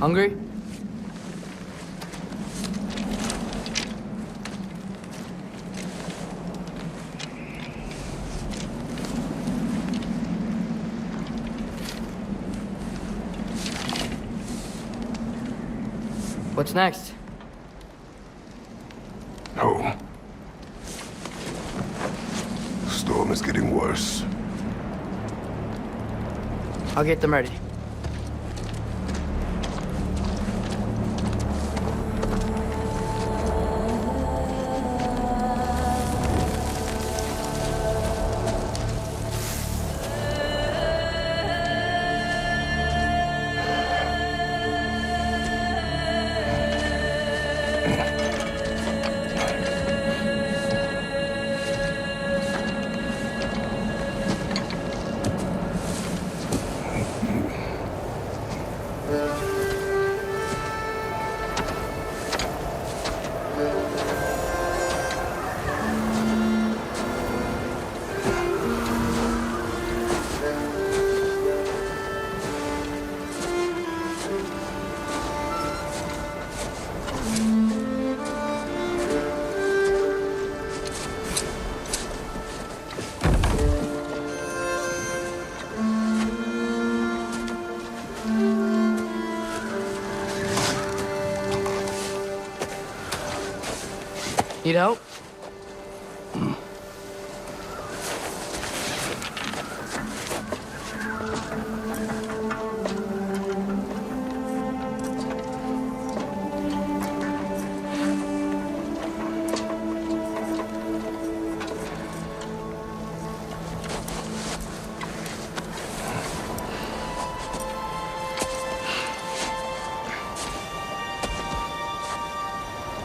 Hungry? What's next? Home. The storm is getting worse. I'll get them ready. Need help?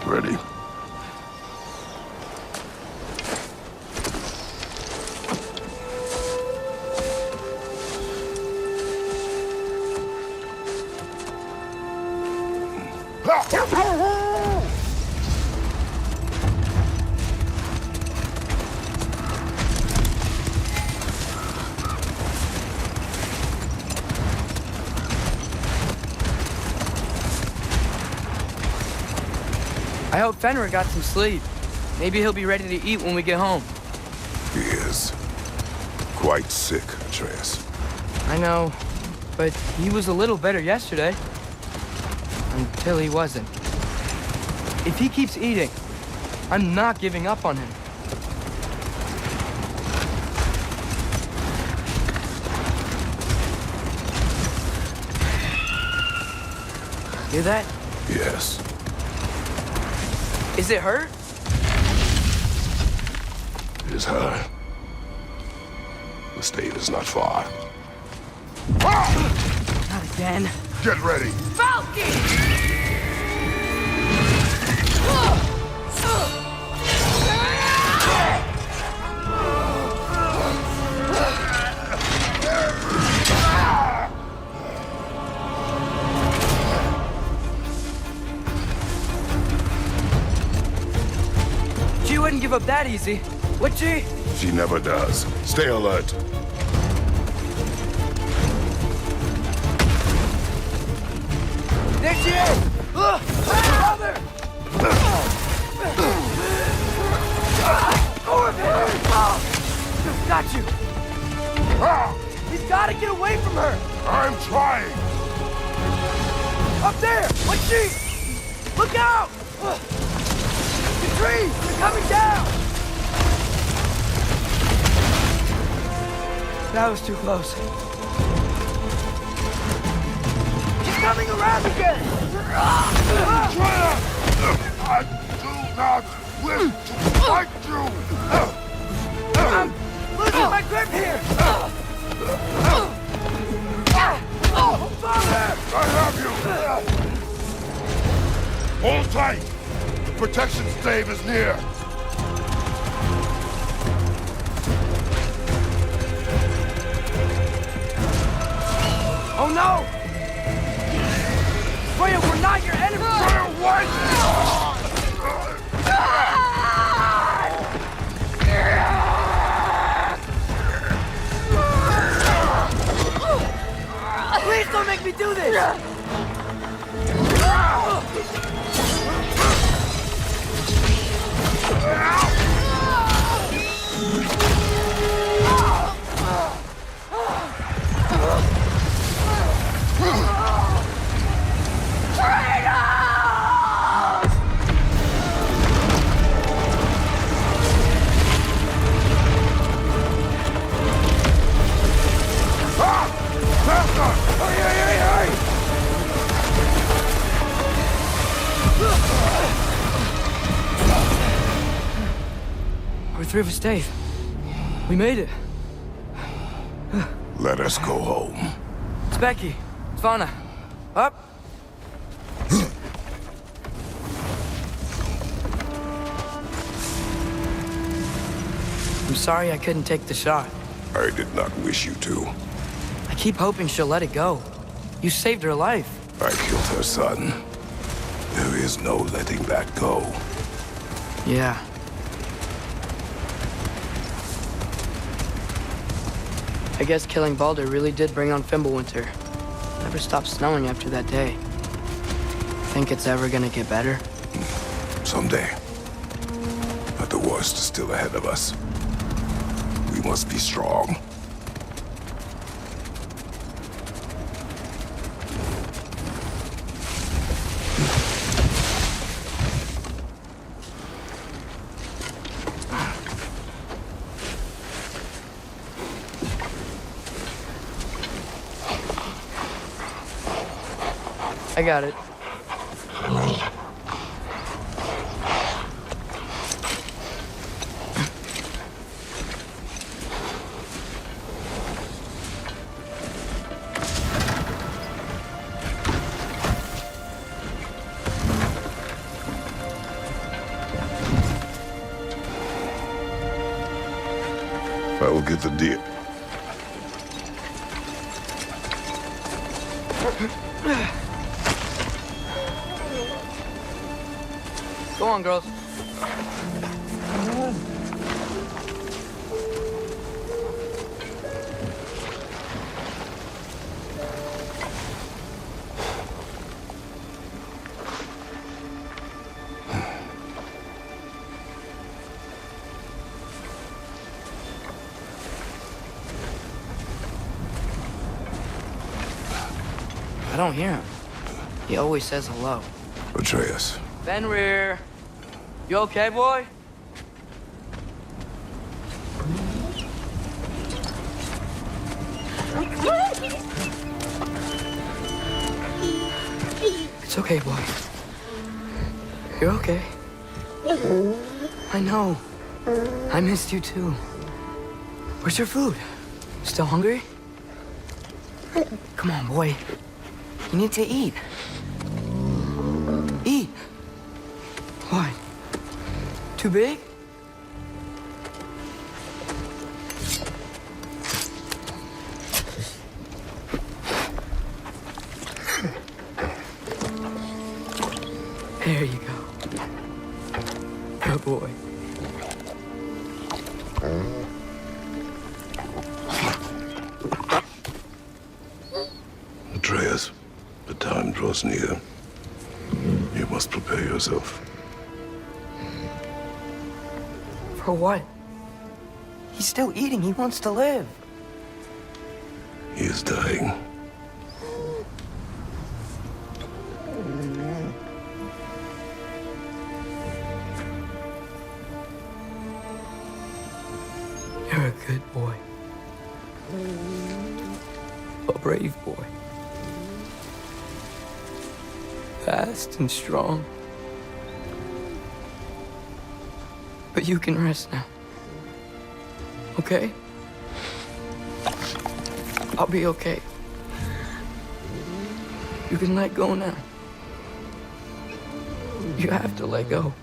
Ready? I hope Fenrir got some sleep. Maybe he'll be ready to eat when we get home. He is. Quite sick, Atreus. I know, but he was a little better yesterday. Until he wasn't. If he keeps eating, I'm not giving up on him. Hear that? Yes. Is it hurt? It is her. The state is not far. Not again. Get ready! Falcon! wouldn't give up that easy, would she? She never does. Stay alert. There she is! Brother! Got you! He's gotta get away from her! I'm trying! Up there! What's she? Look out! The trees! They're coming down! That was too close. She's coming around again! I do not wish to fight you! I'm losing my grip here! Father! I have you! Hold tight! The protection stave is near! Oh no! Freya, we're not your enemy! Freya, what? Please don't make me do this! We're through the stave. We made it. Let us go home. It's Becky. It's Vana. Up. I'm sorry I couldn't take the shot. I did not wish you to. I keep hoping she'll let it go. You saved her life. I killed her son. There is no letting that go. Yeah. I guess killing Baldur really did bring on Fimbulwinter. Never stopped snowing after that day. Think it's ever gonna get better? Someday. But the worst is still ahead of us. We must be strong. I got it. I will get the deal. Go on, girls. I don't hear him. He always says hello. Atreus. Fenrir. You okay, boy? It's okay, boy. You're okay. I know. I missed you too. Where's your food? Still hungry? Come on, boy. You need to eat. Eat. What? Too big? There you go. Good boy. Atreus, the time draws near. You must prepare yourself. For what? He's still eating. He wants to live. He is dying. You're a good boy. A brave boy. Fast and strong. But you can rest now. Okay? I'll be okay. You can let go now. You have to let go.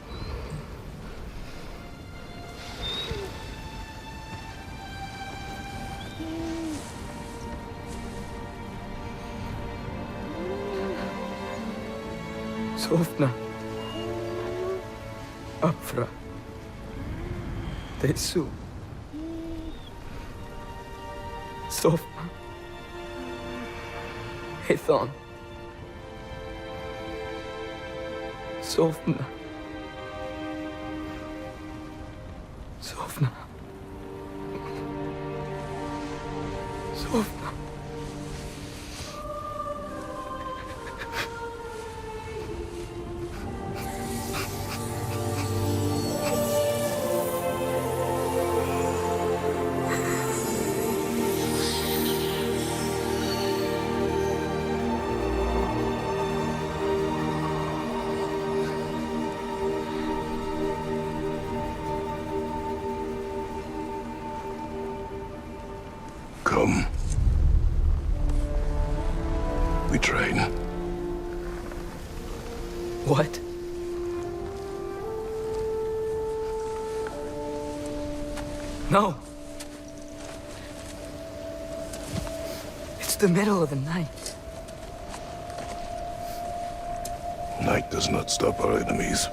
Sofna. Afra. Tesu. Sofna. Hethon. Sofna. Sofna. Sofna. Come. We train. What? No. It's the middle of the night. Night does not stop our enemies.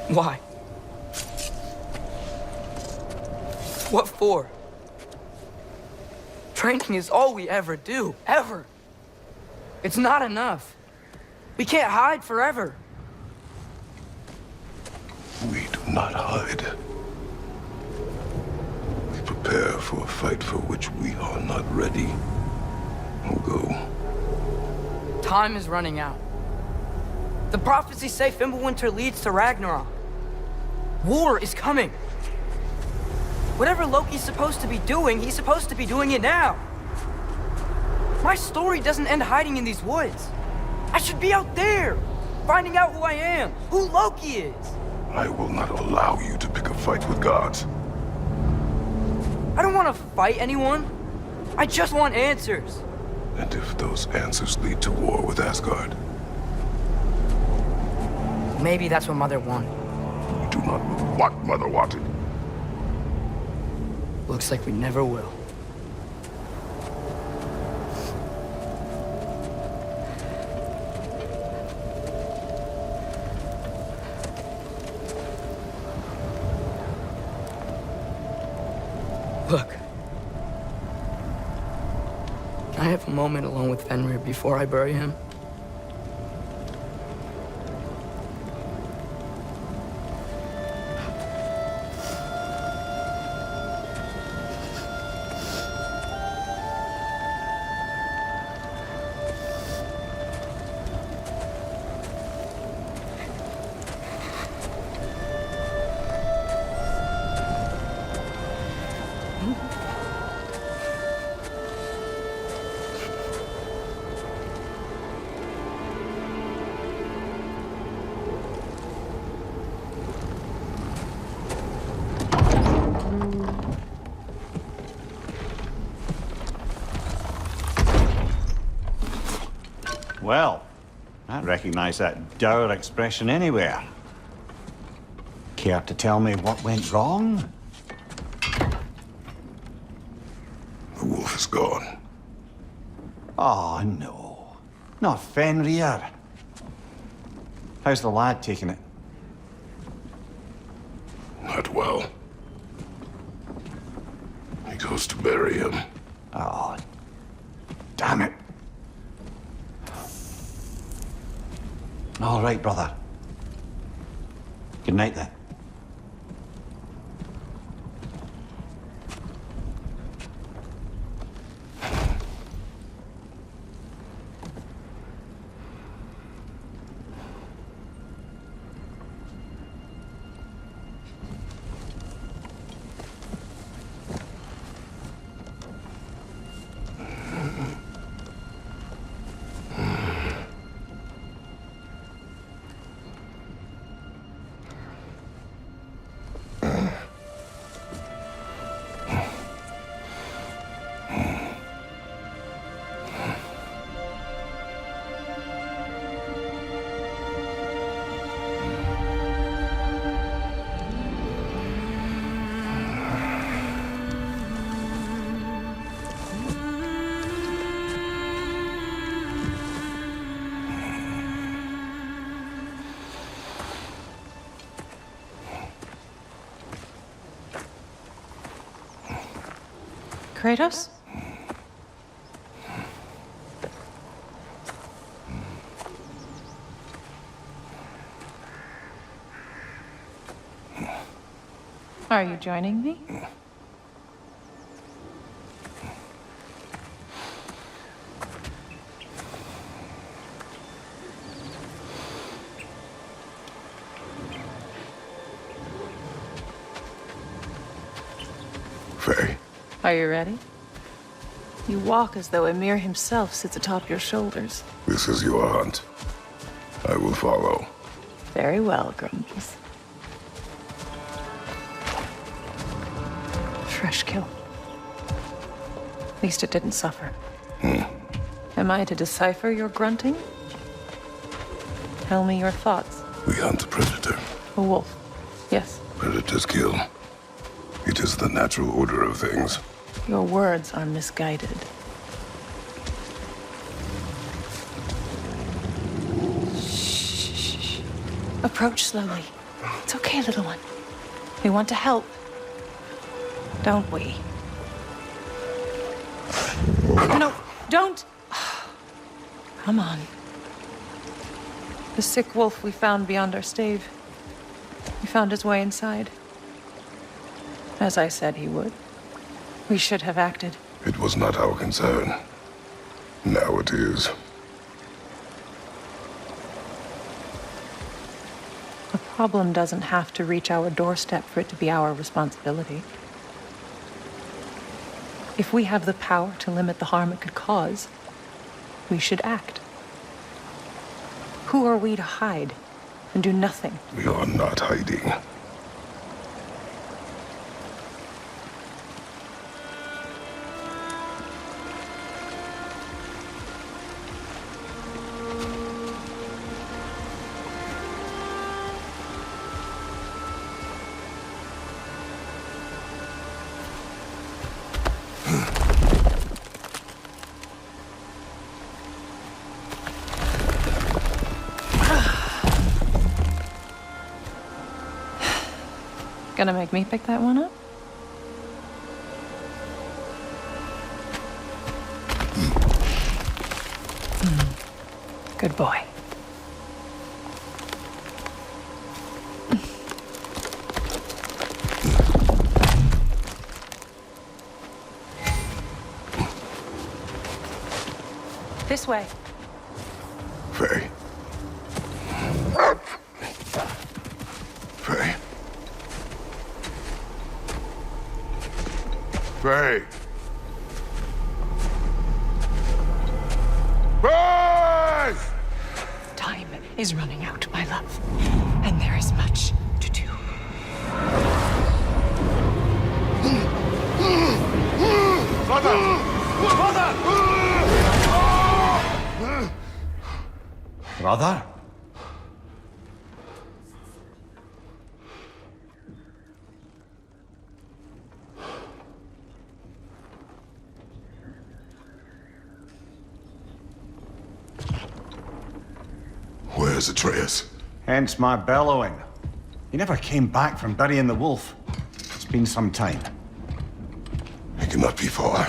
Why? What for? Training is all we ever do, ever. It's not enough. We can't hide forever. We do not hide. We prepare for a fight for which we are not ready. We'll go. Time is running out. The prophecies say Fimbulwinter leads to Ragnarok. War is coming. Whatever Loki's supposed to be doing, he's supposed to be doing it now. My story doesn't end hiding in these woods. I should be out there, finding out who I am, who Loki is. I will not allow you to pick a fight with gods. I don't want to fight anyone. I just want answers. And if those answers lead to war with Asgard? Maybe that's what Mother wanted. We do not know what Mother wanted. Looks like we never will. Look. Can I have a moment alone with Fenrir before I bury him? Well, I recognize that dour expression anywhere. Care to tell me what went wrong? The wolf is gone. Oh, no. Not Fenrir. How's the lad taking it? well. He goes to bury him. Oh, damn it. All right, brother. Good night, then. Kratos? Are you joining me? Faye, Are you ready? You walk as though Emir himself sits atop your shoulders. this is your hunt. I will follow. Very well, Grumbles. Fresh kill. At least it didn't suffer. Am I to decipher your grunting? Tell me your thoughts. We hunt the predator. A wolf. Yes. Predators kill. It is the natural order of things. Your words are misguided. Shh. Approach slowly. It's okay, little one. We want to help. Don't we? No, don't! Come on. The sick wolf we found beyond our stave. He found his way inside. As I said he would. We should have acted. It was not our concern. Now it is. The problem doesn't have to reach our doorstep for it to be our responsibility. If we have the power to limit the harm it could cause, we should act. Who are we to hide and do nothing? We are not hiding. Gonna make me pick that one up? Good boy. This way. Faye. Faye. Faye. Faye! Time is running out, my love. And there is much to do. Brother? Where's Atreus? Hence my bellowing. He never came back from burying the wolf. It's been some time. It cannot be far.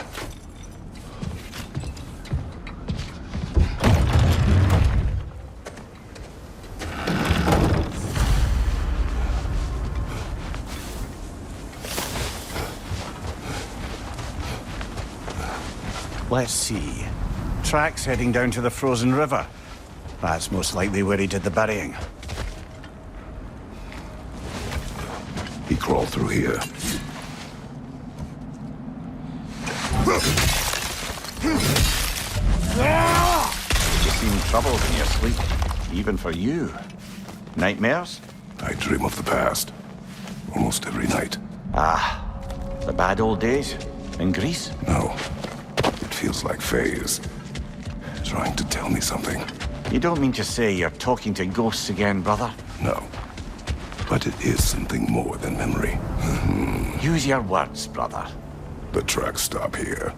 Let's see. Tracks heading down to the frozen river. That's most likely where he did the burying. He crawled through here. You seem troubled in your sleep, even for you. Nightmares? I dream of the past. Almost every night. Ah, the bad old days? In Greece? No. It feels like Faye is trying to tell me something. You don't mean to say you're talking to ghosts again, brother? No. But it is something more than memory. Use your words, brother. The tracks stop here.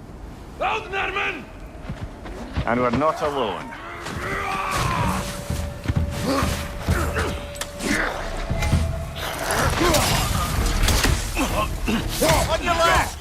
And we're not alone. On your left!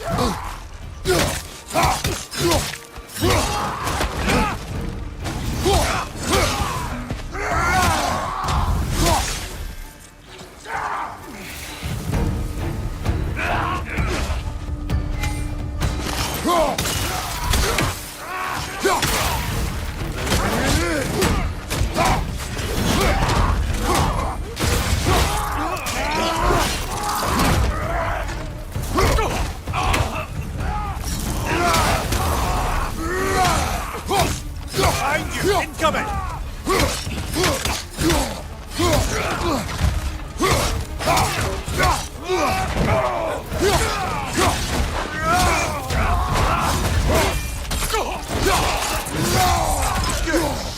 Incoming!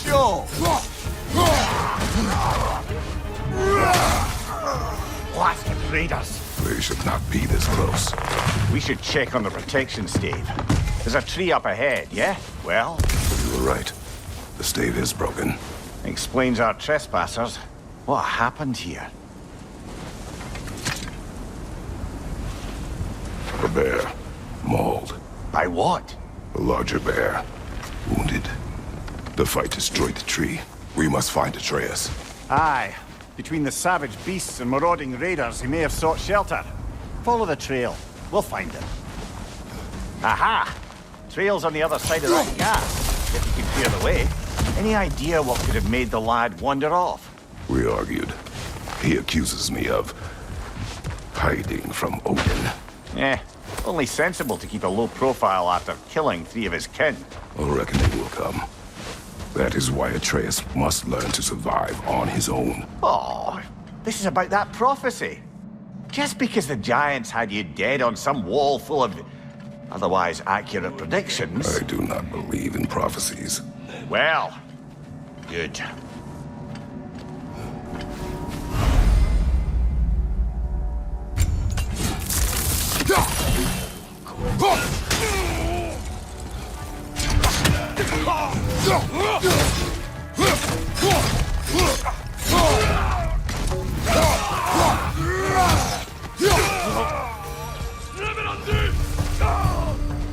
Show! Blasted raiders! They should not be this close. We should check on the protection stave. There's a tree up ahead, yeah? Well, You were right. The stave is broken. explains our trespassers. What happened here? A bear. Mauled. By what? A larger bear. Wounded. The fight destroyed the tree. We must find Atreus. Aye. Between the savage beasts and marauding raiders, he may have sought shelter. Follow the trail. We'll find him. Aha! Trail's on the other side of that gap, if you can clear the way. Any idea what could have made the lad wander off? We argued. He accuses me of hiding from Odin. Only sensible to keep a low profile after killing 3 of his kin. A reckoning will come. That is why Atreus must learn to survive on his own. Oh, this is about that prophecy. Just because the giants had you dead on some wall full of otherwise accurate predictions. I do not believe in prophecies. Well, good.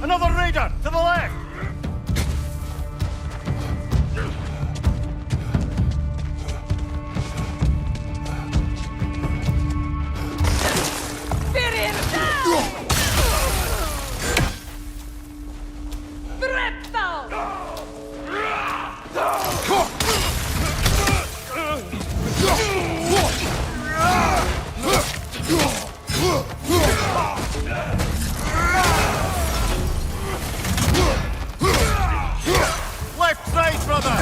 Another raider to the left! Left side, brother!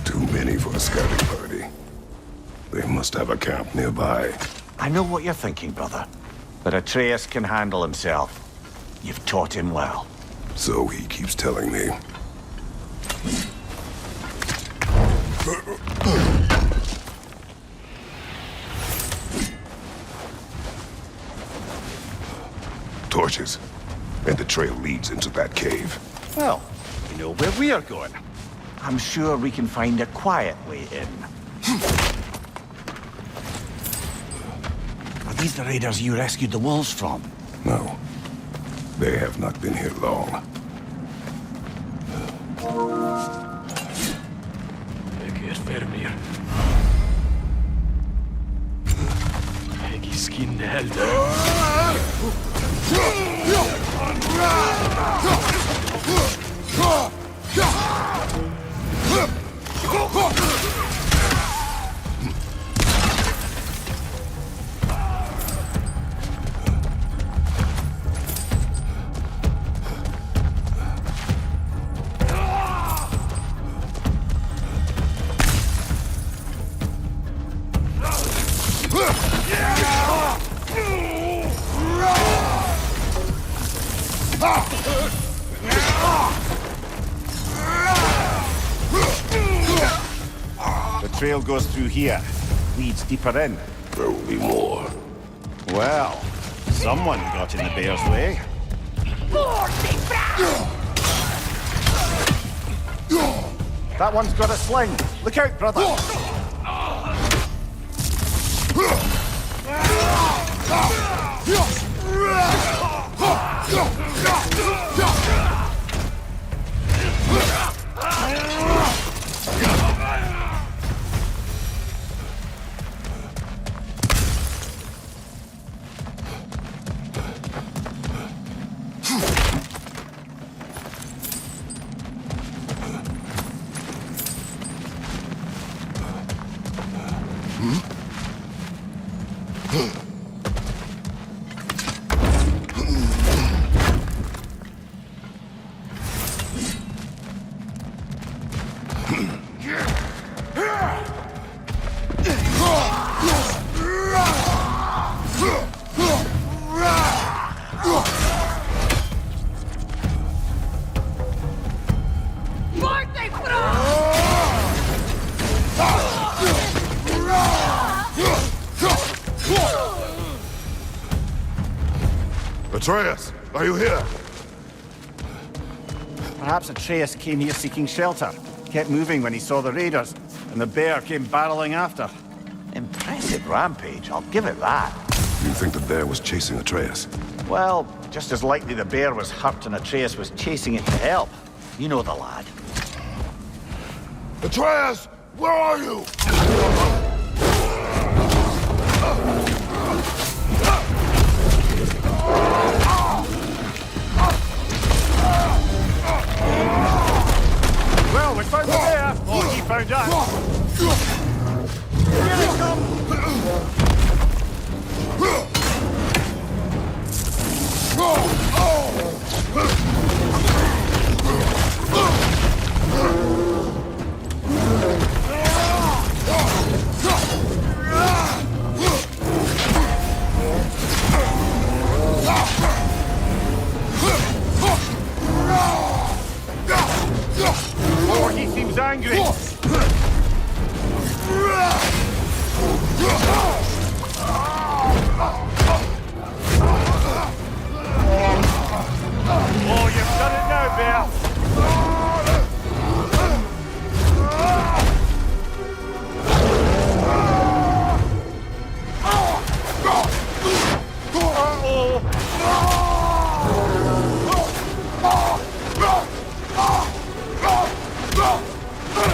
Too many for a scouting party. They must have a camp nearby. I know what you're thinking, brother. But Atreus can handle himself. You've taught him well. So he keeps telling me. torches. And the trail leads into that cave. Well, we know where we are going. I'm sure we can find a quiet way in. Are these the raiders you rescued the wolves from? No. They have not been here long. Ég fer mér. Ekki skinni heldur. The trail goes through here. Leads deeper in. There will be more. Well, someone got in the bear's way. That one's got a sling. Look out, brother. Atreus, are you here? Perhaps Atreus came here seeking shelter. Kept moving when he saw the raiders, and the bear came barreling after. Impressive rampage, I'll give it that. You think the bear was chasing Atreus? Well, just as likely the bear was hurt and Atreus was chasing it to help. You know the lad. Atreus, where are you? Well, we found the bear! Or he found us! Here he comes! Oh, he seems angry! Oh, you've done it now, bear!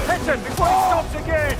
Hit him before he stops again!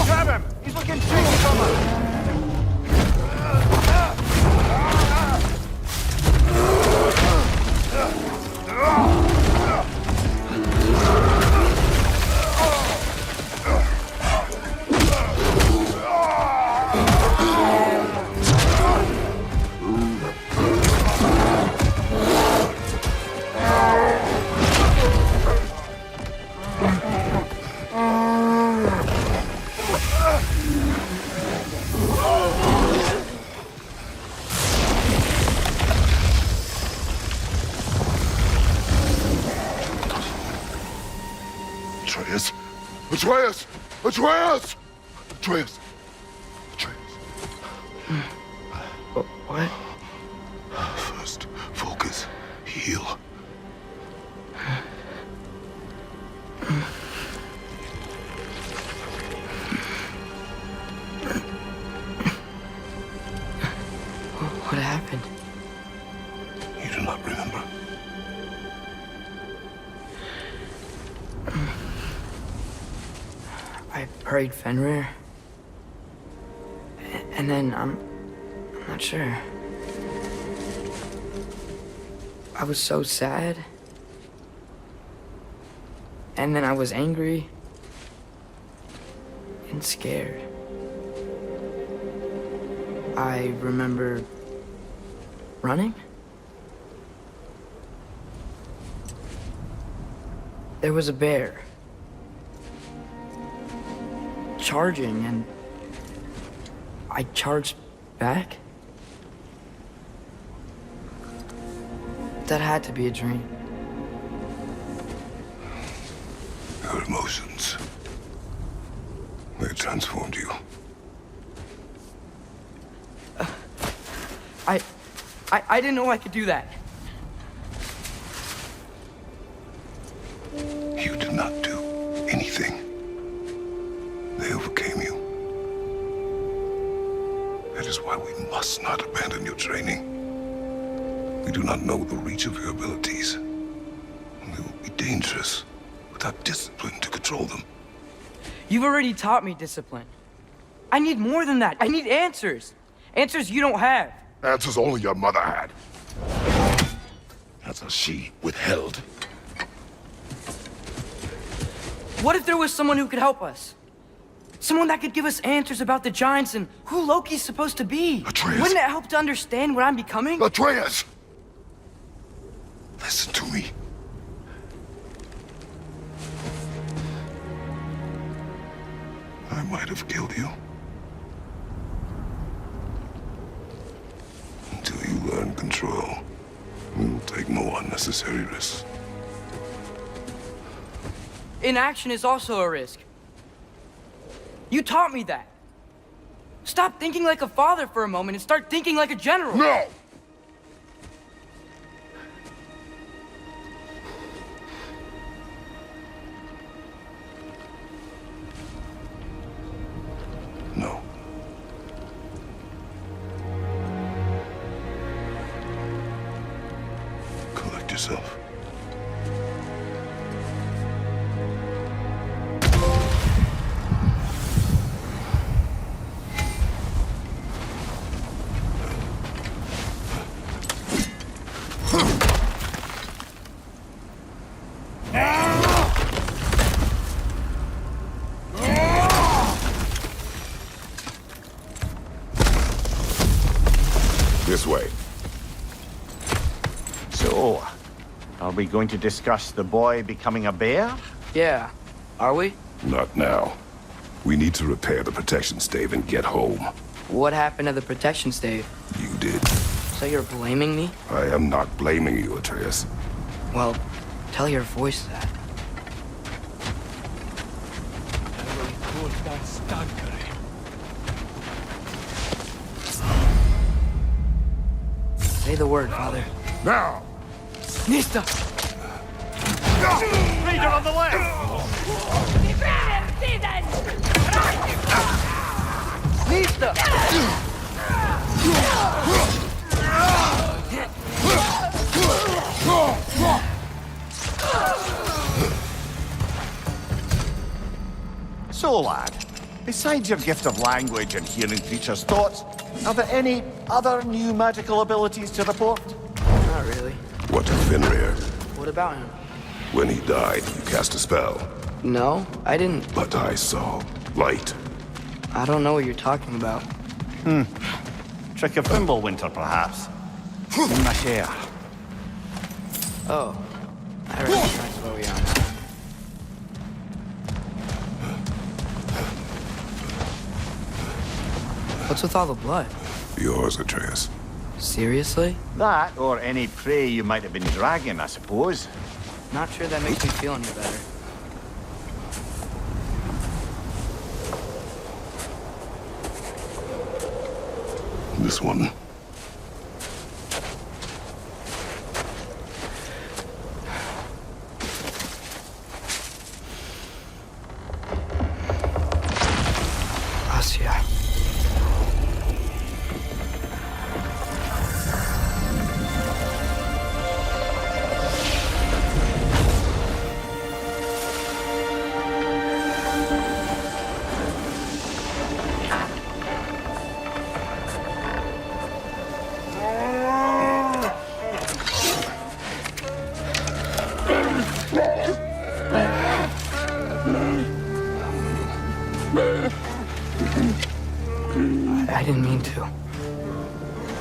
Grab him! He's looking tricky from us! Atreus! Atreus! Atreus! Atreus! Atreus! What? First, focus. Heal. What happened? You do not remember. I prayed Fenrir. And then I'm not sure. I was so sad. And then I was angry. And scared. I remember running. There was a bear. Charging, and I charged back. That had to be a dream. Your emotions. They transformed you. I didn't know I could do that. You did not do anything. They overcame you. That is why we must not abandon your training. We do not know the reach of your abilities. And they will be dangerous without discipline to control them. You've already taught me discipline. I need more than that. I need answers. Answers you don't have. Answers only your mother had. Answers she withheld. What if there was someone who could help us? Someone that could give us answers about the giants and who Loki's supposed to be. Atreus. Wouldn't it help to understand what I'm becoming? Atreus! Listen to me. I might have killed you. Until you learn control, we will take no unnecessary risks. Inaction is also a risk. You taught me that. Stop thinking like a father for a moment and start thinking like a general. No! No. Collect yourself. This way. So, are we going to discuss the boy becoming a bear? Yeah. Are we? Not now. We need to repair the protection stave and get home. What happened to the protection stave? You did. So you're blaming me? I am not blaming you, Atreus. Well, tell your voice that. Say the word, Father. Now! Nista! Raider on the left! Nista! So, lad, besides your gift of language and hearing creatures' thoughts, are there any other new magical abilities to report? Not really. What of Fenrir? What about him? When he died, you cast a spell. No, I didn't. But I saw light. I don't know what you're talking about. Trick of Winter, perhaps. In my share. Oh, I recognize where we are now. What's with all the blood? Yours, Atreus. Seriously? That, or any prey you might have been dragging, I suppose. Not sure that makes me feel any better. This one. Gracias. I didn't mean to.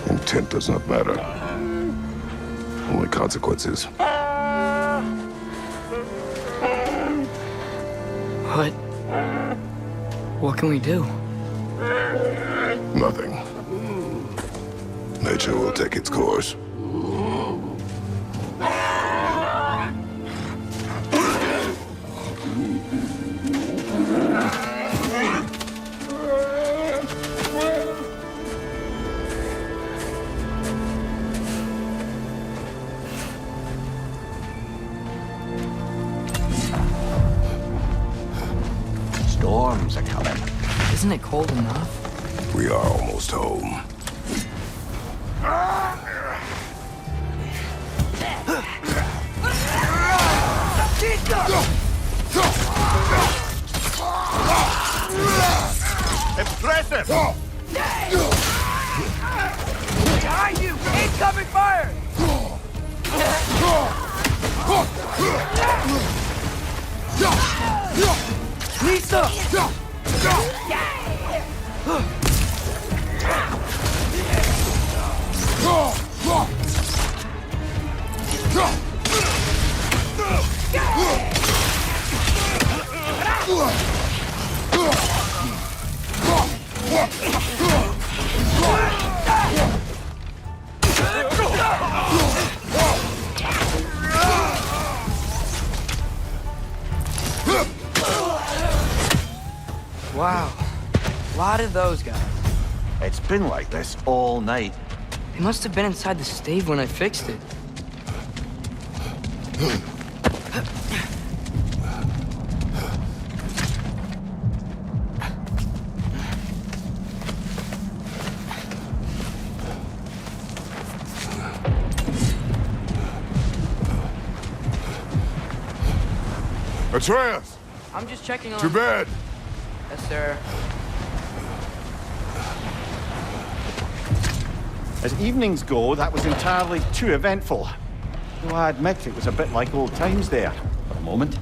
Intent does not matter. Only consequences. What can we do? Nothing. Nature will take its course. Storms are coming. Isn't it cold enough? We are almost home. Impressive! Behind you! Incoming fire! Lisa! Wow. A lot of those guys. It's been like this all night. They must have been inside the stave when I fixed it. Atreus! I'm just checking on... To bed! Yes, sir. As evenings go, that was entirely too eventful. Though I admit it was a bit like old times there, for a moment.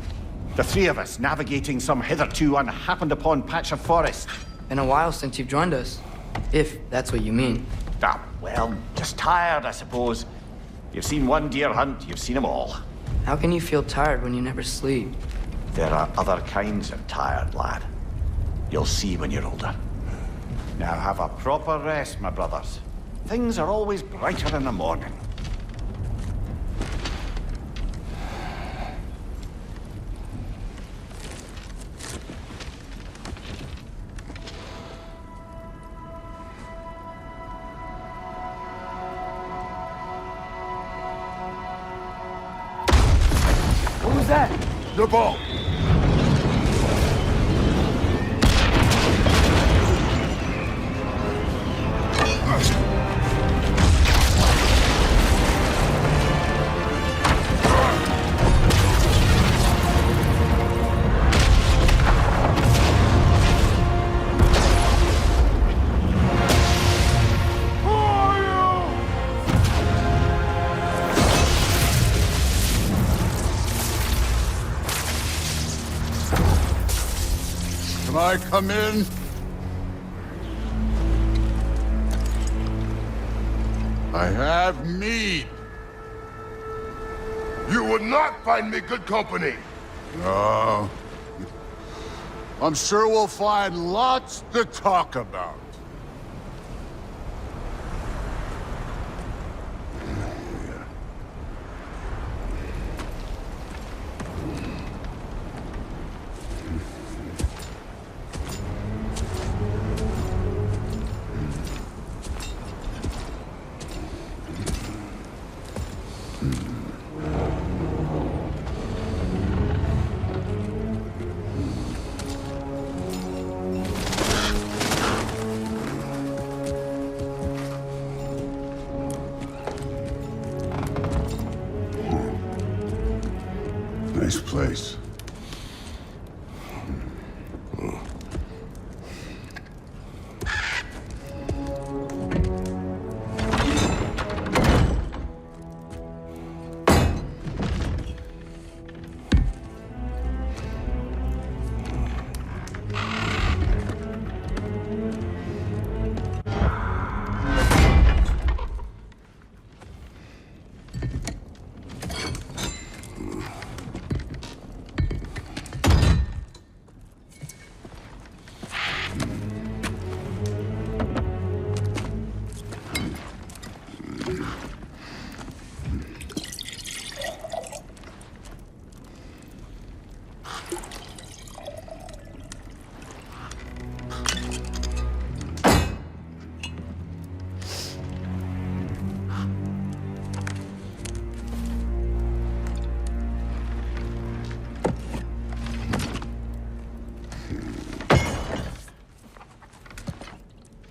The three of us navigating some hitherto unhappened-upon patch of forest. Been a while since you've joined us. If that's what you mean. Ah, well, just tired, I suppose. You've seen one deer hunt, you've seen them all. How can you feel tired when you never sleep? There are other kinds of tired, lad. You'll see when you're older. Now have a proper rest, my brothers. Things are always brighter in the morning. What was that? The ball! Can I come in? I have need. You would not find me good company. No. I'm sure we'll find lots to talk about. Nice place.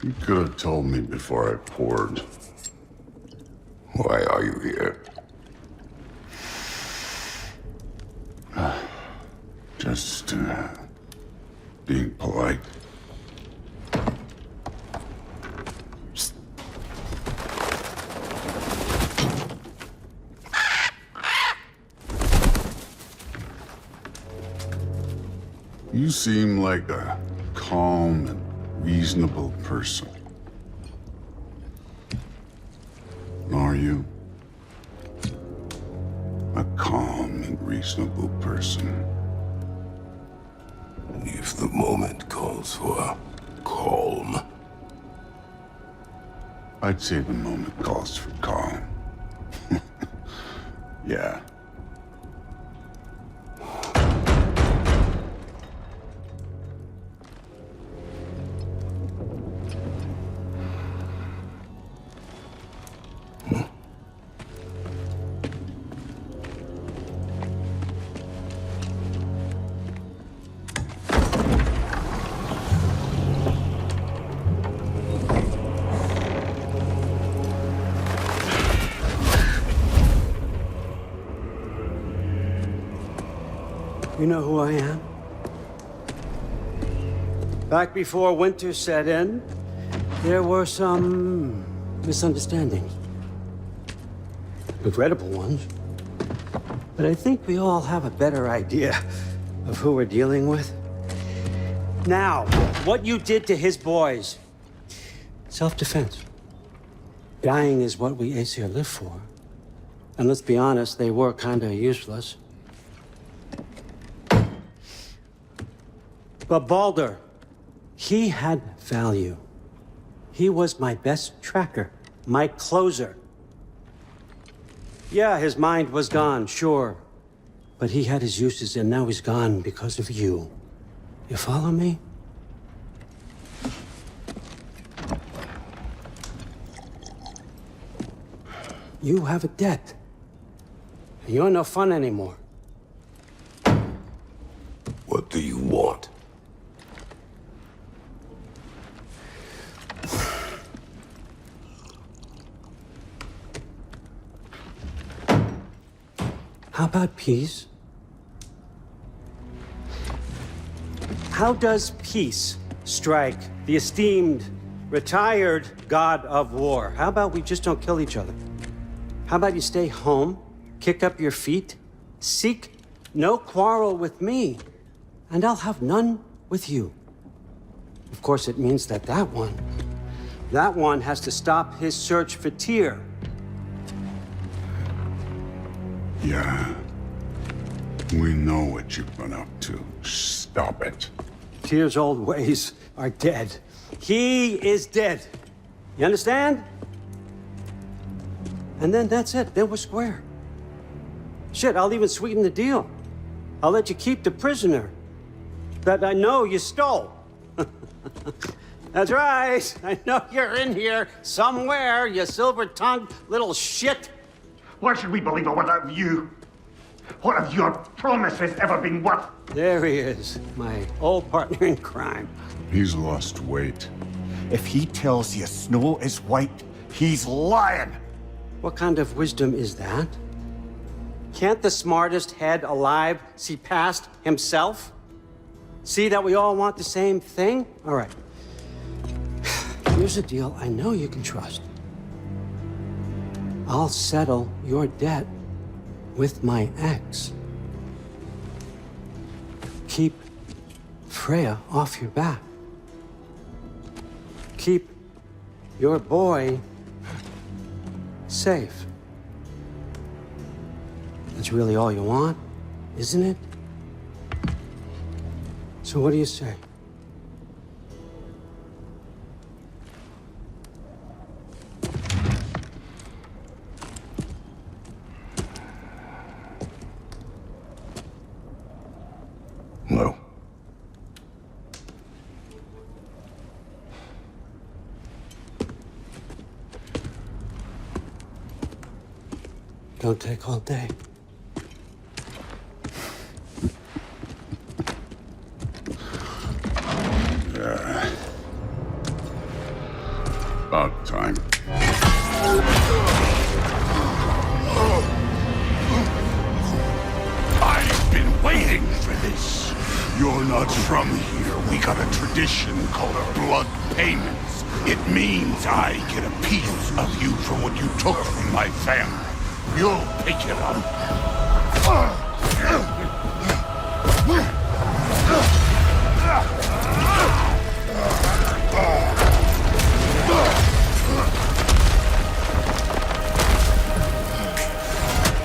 You could have told me before I poured. Why are you here? Just, being polite. You seem like a calm and reasonable person. Are you? A calm and reasonable person. If the moment calls for calm. I'd say the moment calls for calm. Yeah. You know who I am? Back before winter set in, there were some misunderstandings. Regrettable ones. But I think we all have a better idea of who we're dealing with. Now, what you did to his boys. Self-defense. Dying is what we Aesir live for. And let's be honest, they were kinda useless. But Baldur, he had value. He was my best tracker, my closer. Yeah, his mind was gone, sure. But he had his uses, and now he's gone because of you. You follow me? You have a debt. You're no fun anymore. What do you want? How about peace? How does peace strike the esteemed, retired god of war? How about we just don't kill each other? How about you stay home, kick up your feet, seek no quarrel with me, and I'll have none with you. Of course, it means that that one has to stop his search for Tyr. Yeah. We know what you've been up to. Stop it. Tyr's old ways are dead. He is dead. You understand? And then that's it. Then we're square. Shit, I'll even sweeten the deal. I'll let you keep the prisoner that I know you stole. That's right. I know you're in here somewhere, you silver-tongued little shit. Why should we believe a word out of you? What have your promises ever been worth? There he is, my old partner in crime. He's lost weight. If he tells you snow is white, he's lying. What kind of wisdom is that? Can't the smartest head alive see past himself? See that we all want the same thing? All right. Here's a deal I know you can trust. I'll settle your debt with my ex. Keep Freya off your back. Keep your boy safe. That's really all you want, isn't it? So what do you say? No. Don't take all day. About time. I've been waiting for this. You're not from here. We got a tradition called blood payments. It means I get a piece of you for what you took from my family. You'll pick it up.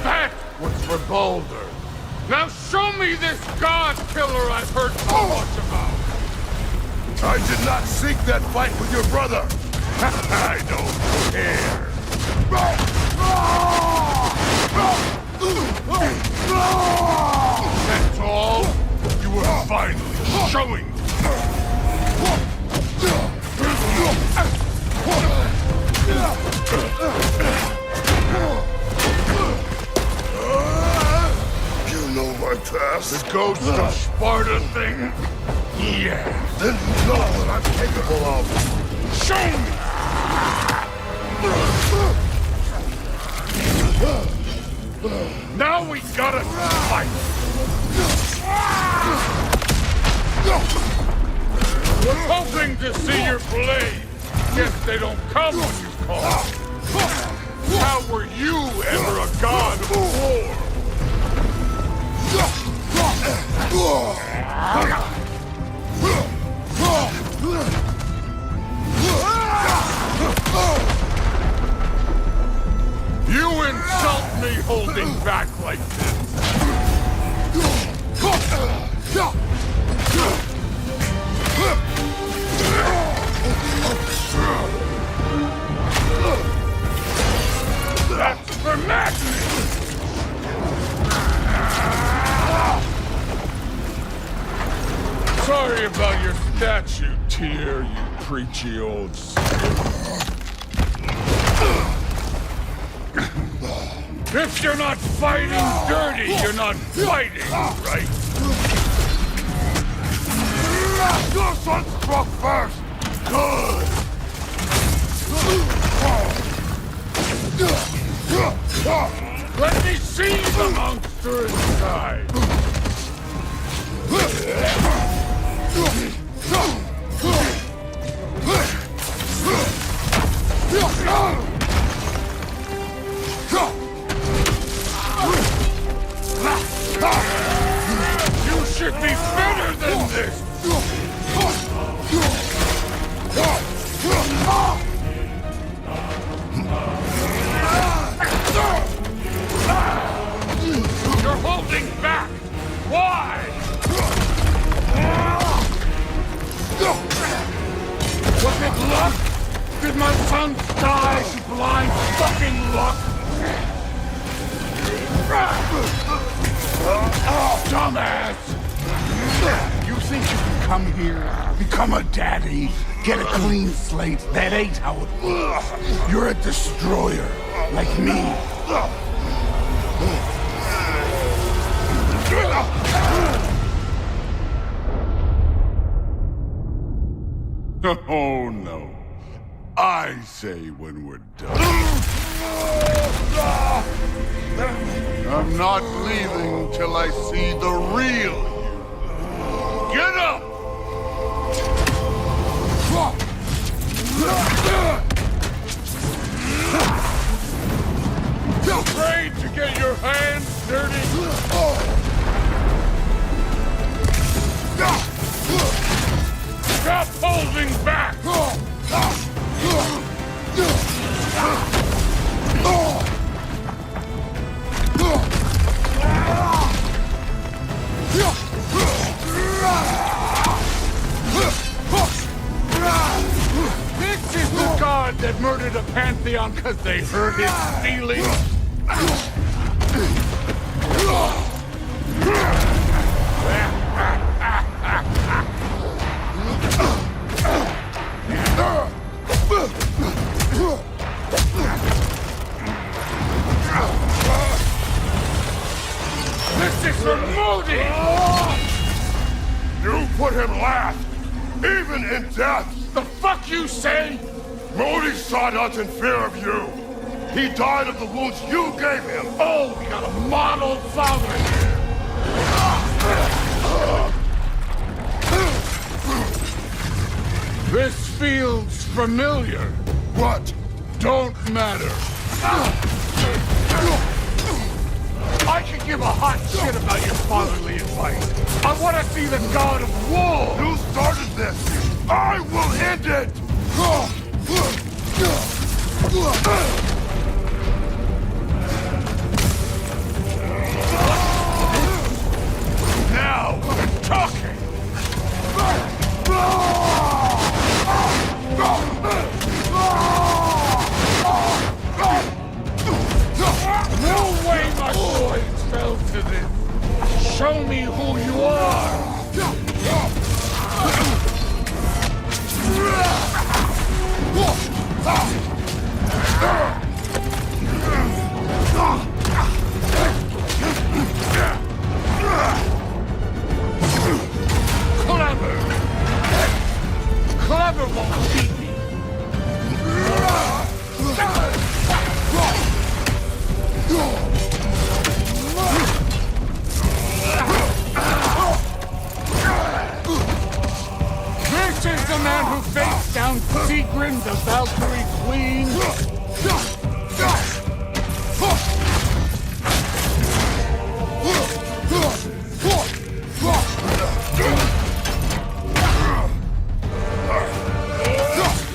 That was for Baldur. Now show me this god killer I've heard so much about. I did not seek that fight with your brother. I don't care. That's all? You were finally showing. You know my past. The ghost of Sparta thing? Yeah. Then you know what I'm capable of. Show me! Now we gotta fight! Was hoping to see your blade. Guess they don't come when you call. How were you ever a god of war? You insult me holding back like this. That's for madness! Sorry about your statue, Tyr, you preachy old If you're not fighting dirty, you're not fighting, right? Your son struck first. Good. Let me see the monster inside! You should be better than this! You're holding back! Why? Was it luck? Did my son die to blind fucking luck? Dumbass! You think you can come here, become a daddy, get a clean slate? That ain't how it works. You're a destroyer, like me. Oh, no. I say when we're done. I'm not leaving till I see the real you. Get up! Afraid to get your hands dirty? Stop holding back! This is the god that murdered a pantheon because they hurt his feelings. This is for Modi! You put him last, even in death! The fuck you say? Modi sought us in fear of you. He died of the wounds you gave him. Oh, we got a model father here. This feels familiar. What? Don't matter. I can give a hot shit about your fatherly advice. I want to see the god of war. You started this. I will end it. Now we're talking. No way my boys fell to this. Show me who you are. Clever won't beat me. This is the man who faced down Sigrun, the Valkyrie Queen.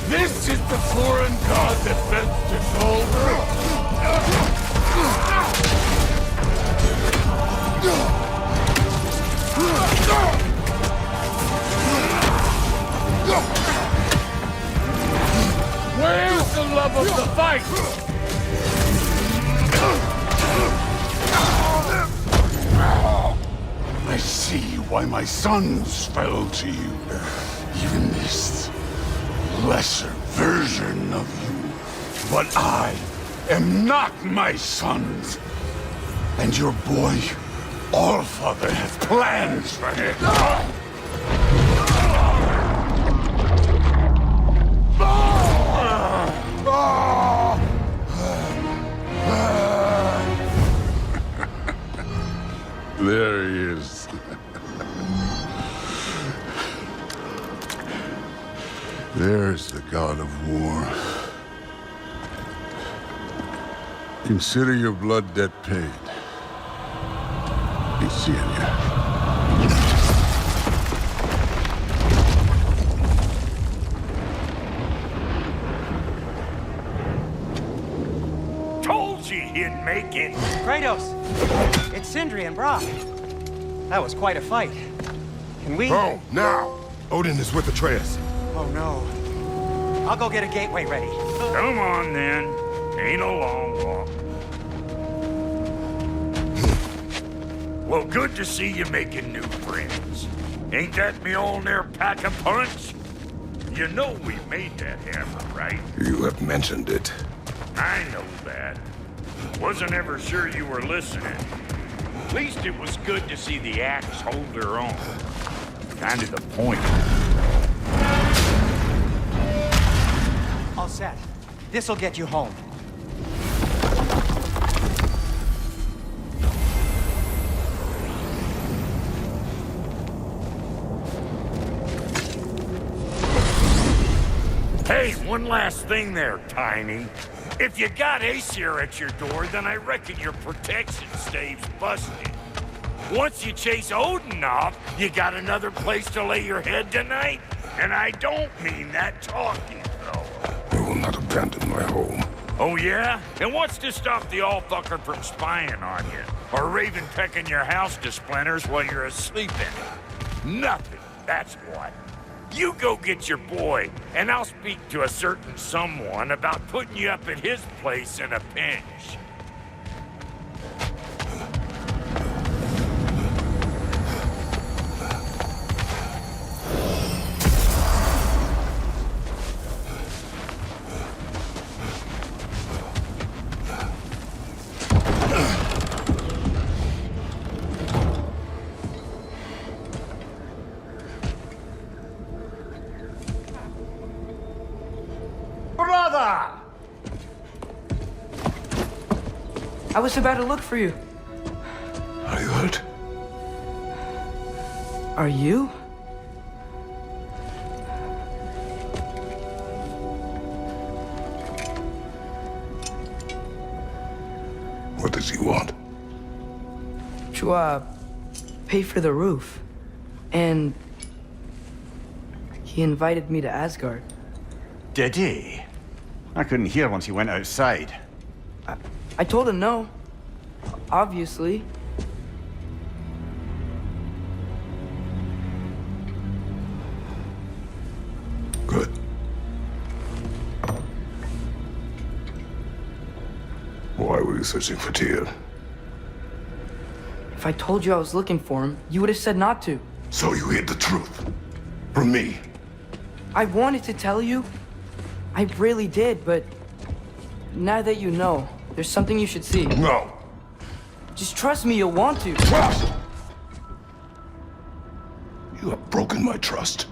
This is the foreign god that fenced its over. Where's the love of the fight? I see why my sons fell to you. Even this lesser version of you. But I am not my sons. And your boy, Allfather, has plans for him. There he is. There's the god of war. Consider your blood debt paid. Be seeing you. Told you he'd make it. Kratos! It's Sindri and Brock. That was quite a fight. Can we... Oh, now! Odin is with Atreus. Oh, no. I'll go get a gateway ready. Come on, then. Ain't a long walk. Well, good to see you making new friends. Ain't that Mjolnir pack a punch? You know we made that hammer, right? You have mentioned it. I know that. Wasn't ever sure you were listening. At least it was good to see the axe hold her own. Kind of the point. All set. This'll get you home. Hey, one last thing there, Tiny. If you got Aesir at your door, then I reckon your protection stave's busted. Once you chase Odin off, you got another place to lay your head tonight? And I don't mean that talking, though. I will not abandon my home. Oh, yeah? And what's to stop the all-fucker from spying on you? Or Raven pecking your house to splinters while you're asleep in it? Nothing, that's what. You go get your boy, and I'll speak to a certain someone about putting you up at his place in a pinch. Brother! I was about to look for you. Are you hurt? Are you? What does he want? To, pay for the roof. And he invited me to Asgard. Did he? I couldn't hear once he went outside. I told him no. Obviously. Good. Why were you searching for Tyr? If I told you I was looking for him, you would have said not to. So you hid the truth. From me. I wanted to tell you. I really did, but now that you know, there's something you should see. No. Just trust me, you'll want to. Trust! You have broken my trust.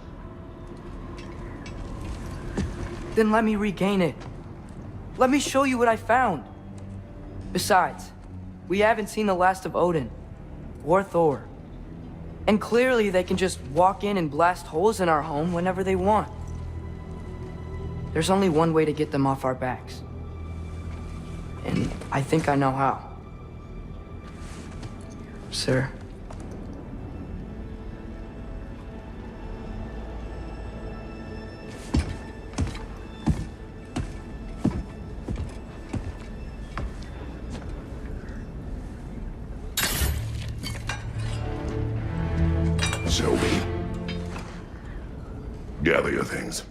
Then let me regain it. Let me show you what I found. Besides, we haven't seen the last of Odin. Or Thor. And clearly they can just walk in and blast holes in our home whenever they want. There's only one way to get them off our backs. And I think I know how. Sir. Show me. Gather your things.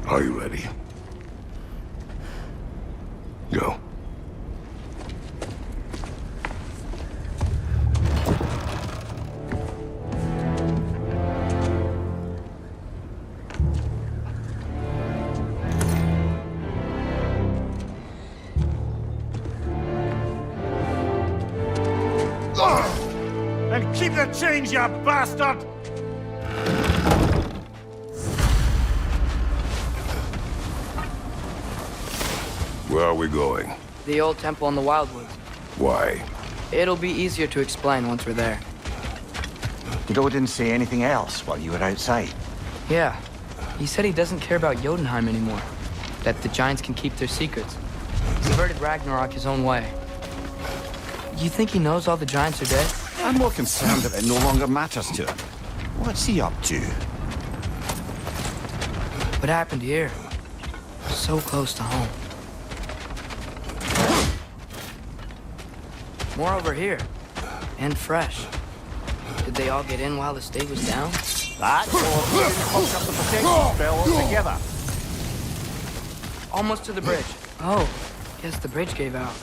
Are you ready? Go. And keep the change, you bastard! Where are we going? The old temple in the Wildwoods. Why? It'll be easier to explain once we're there. Did Odin say anything else while you were outside? Yeah. He said he doesn't care about Jotunheim anymore. That the Giants can keep their secrets. He's converted Ragnarok his own way. You think he knows all the Giants are dead? I'm more concerned that it no longer matters to him. What's he up to? What happened here? So close to home. More over here. And fresh. Did they all get in while the state was down? That or fucked up the protection spell altogether. Almost to the bridge. Oh, guess the bridge gave out.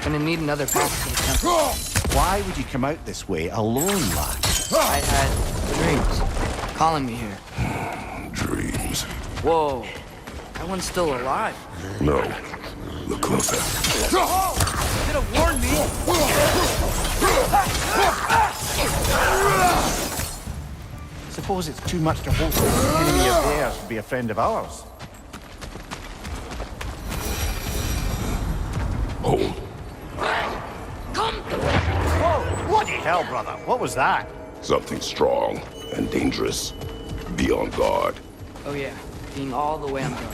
Gonna need another path to the temple. Why would you come out this way alone, lad? I had dreams calling me here. Dreams. Whoa, that one's still alive. No. Look closer. Oh, you could have warned me. Suppose it's too much to hope that an enemy of theirs would be a friend of ours. Hold. Whoa! Bloody hell, brother. What was that? Something strong and dangerous. Be on guard. Oh yeah, being all the way on guard.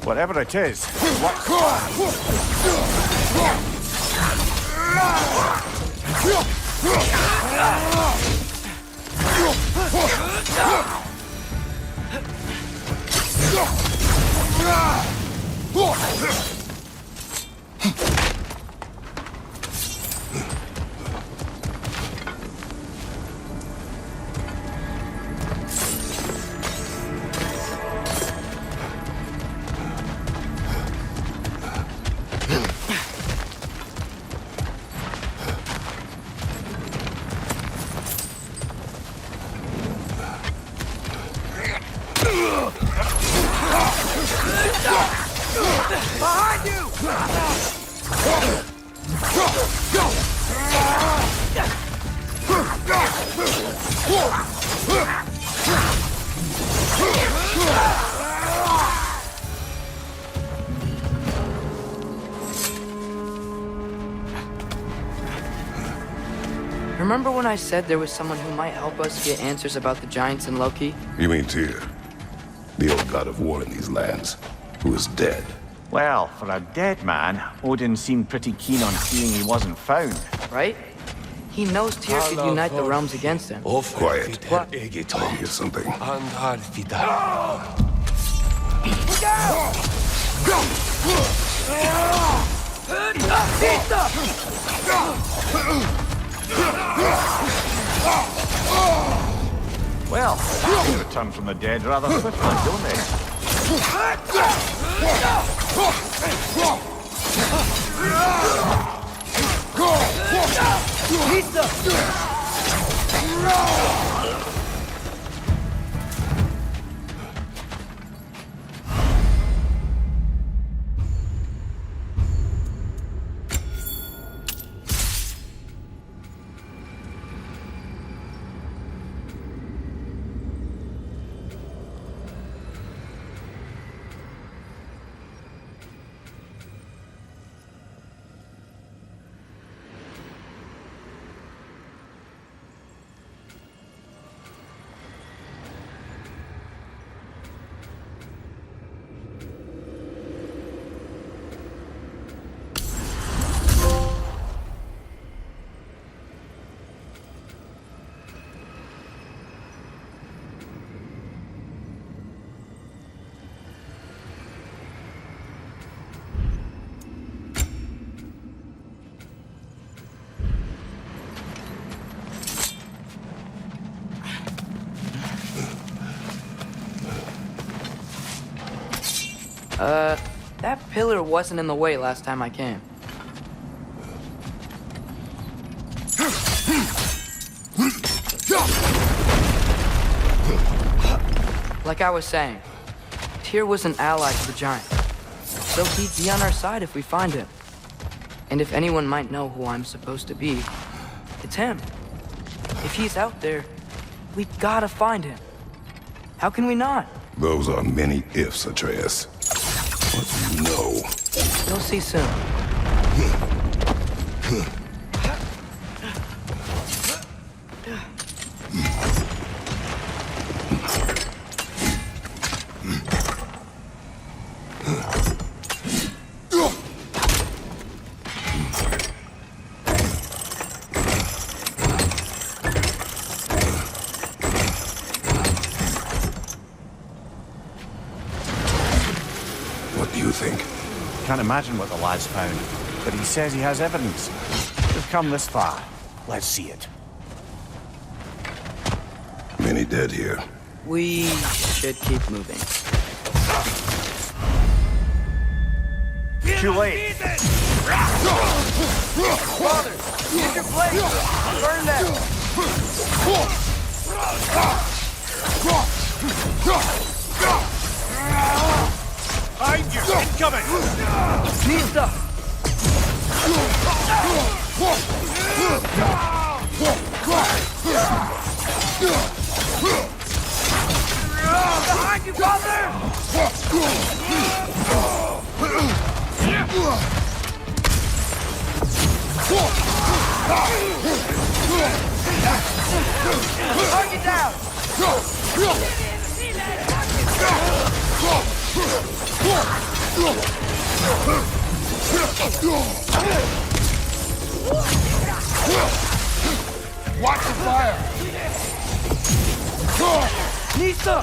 Whatever it is, what's Behind you! Remember when I said there was someone who might help us get answers about the Giants and Loki? You mean Tyr? The old god of war in these lands, who is dead. Well, for a dead man, Odin seemed pretty keen on seeing he wasn't found. Right? He knows Tyr could unite the realms against him. Quiet. What? I hear something. Look out! Well, they return from the dead rather swiftly, don't they? That pillar wasn't in the way last time I came. Like I was saying, Tyr was an ally to the Giants, so he'd be on our side if we find him. And if anyone might know who I'm supposed to be, it's him. If he's out there, we gotta find him. How can we not? Those are many ifs, Atreus. What do you know? You'll see soon. Can't imagine what the lad's found, but he says he has evidence. We've come this far. Let's see it. Many dead here. We should keep moving. Too late. Father, use your blade! Burn them! Behind you! Incoming! Nista! Behind you, father! Target down! Watch the fire! Nista!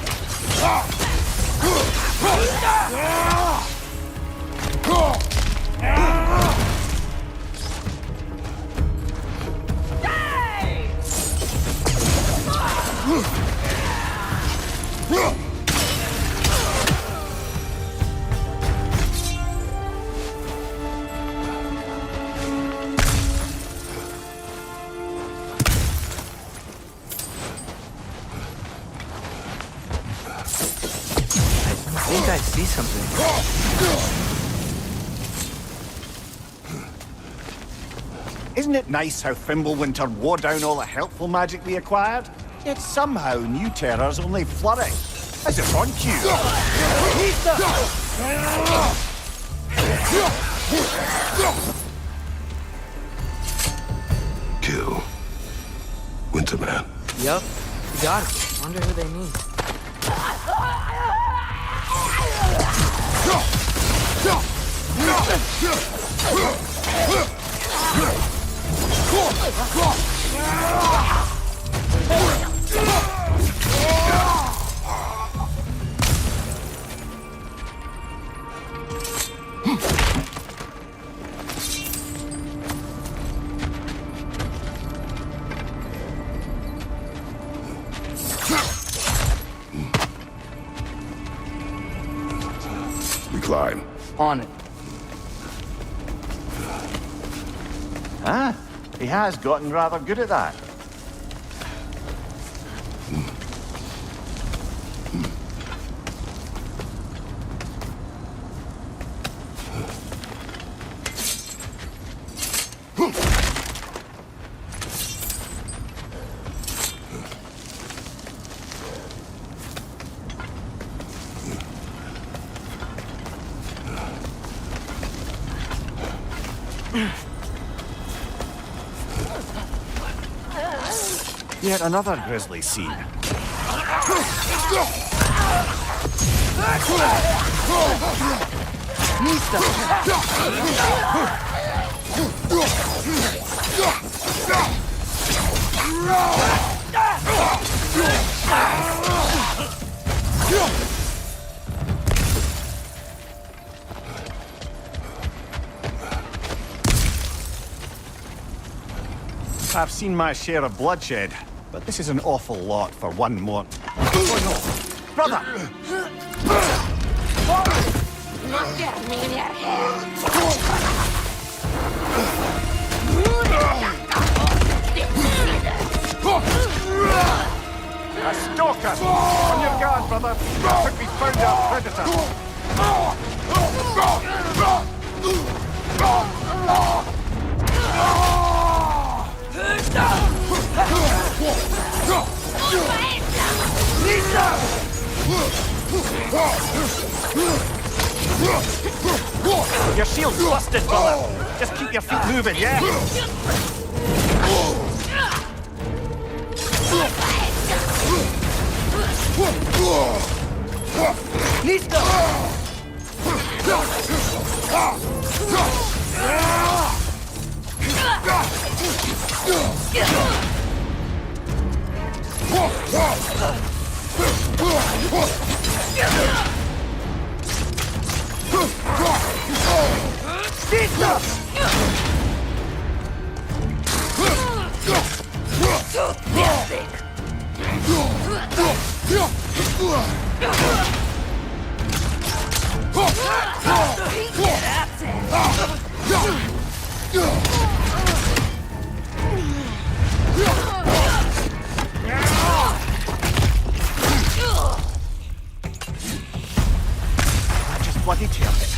I think I see something. Isn't it nice how Fimbulwinter wore down all the helpful magic we acquired? Yet somehow new terrors only flourish. As if on cue. Kill. Winterman. Yup, you got it. Wonder who they mean. We climb. On it. Ah, he has gotten rather good at that. Yet another grisly scene. I've seen my share of bloodshed, but this is an awful lot for one more. Oh no! Brother! A stalker! On your guard, brother! Quick, we found our predator! Your shield's busted, brother! Just keep your feet moving, yeah? Nista! Bloody teared it.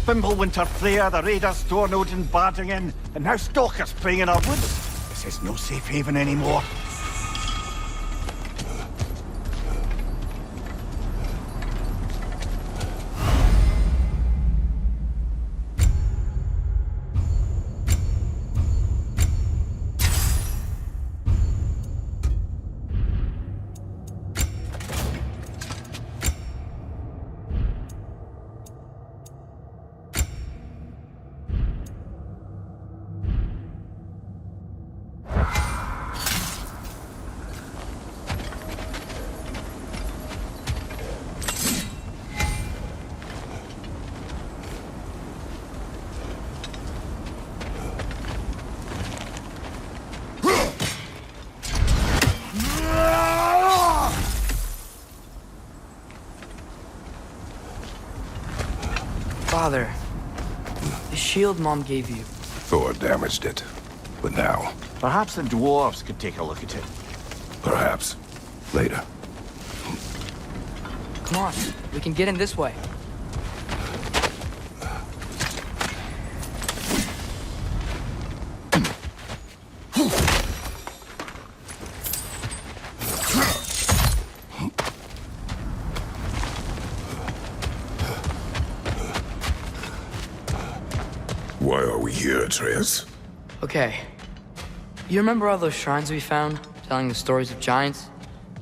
Fimbulwinter Freya, the raiders, Stornodin barging in, and now stalkers preying in our woods. This is no safe haven anymore. Father, the shield Mom gave you. Thor damaged it. But now, Perhaps the dwarves could take a look at it. perhaps, later. Come on, we can get in this way. Why are we here, Atreus? Okay. You remember all those shrines we found, telling the stories of giants?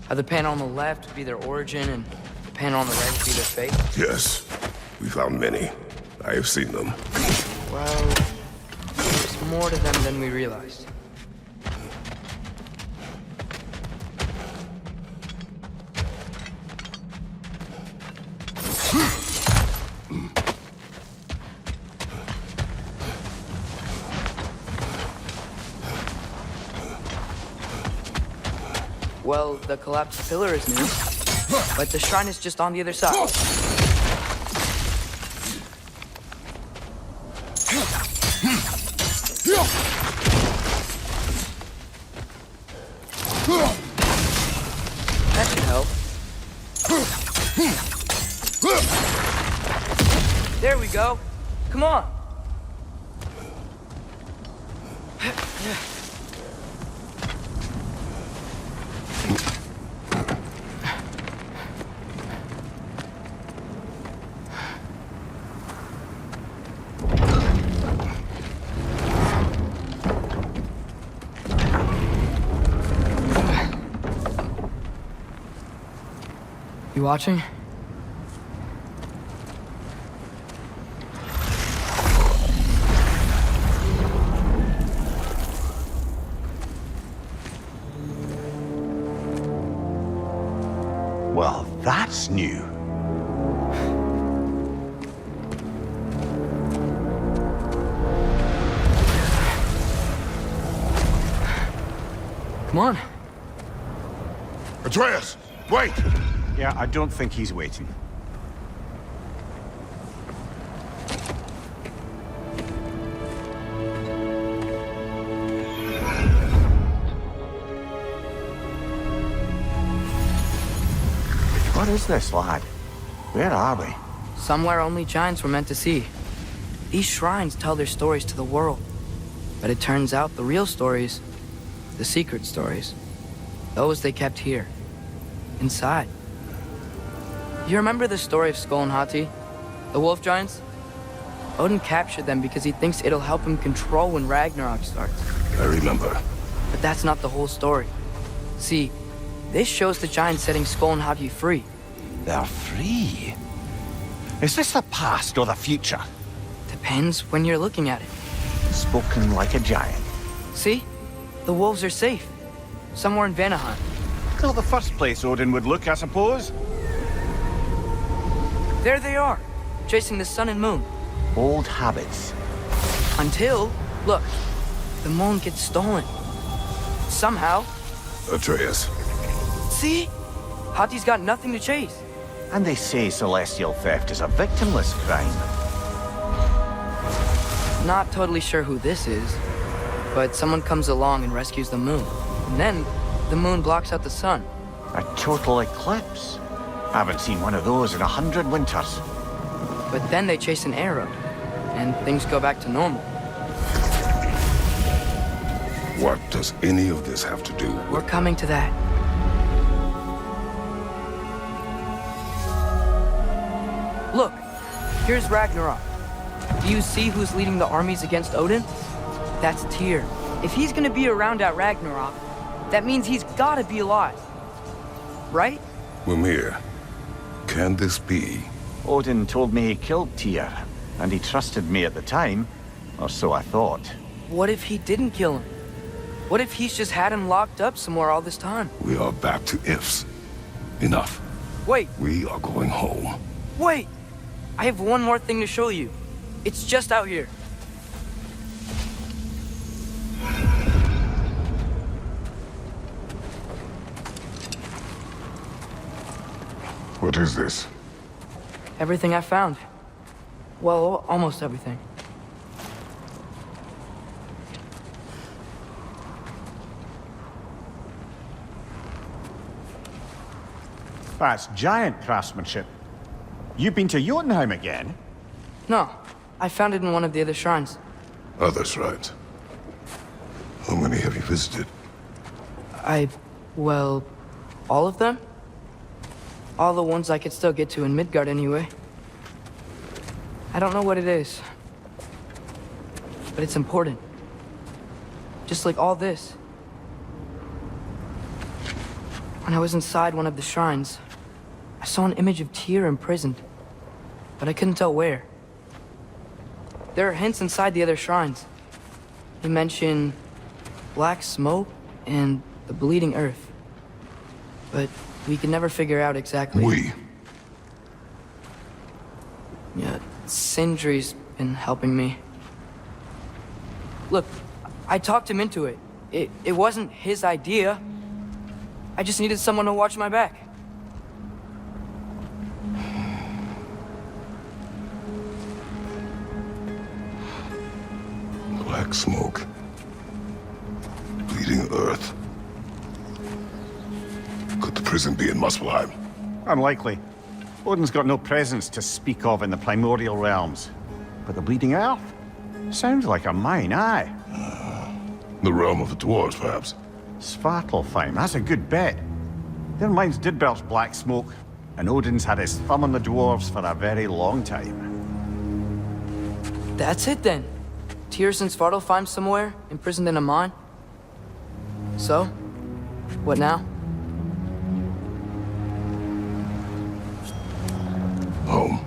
How the panel on the left would be their origin, and the panel on the right would be their fate? Yes, we found many. I have seen them. Well, there's more to them than we realized. Well, the collapsed pillar is new, but the shrine is just on the other side. That should help. There we go. Come on. You watching? Well, that's new. Come on. Atreus, wait! Yeah, I don't think he's waiting. What is this, lad? Where are we? Somewhere only giants were meant to see. These shrines tell their stories to the world. But it turns out the real stories, the secret stories, those they kept here, inside. You remember the story of Skull and Hati, the wolf giants? Odin captured them because he thinks it'll help him control when Ragnarok starts. I remember. But that's not the whole story. See, this shows the giants setting Skull and Hati free. They're free. Is this the past or the future? Depends when you're looking at it. Spoken like a giant. See? The wolves are safe. Somewhere in Vanaheim. Not the first place Odin would look, I suppose. There they are, chasing the sun and moon. Old habits. Until, look, the moon gets stolen. Somehow. Atreus. See? Hati's got nothing to chase. And they say celestial theft is a victimless crime. Not totally sure who this is, but someone comes along and rescues the moon. And then, the moon blocks out the sun. A total eclipse. I haven't seen one of those in 100 winters. But then they chase an arrow, and things go back to normal. What does any of this have to do with... We're coming to that. Look, here's Ragnarok. Do you see who's leading the armies against Odin? That's Tyr. If he's gonna be around at Ragnarok, that means he's gotta be alive. Right? Mimir, can this be? Odin told me he killed Tyr, and he trusted me at the time, or so I thought. What if he didn't kill him? What if he's just had him locked up somewhere all this time? We are back to ifs. Enough. Wait, We are going home. wait! I have one more thing to show you. It's just out here. What is this? Everything I found. Well, almost everything. That's giant craftsmanship. You've been to Jotunheim again? No, I found it in one of the other shrines. Other shrines. How many have you visited? Well, all of them? All the ones I could still get to in Midgard anyway. I don't know what it is. But it's important. Just like all this. When I was inside one of the shrines, I saw an image of Tyr imprisoned. But I couldn't tell where. There are hints inside the other shrines. They mention black smoke and the bleeding earth. But we could never figure out exactly. We. Yeah, Sindri's been helping me. Look, I talked him into it. It wasn't his idea. I just needed someone to watch my back. Black smoke. Bleeding earth. Could the prison be in Muspelheim? Unlikely. Odin's got no presence to speak of in the primordial realms. But the Bleeding Earth? Sounds like a mine, aye. The realm of the dwarves, perhaps. Svartalfheim, that's a good bet. Their mines did belch black smoke, and Odin's had his thumb on the dwarves for a very long time. That's it then. Tyr's in Svartalfheim somewhere, imprisoned in a mine. So, what now? Home.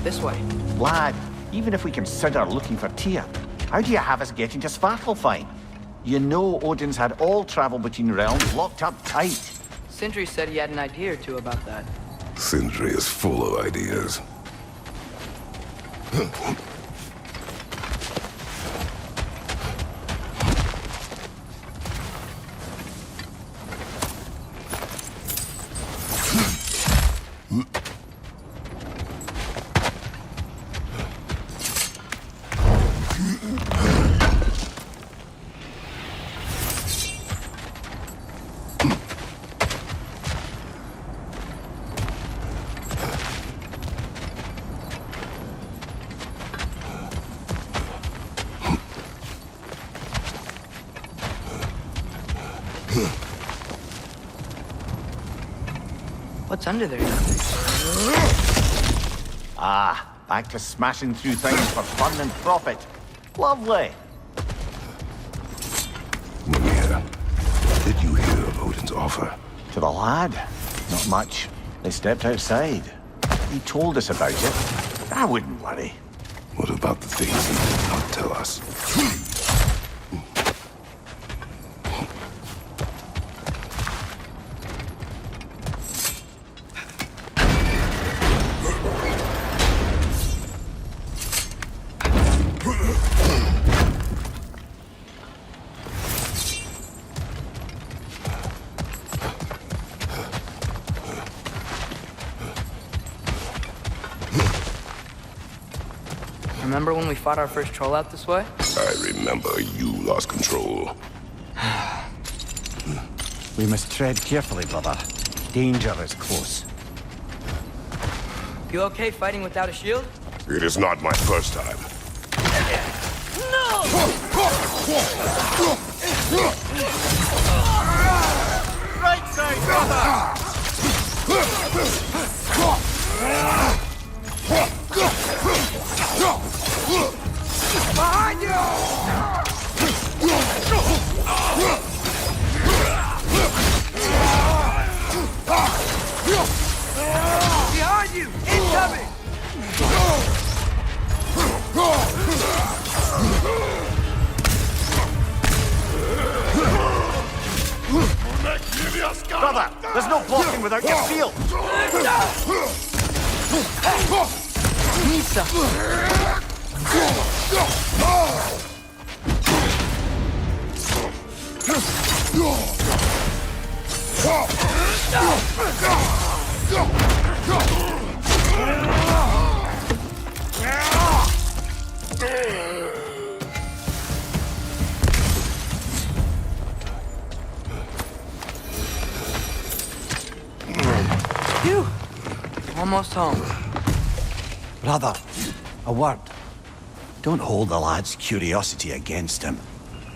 This way. Lad, even if we consider looking for Tyr, how do you have us getting to Svartalfheim? You know Odin's had all travel between realms locked up tight. Sindri said he had an idea or two about that. Sindri is full of ideas. What's under there? Ah, back to smashing through things for fun and profit. Lovely. Mimir, did you hear of Odin's offer? To the lad? Not much. They stepped outside. He told us about it. I wouldn't worry. What about the things he did not tell us? Remember when we fought our first troll out this way? I remember you lost control. We must tread carefully, brother. Danger is close. You okay fighting without a shield? It is not my first time. Right side, brother! Behind you! Behind you! Incoming! Brother, there's no blocking without your shield! Misa! Phew! Almost home. Brother, a word. Don't hold the lad's curiosity against him.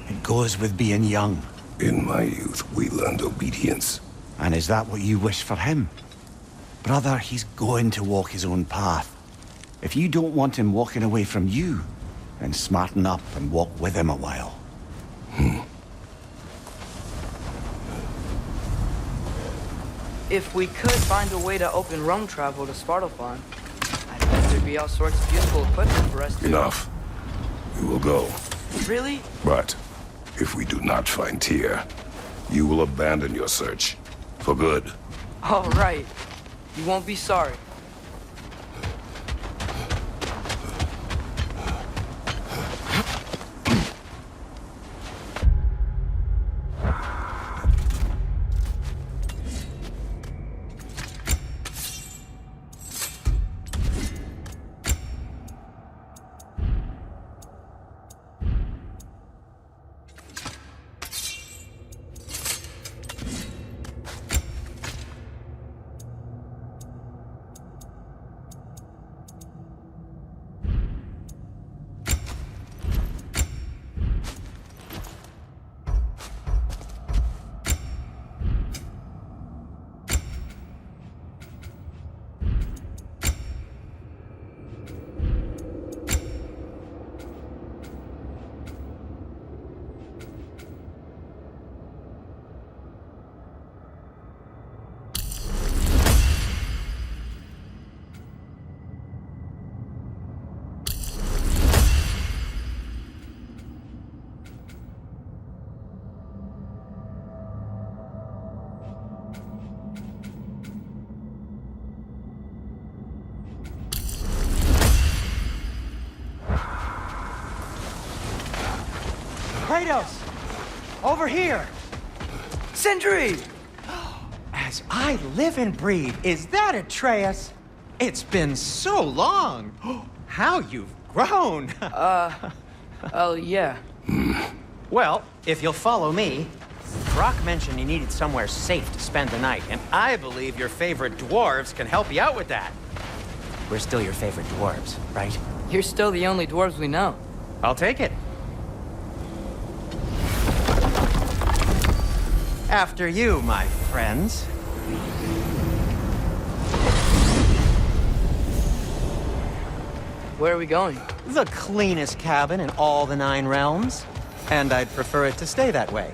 It goes with being young. In my youth, we learned obedience. And is that what you wish for him? Brother, he's going to walk his own path. If you don't want him walking away from you, then smarten up and walk with him a while. If we could find a way to open roam travel to Svartalfheim, I bet there'd be all sorts of useful equipment for us to... Enough. We will go. Really? But if we do not find Tyr, you will abandon your search. For good. All right. You won't be sorry. Kratos! Over here! Sindri! As I live and breathe, is that Atreus? It's been so long! How you've grown! Oh, yeah. Well, if you'll follow me, Brock mentioned you needed somewhere safe to spend the night, and I believe your favorite dwarves can help you out with that. We're still your favorite dwarves, right? You're still the only dwarves we know. I'll take it. After you, my friends. Where are we going? The cleanest cabin in all the 9 realms. And I'd prefer it to stay that way.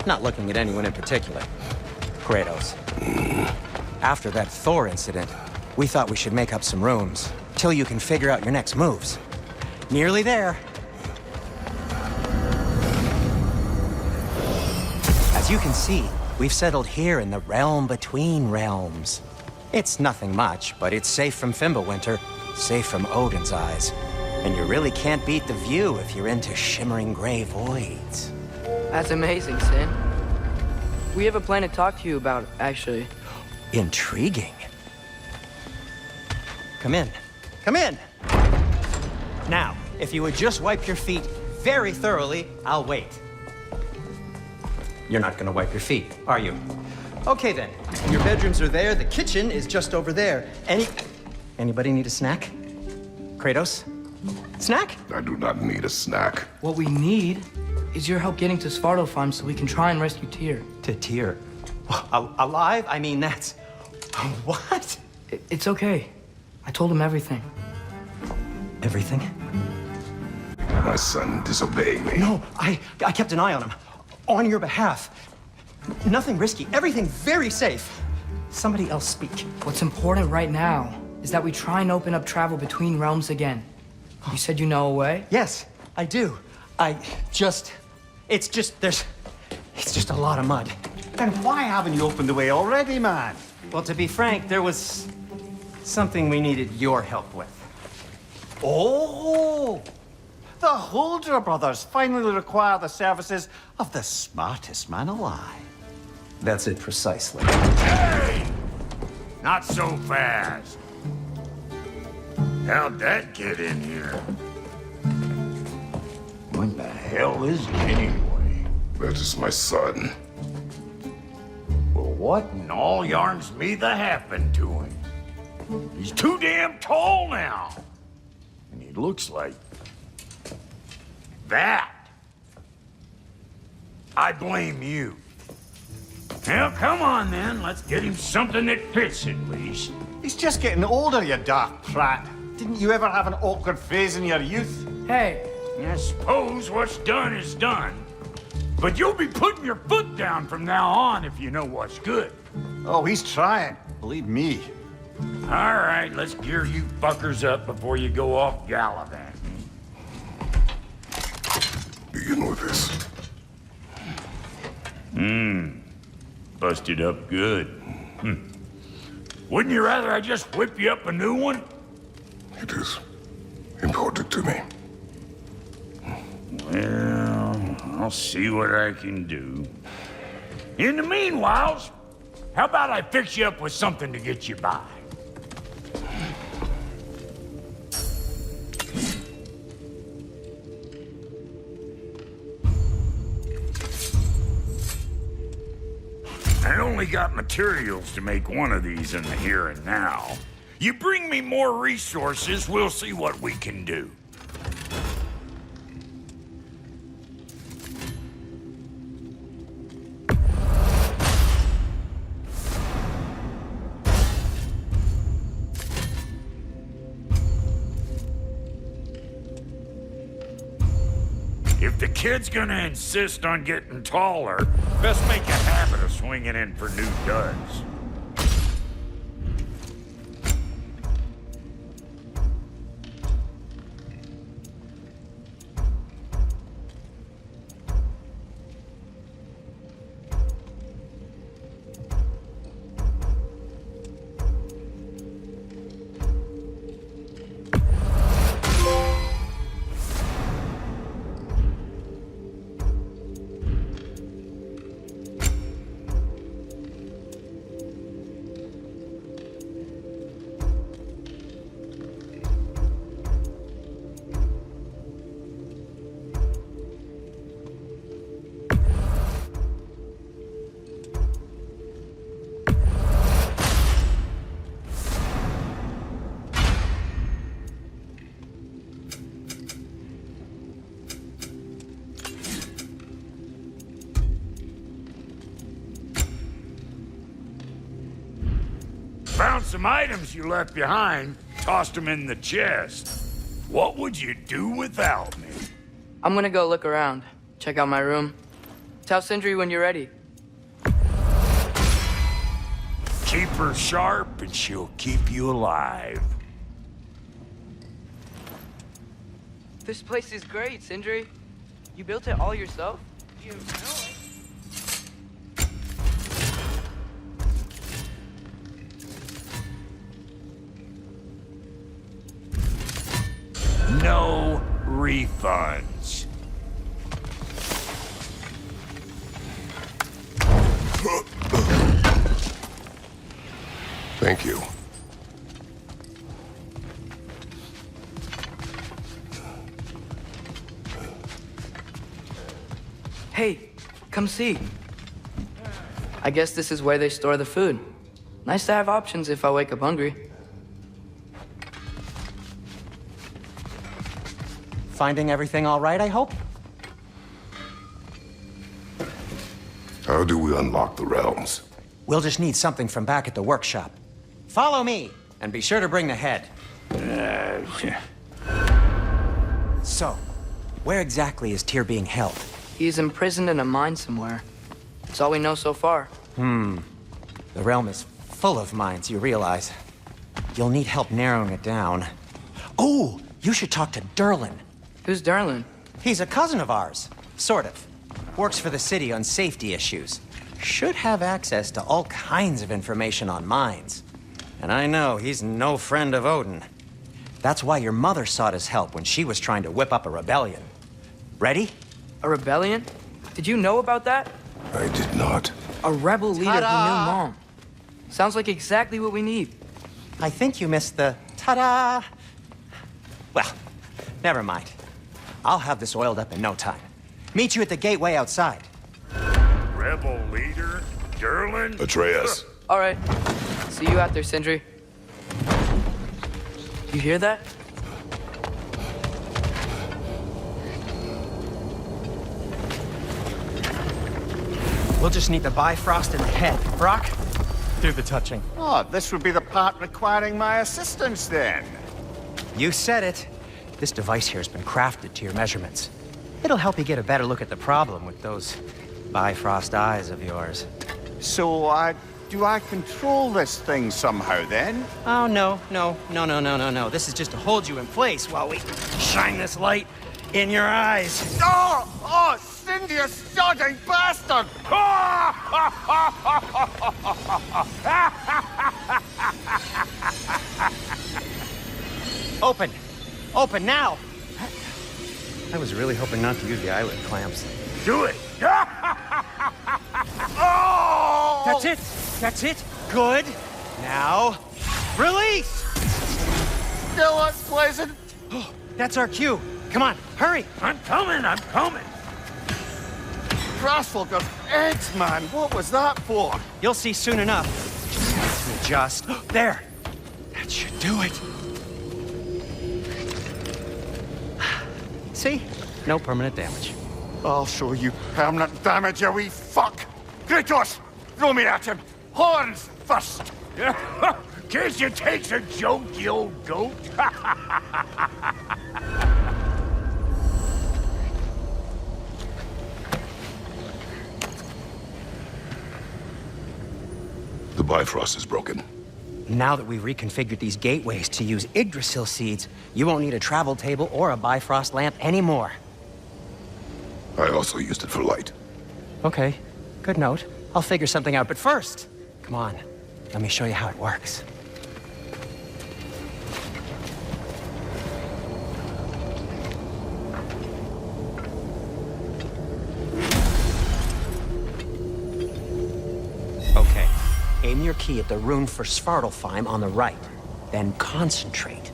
Not looking at anyone in particular. Kratos. After that Thor incident, we thought we should make up some rooms, till you can figure out your next moves. Nearly there. As you can see, we've settled here in the realm between realms. It's nothing much, but it's safe from Fimbulwinter, safe from Odin's eyes. And you really can't beat the view if you're into shimmering gray voids. That's amazing, Sin. We have a plan to talk to you about, actually. Intriguing. Come in. Come in! Now, if you would just wipe your feet very thoroughly, I'll wait. You're not gonna wipe your feet, are you? Okay then. Your bedrooms are there. The kitchen is just over there. Anybody need a snack? Kratos? Snack? I do not need a snack. What we need is your help getting to Svartalfheim so we can try and rescue Tyr. To Tyr? Alive? I mean, that's... What? It's okay. I told him everything. Everything? My son disobeyed me. No, I kept an eye on him. On your behalf. Nothing risky. Everything very safe. Somebody else speak. What's important right now is that we try and open up travel between realms again. You said you know a way? Yes, I do. It's just a lot of mud. Then why haven't you opened the way already, man? Well, to be frank, there was something we needed your help with. Oh! The Holder brothers finally require the services of the smartest man alive. That's it precisely. Hey! Not so fast. How'd that get in here? What the hell is it anyway? That is my son. Well, what in all yarns me that happened to him? He's too damn tall now. And he looks like... that. I blame you. Well, come on then. Let's get him something that fits at least. He's just getting older, you daft prat. Didn't you ever have an awkward phase in your youth? Hey, I suppose what's done is done. But you'll be putting your foot down from now on if you know what's good. Oh, he's trying. Believe me. All right, let's gear you fuckers up before you go off gallivanting. Begin with this. Busted up good. Wouldn't you rather I just whip you up a new one? It is important to me. Well, I'll see what I can do. In the meanwhile, how about I fix you up with something to get you by? I only got materials to make one of these in the here and now. You bring me more resources, we'll see what we can do. If the kid's gonna insist on getting taller, best make a habit of swinging in for new duds. Found some items you left behind, tossed them in the chest. What would you do without me? I'm gonna go look around. Check out my room. Tell Sindri when you're ready. Keep her sharp and she'll keep you alive. This place is great, Sindri. You built it all yourself? You know it. No refunds. Thank you. Hey, come see. I guess this is where they store the food. Nice to have options if I wake up hungry. Finding everything all right, I hope? How do we unlock the realms? We'll just need something from back at the workshop. Follow me, and be sure to bring the head. So, where exactly is Tyr being held? He's imprisoned in a mine somewhere. That's all we know so far. The realm is full of mines, you realize. You'll need help narrowing it down. Oh, you should talk to Derlin. Who's Darlin? He's a cousin of ours, sort of. Works for the city on safety issues. Should have access to all kinds of information on mines. And I know he's no friend of Odin. That's why your mother sought his help when she was trying to whip up a rebellion. Ready? A rebellion? Did you know about that? I did not. A rebel leader who knew Mom. Sounds like exactly what we need. I think you missed the ta-da. Well, never mind. I'll have this oiled up in no time. Meet you at the gateway outside. Rebel leader? Derlin? Atreus. All right. See you out there, Sindri. You hear that? We'll just need the Bifrost in the head. Brock, do the touching. Oh, this would be the part requiring my assistance then. You said it. This device here has been crafted to your measurements. It'll help you get a better look at the problem with those Bifrost eyes of yours. So, do I control this thing somehow then? Oh, no. This is just to hold you in place while we shine this light in your eyes. Oh, Cindy, you sodding bastard! Open! Open now! I was really hoping not to use the eyelid clamps. Do it! Oh! That's it! That's it! Good! Now, release! Still unpleasant. That's our cue. Come on, hurry! I'm coming! Grassfolker's eggs, man. What was that for? You'll see soon enough. Just there. That should do it. See? No permanent damage. I'll show you permanent damage, you wee fuck! Kratos! Throw me at him! Horns first! Guess you takes a joke, you old goat. The Bifrost is broken. Now that we've reconfigured these gateways to use Yggdrasil seeds, you won't need a travel table or a Bifrost lamp anymore. I also used it for light. Okay, good note. I'll figure something out, but first, come on, let me show you how it works. Okay, aim your key at the rune for Svartalfheim on the right, then concentrate.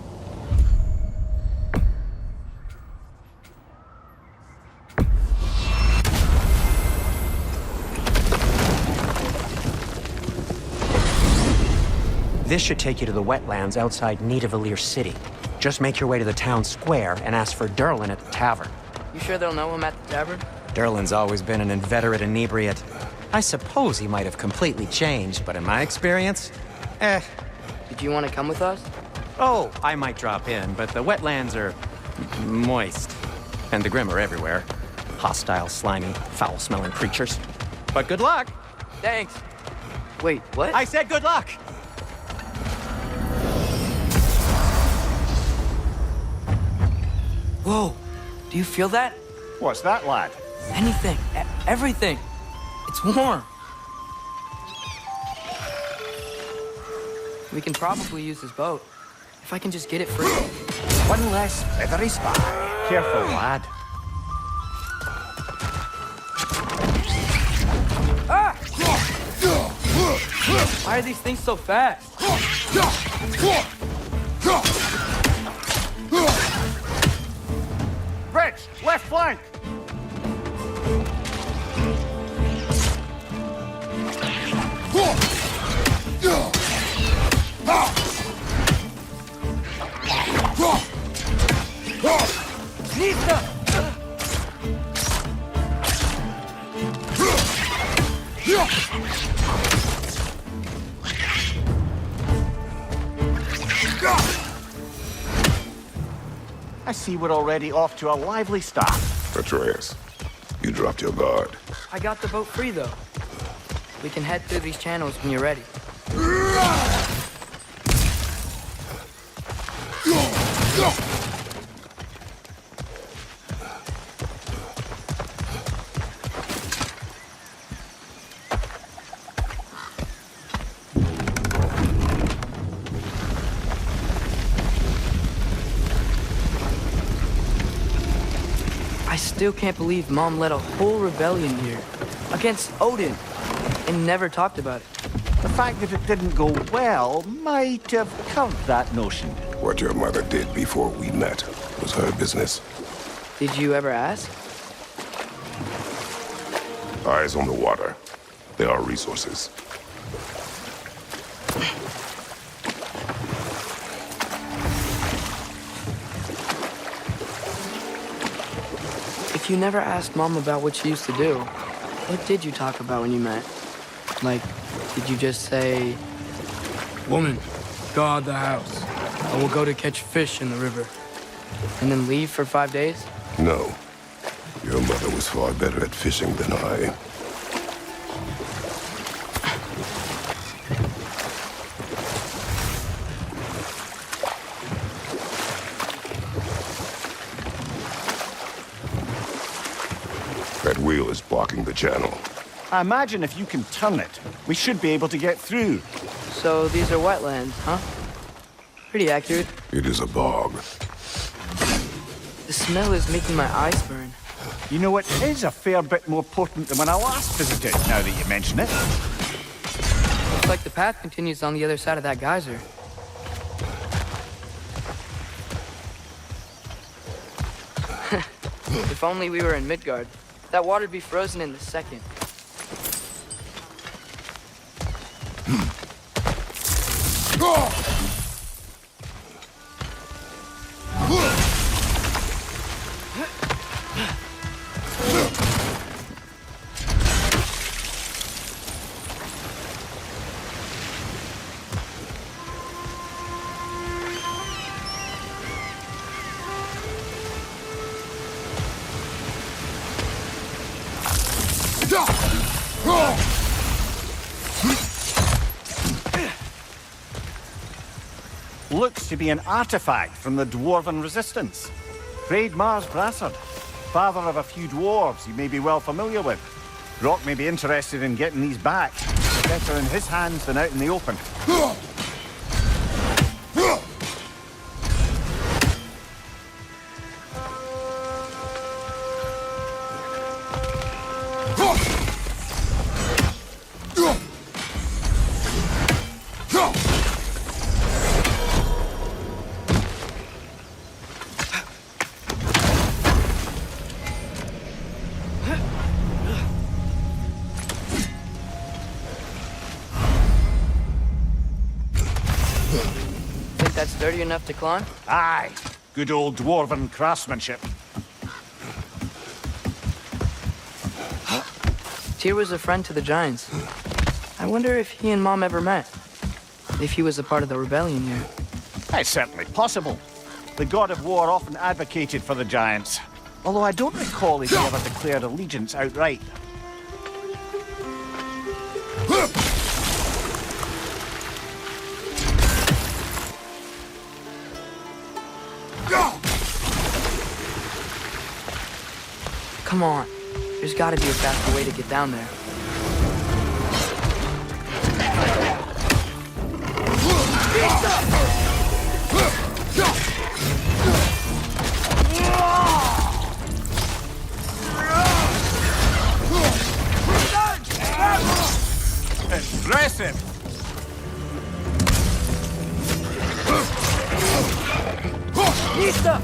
This should take you to the wetlands outside Nidavellir City. Just make your way to the town square and ask for Derlin at the tavern. You sure they'll know him at the tavern? Derlin's always been an inveterate inebriate. I suppose he might have completely changed, but in my experience, Did you want to come with us? Oh, I might drop in, but the wetlands are moist. And the Grim are everywhere. Hostile, slimy, foul-smelling creatures. But good luck! Thanks. Wait, what? I said good luck! Whoa, do you feel that? What's that, lad? Anything, everything. It's warm. We can probably use this boat. If I can just get it free. One less feathery spy. Careful, lad. Ah! Why are these things so fast? Rich, left flank! Nista! I see we're already off to a lively start. Atreus, you dropped your guard. I got the boat free, though. We can head through these channels when you're ready. I still can't believe Mom led a whole rebellion here against Odin and never talked about it. The fact that it didn't go well might have curved that notion. What your mother did before we met was her business. Did you ever ask? Eyes on the water. There are resources. If you never asked Mom about what she used to do, what did you talk about when you met? Like, did you just say, "Woman, guard the house. I will go to catch fish in the river," and then leave for 5 days? No. Your mother was far better at fishing than I. That wheel is blocking the channel. I imagine if you can turn it, we should be able to get through. So these are wetlands, huh? Pretty accurate. It is a bog. The smell is making my eyes burn. You know, it is a fair bit more potent than when I last visited, now that you mention it. Looks like the path continues on the other side of that geyser. If only we were in Midgard. That water'd be frozen in a second. Looks to be an artifact from the Dwarven Resistance. Mars Brassard, father of a few dwarves you may be well familiar with. Rock may be interested in getting these back. Better in his hands than out in the open. Think that's sturdy enough to climb? Aye, good old Dwarven craftsmanship. Tyr was a friend to the Giants. I wonder if he and Mom ever met. If he was a part of the rebellion here. It's certainly possible. The god of war often advocated for the Giants. Although I don't recall if he ever declared allegiance outright. Come on. There's gotta be a faster way to get down there. Impressive! Nista!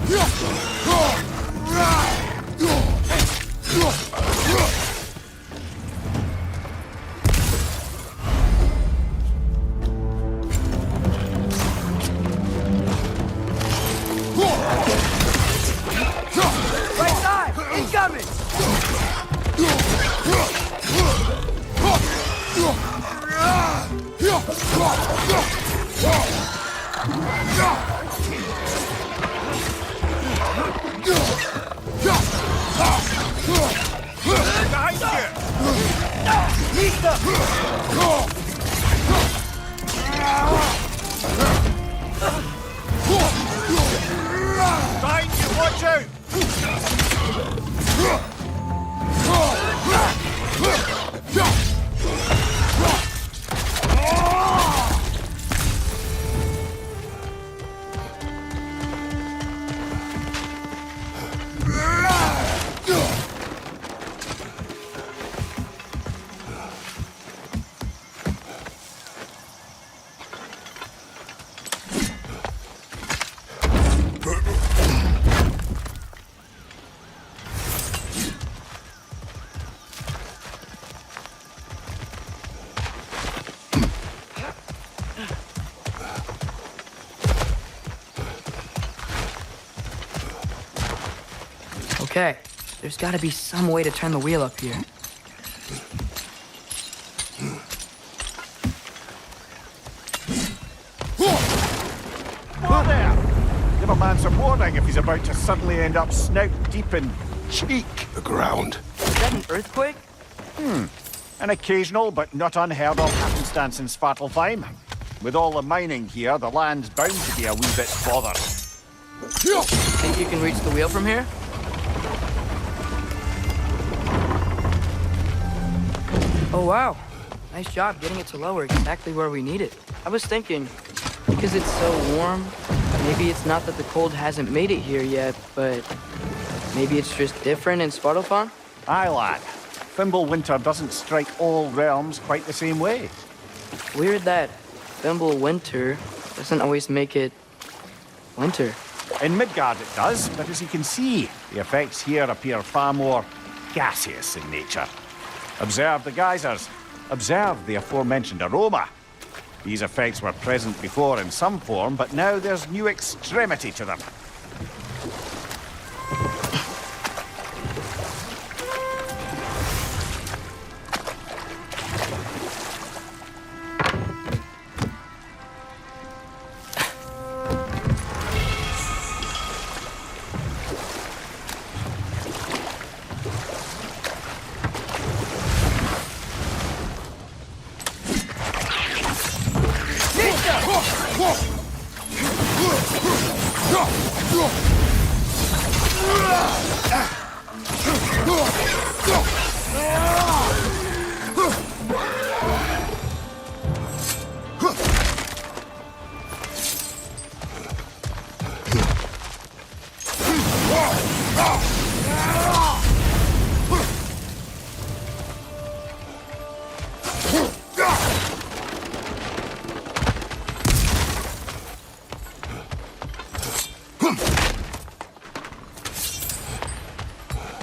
Behind you, watch out! Okay, there's gotta be some way to turn the wheel up here. Whoa there! Give a man some warning if he's about to suddenly end up snout deep in cheek. The ground. Is that an earthquake? An occasional but not unheard of happenstance in Svartalfheim. With all the mining here, the land's bound to be a wee bit bothered. Think you can reach the wheel from here? Oh wow, nice job getting it to lower exactly where we need it. I was thinking, because it's so warm, maybe it's not that the cold hasn't made it here yet, but maybe it's just different in Svartalfheim? Aye, lad. Fimbulwinter doesn't strike all realms quite the same way. Weird that Fimbulwinter doesn't always make it winter. In Midgard it does, but as you can see, the effects here appear far more gaseous in nature. Observe the geysers. Observe the aforementioned aroma. These effects were present before in some form, but now there's new extremity to them.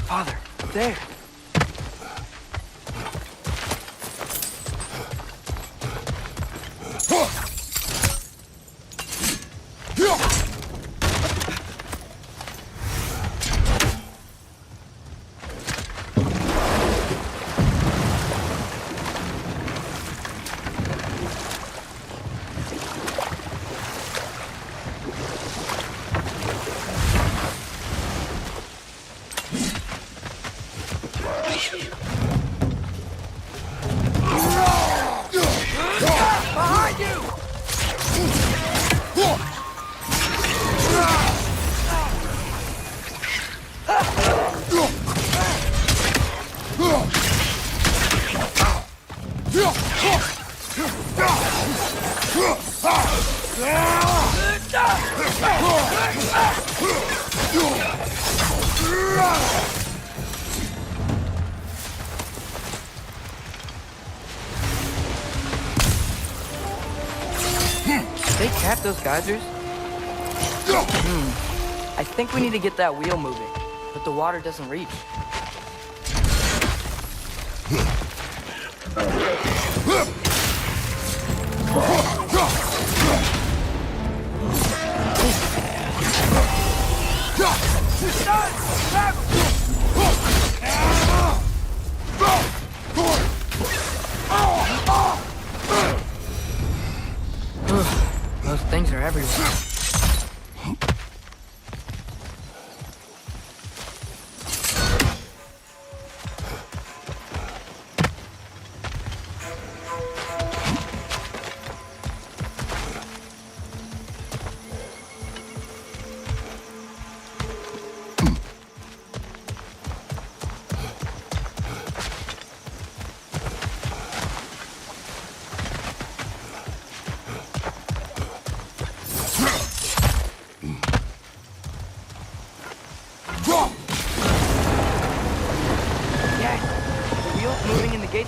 Father, there. They cap those geysers? I think we need to get that wheel moving, but the water doesn't reach. Those things are everywhere.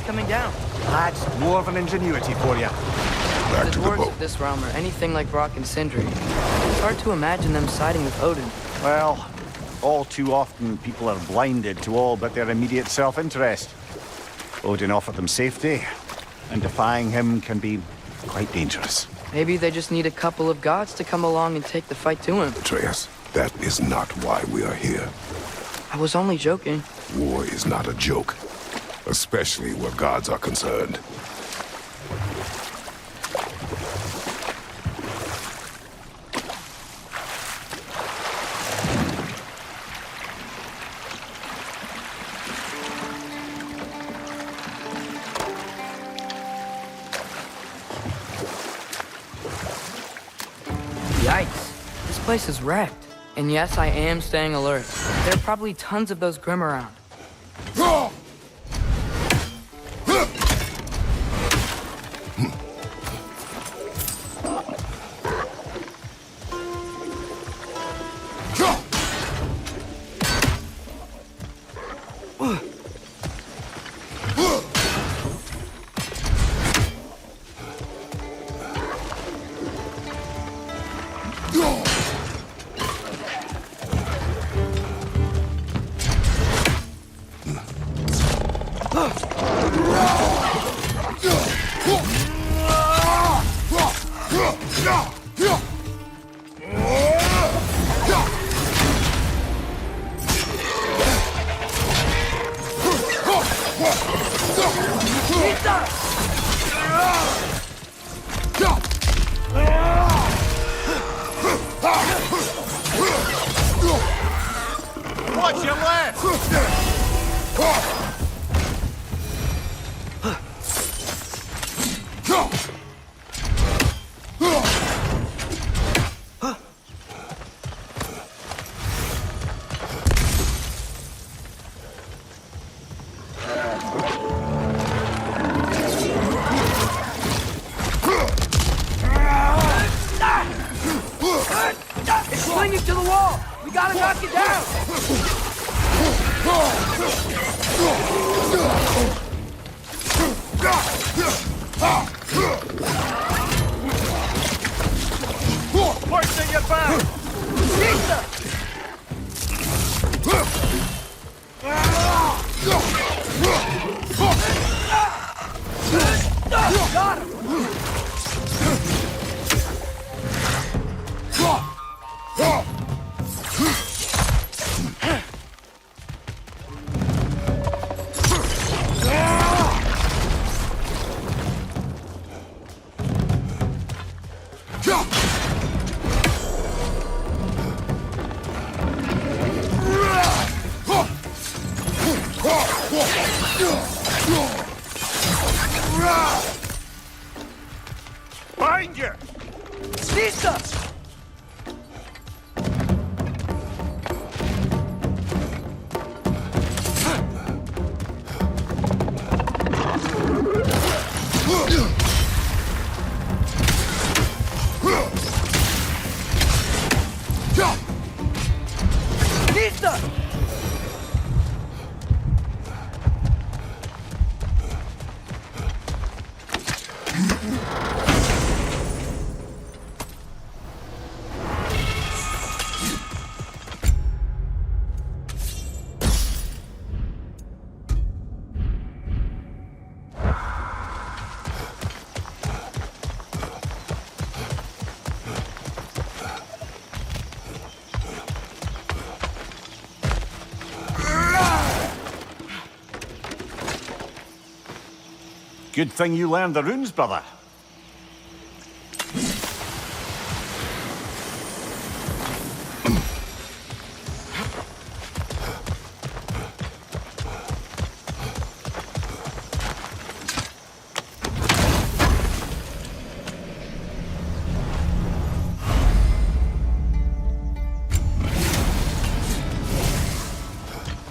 coming down. That's dwarven ingenuity for you. Back The to the dwarves boat. of this realm are anything like Rock and Sindri. It's hard to imagine them siding with Odin. Well, all too often people are blinded to all but their immediate self-interest. Odin offered them safety, and defying him can be quite dangerous. Maybe they just need a couple of gods to come along and take the fight to him. Atreus, that is not why we are here. I was only joking. War is not a joke, especially where gods are concerned. Yikes. This place is wrecked. And yes, I am staying alert. There are probably tons of those Grim around. Watch your left! It's clinging to the wall! We gotta knock it down! Hoisting it back! Got him! Find you! Lisa! Lisa! Good thing you learned the runes, brother.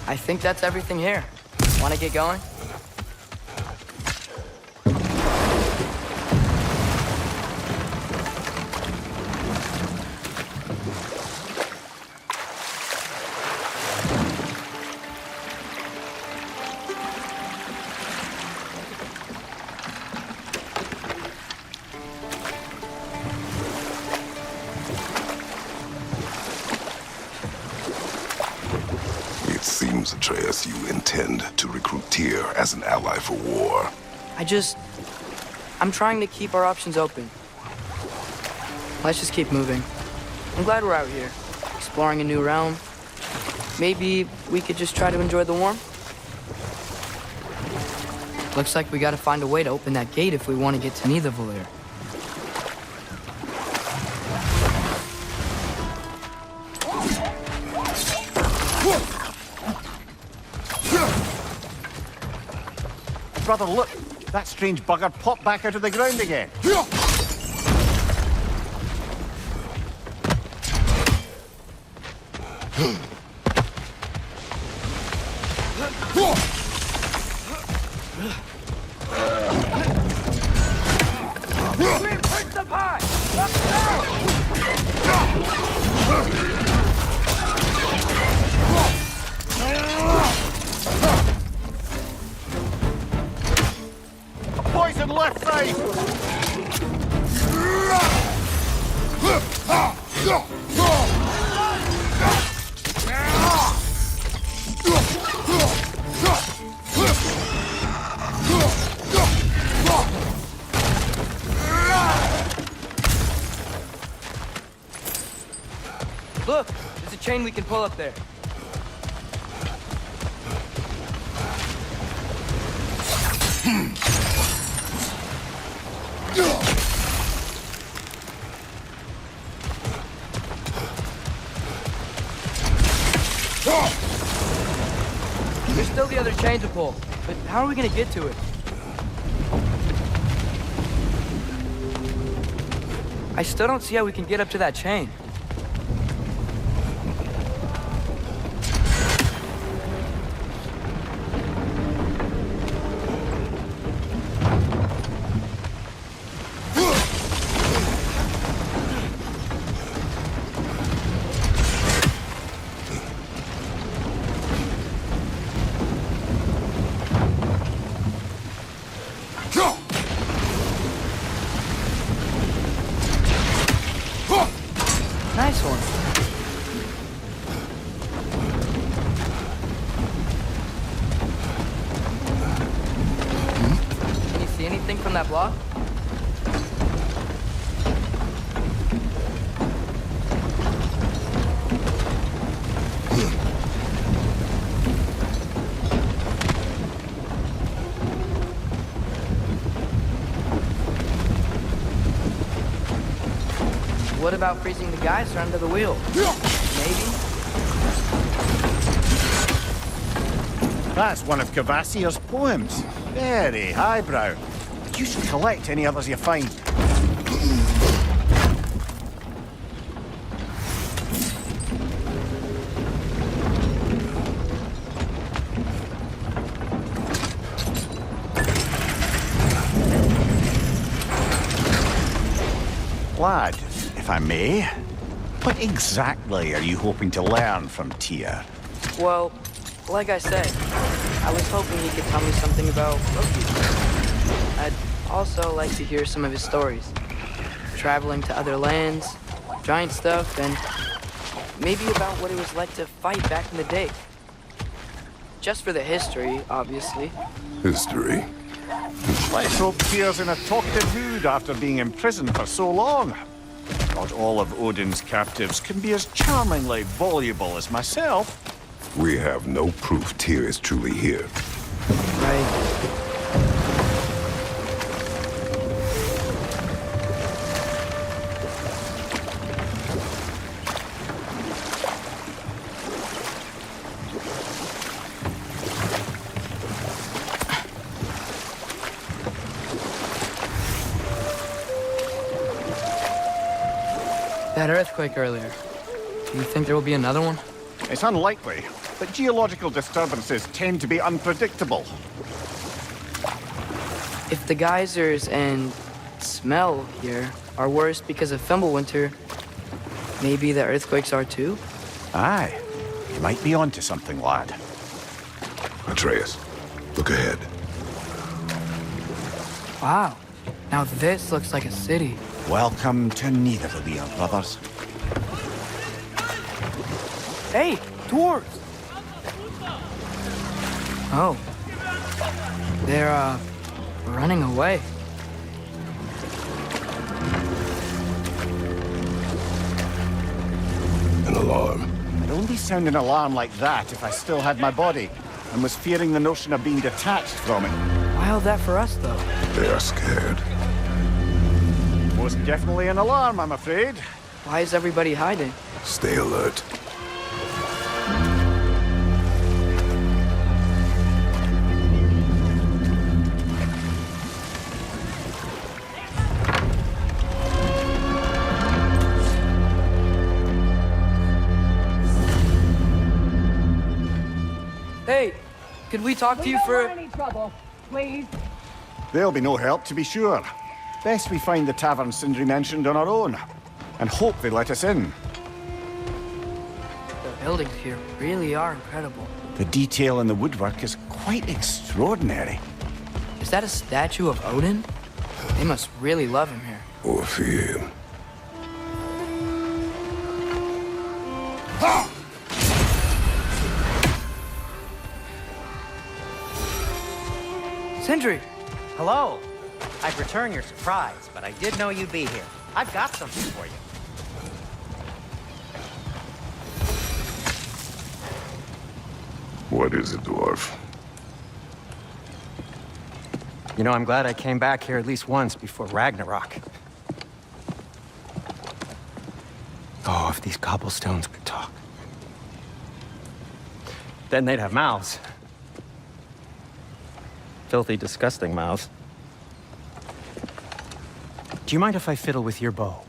I think that's everything here. Wanna get going? seems, Atreus, you intend to recruit Tyr as an ally for war. I'm trying to keep our options open. Let's just keep moving. I'm glad we're out here, exploring a new realm. Maybe we could just try to enjoy the warmth? Looks like we gotta find a way to open that gate if we want to get to Nidavellir. Brother, look! That strange bugger popped back out of the ground again. Poison left side! Look, there's a chain we can pull up there. There's still the other chain to pull, but how are we gonna get to it? I still don't see how we can get up to that chain. Nice one. Can you see anything from that block? What about freezing the geyser under the wheel? Maybe? That's one of Cavassier's poems. Very highbrow. You should collect any others you find. Lad, if I may, what exactly are you hoping to learn from Tyr? Well, like I said, I was hoping he could tell me something about Loki. I'd also like to hear some of his stories. Traveling to other lands, giant stuff, and maybe about what it was like to fight back in the day. Just for the history, obviously. History? Let's hope Tyr's in a talkative mood after being imprisoned for so long. Not all of Odin's captives can be as charmingly voluble as myself. We have no proof Tyr is truly here. Right. That earthquake earlier. Do you think there will be another one? It's unlikely, but geological disturbances tend to be unpredictable. If the geysers and smell here are worse because of Fimbulwinter, maybe the earthquakes are too? Aye, you might be onto something, lad. Atreus, look ahead. Wow. Now this looks like a city. Welcome to Nidavellir, brothers. Hey, dwarves! Oh. They're, running away. An alarm. I'd only sound an alarm like that if I still had my body, and was fearing the notion of being detached from it. Why all that for us, though? They are scared. Most definitely an alarm, I'm afraid. Why is everybody hiding? Stay alert. Hey, could we talk to you for... any trouble, please. There'll be no help, to be sure. Best we find the tavern Sindri mentioned on our own, and hope they let us in. The buildings here really are incredible. The detail in the woodwork is quite extraordinary. Is that a statue of Odin? They must really love him here. Or fear him. Sindri! Hello. I'd return your surprise, but I did know you'd be here. I've got something for you. What is it, dwarf? You know, I'm glad I came back here at least once before Ragnarok. Oh, if these cobblestones could talk. Then they'd have mouths. Filthy, disgusting mouths. Do you mind if I fiddle with your bow?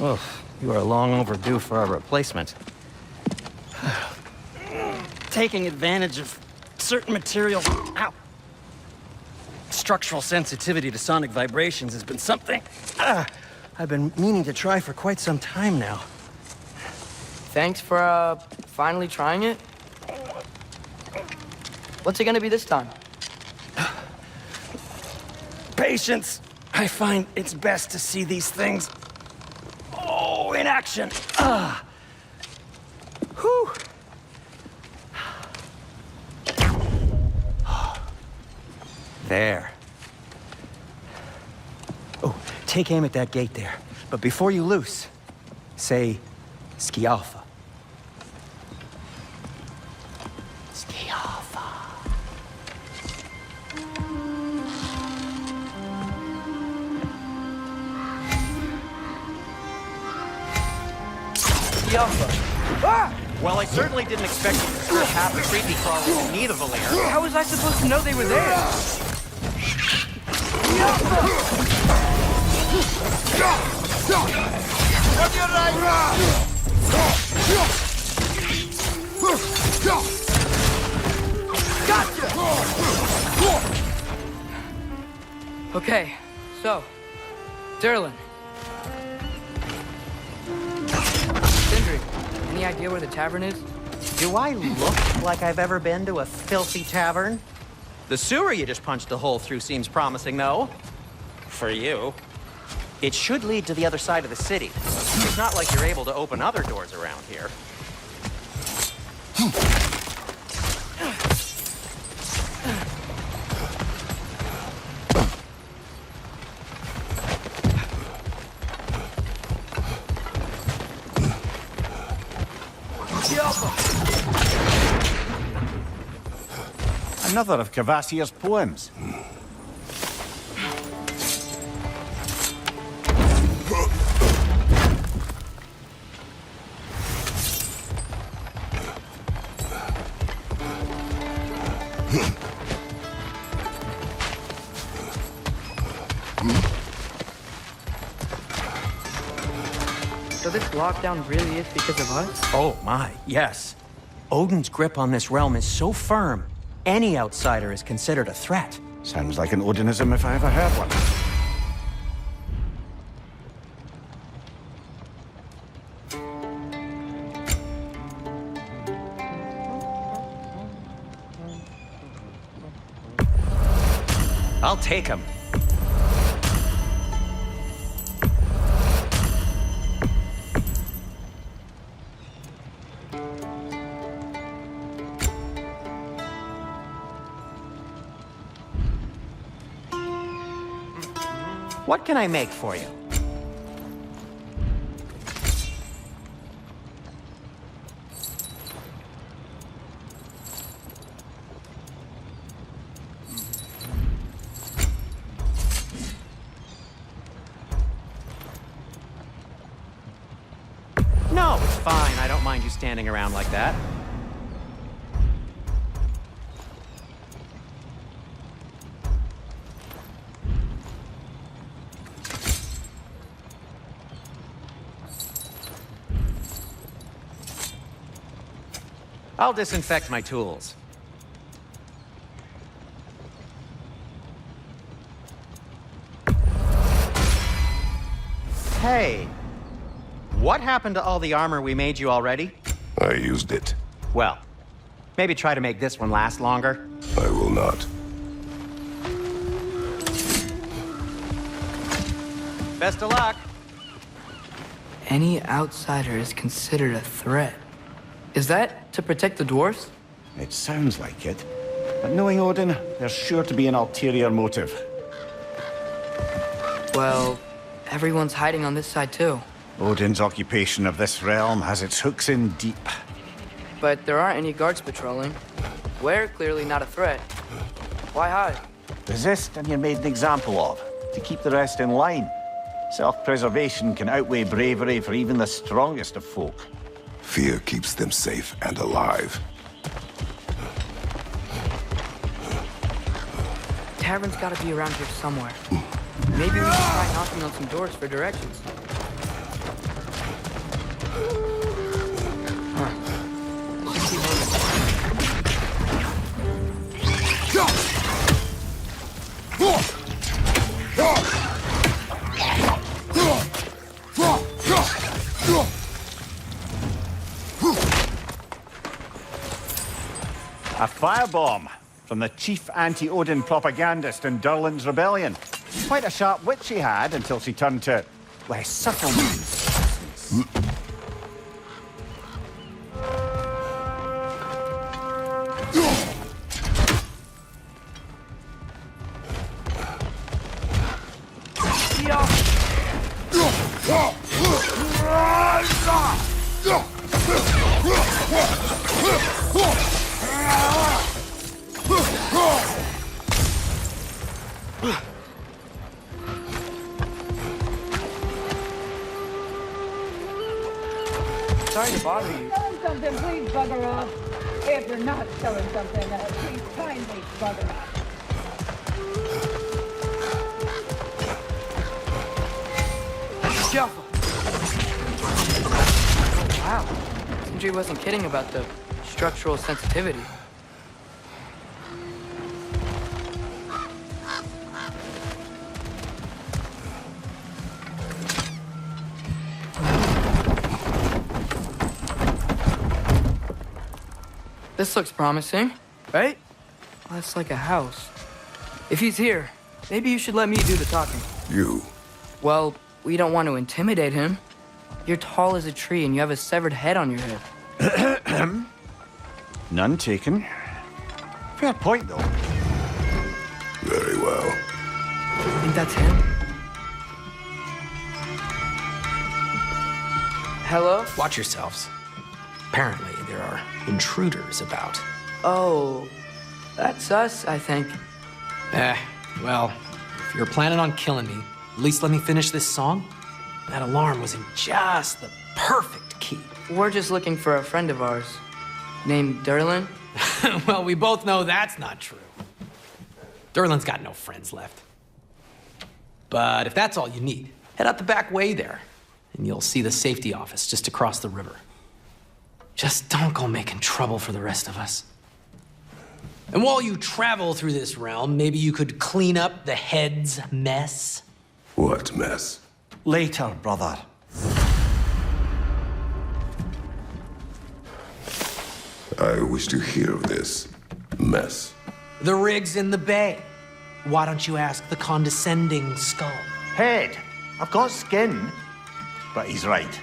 Oh, you are long overdue for a replacement. Taking advantage of certain materials. Ow. Structural sensitivity to sonic vibrations has been something I've been meaning to try for quite some time now. Thanks for, finally trying it. What's it gonna be this time? Patience. I find it's best to see these things, in action. Whew. There. Oh, take aim at that gate there. But before you loose, say, Ski Alpha. Ski Alpha. Ski Alpha. Ah! Well, I certainly didn't expect you to strip half the creepy crawlers in need of a lair. How was I supposed to know they were there? On your right! Gotcha! Okay, so, Derlin. Sindri, any idea where the tavern is? Do I look like I've ever been to a filthy tavern? The sewer you just punched a hole through seems promising, though. For you. It should lead to the other side of the city. It's not like you're able to open other doors around here. Another of Kvasir's poems. So this lockdown really is because of us? Oh my, yes. Odin's grip on this realm is so firm, any outsider is considered a threat. Sounds like an Odinism if I ever heard one. I'll take him. What can I make for you? No, it's fine. I don't mind you standing around like that. I'll disinfect my tools. Hey, what happened to all the armor we made you already? I used it. Well, maybe try to make this one last longer. I will not. Best of luck. Any outsider is considered a threat. Is that to protect the dwarfs? It sounds like it. But knowing Odin, there's sure to be an ulterior motive. Well, everyone's hiding on this side too. Odin's occupation of this realm has its hooks in deep. But there aren't any guards patrolling. We're clearly not a threat. Why hide? Resist and you're made an example of, to keep the rest in line. Self-preservation can outweigh bravery for even the strongest of folk. Fear keeps them safe and alive. Tavern's gotta be around here somewhere. Maybe we can try knocking on some doors for directions. A firebomb from the chief anti-Odin propagandist in Durlin's rebellion. Quite a sharp wit she had until she turned to less subtle means. Sorry to bother you. Selling something, please bugger off. If you're not selling something, please kindly bugger off. Shuffle. Wow. Sindri wasn't kidding about the structural sensitivity. This looks promising, right? Well, that's like a house. If he's here, maybe you should let me do the talking. You. Well, we don't want to intimidate him. You're tall as a tree and you have a severed head on your head. None taken. Fair point, though. Very well. I think that's him. Hello? Watch yourselves. Apparently, there are intruders about. Oh, that's us, I think. Well, if you're planning on killing me, at least let me finish this song. That alarm was in just the perfect key. We're just looking for a friend of ours named Durlin. Well, we both know that's not true. Durlin's got no friends left. But if that's all you need, head out the back way there, and you'll see the safety office just across the river. Just don't go making trouble for the rest of us. And while you travel through this realm, maybe you could clean up the head's mess. What mess? Later, brother. I wish to hear of this mess. The rig's in the bay. Why don't you ask the condescending skull? Head. I've got skin. But he's right.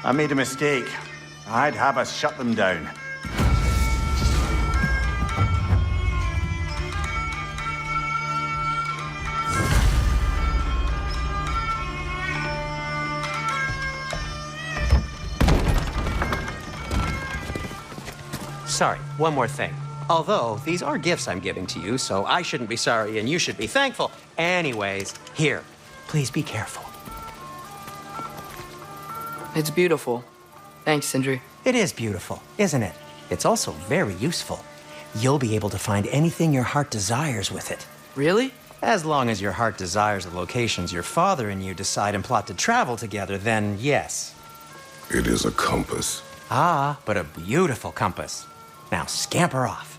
I made a mistake. I'd have us shut them down. sorry, one more thing. Although, these are gifts I'm giving to you, so I shouldn't be sorry and you should be thankful. Anyways, here, please be careful. It's beautiful. Thanks, Sindri. It is beautiful, isn't it? It's also very useful. You'll be able to find anything your heart desires with it. Really? As long as your heart desires the locations your father and you decide and plot to travel together, then yes. It is a compass. Ah, but a beautiful compass. Now scamper off.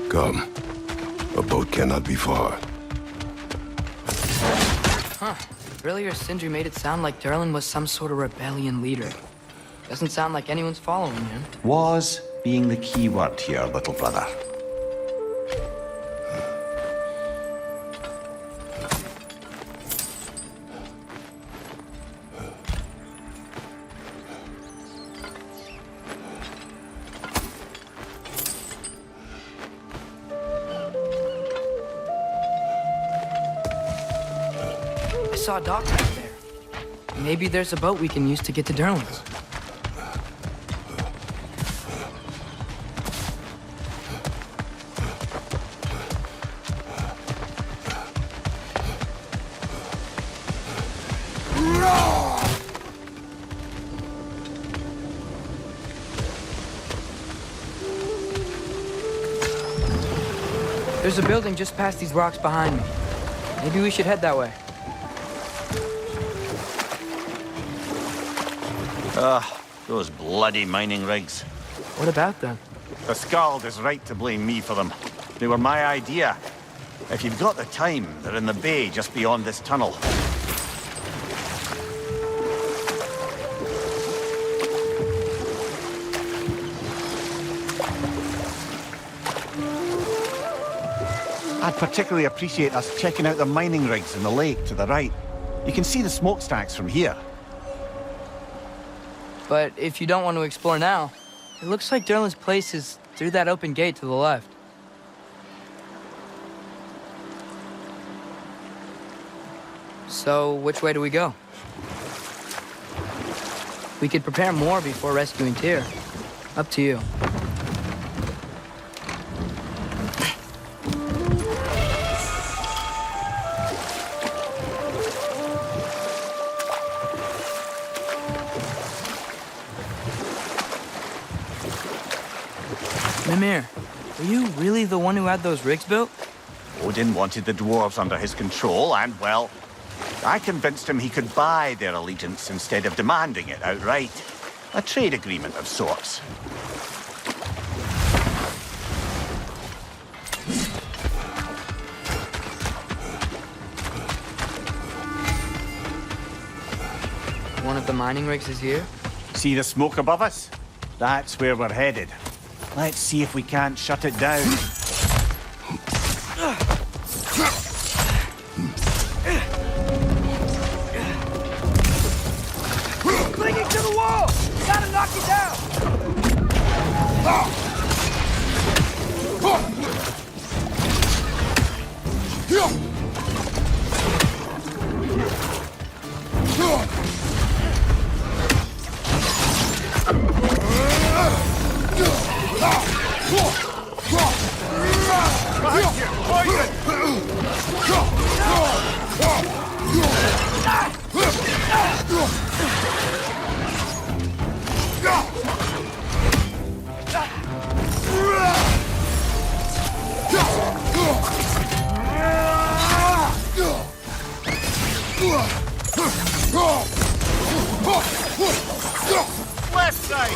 Come. A boat cannot be far. Huh. Earlier, Sindri made it sound like Durlin was some sort of rebellion leader. Doesn't sound like anyone's following him. Was being the key word here, little brother. I saw a dock back there. Maybe there's a boat we can use to get to Durlin's. There's a building just past these rocks behind me. Maybe we should head that way. Those bloody mining rigs. What about them? The Skald is right to blame me for them. They were my idea. If you've got the time, they're in the bay just beyond this tunnel. I'd particularly appreciate us checking out the mining rigs in the lake to the right. You can see the smokestacks from here. But if you don't want to explore now, it looks like Durlin's place is through that open gate to the left. So, which way do we go? We could prepare more before rescuing Tyr. Up to you. Mimir, were you really the one who had those rigs built? Odin wanted the dwarves under his control, and, well, I convinced him he could buy their allegiance instead of demanding it outright. A trade agreement of sorts. One of the mining rigs is here? See the smoke above us? That's where we're headed. Let's see if we can't shut it down. Clinging to the wall! Gotta knock it down! Left side!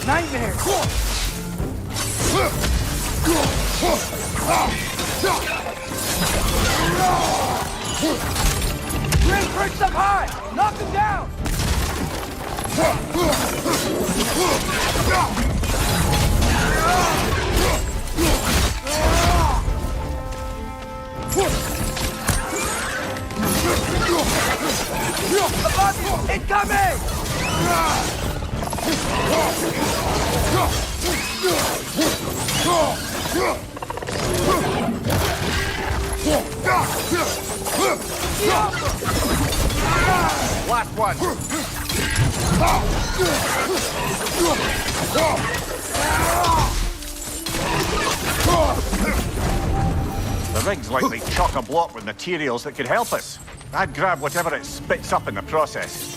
Nightmare! Reinforce up high! Knock him down! Above you! Incoming! Last one. The rig's likely chock-a-block with materials that could help us. I'd grab whatever it spits up in the process.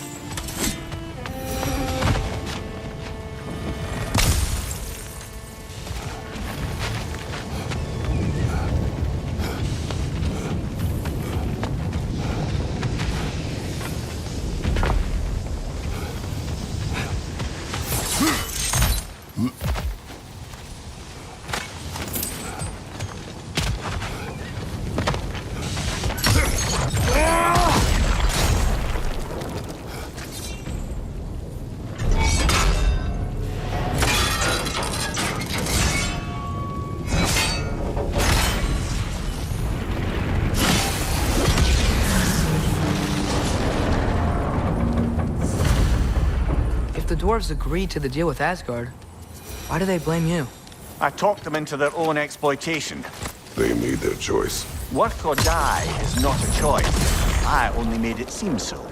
The dwarves agreed to the deal with Asgard. Why do they blame you? I talked them into their own exploitation. They made their choice. Work or die is not a choice. I only made it seem so.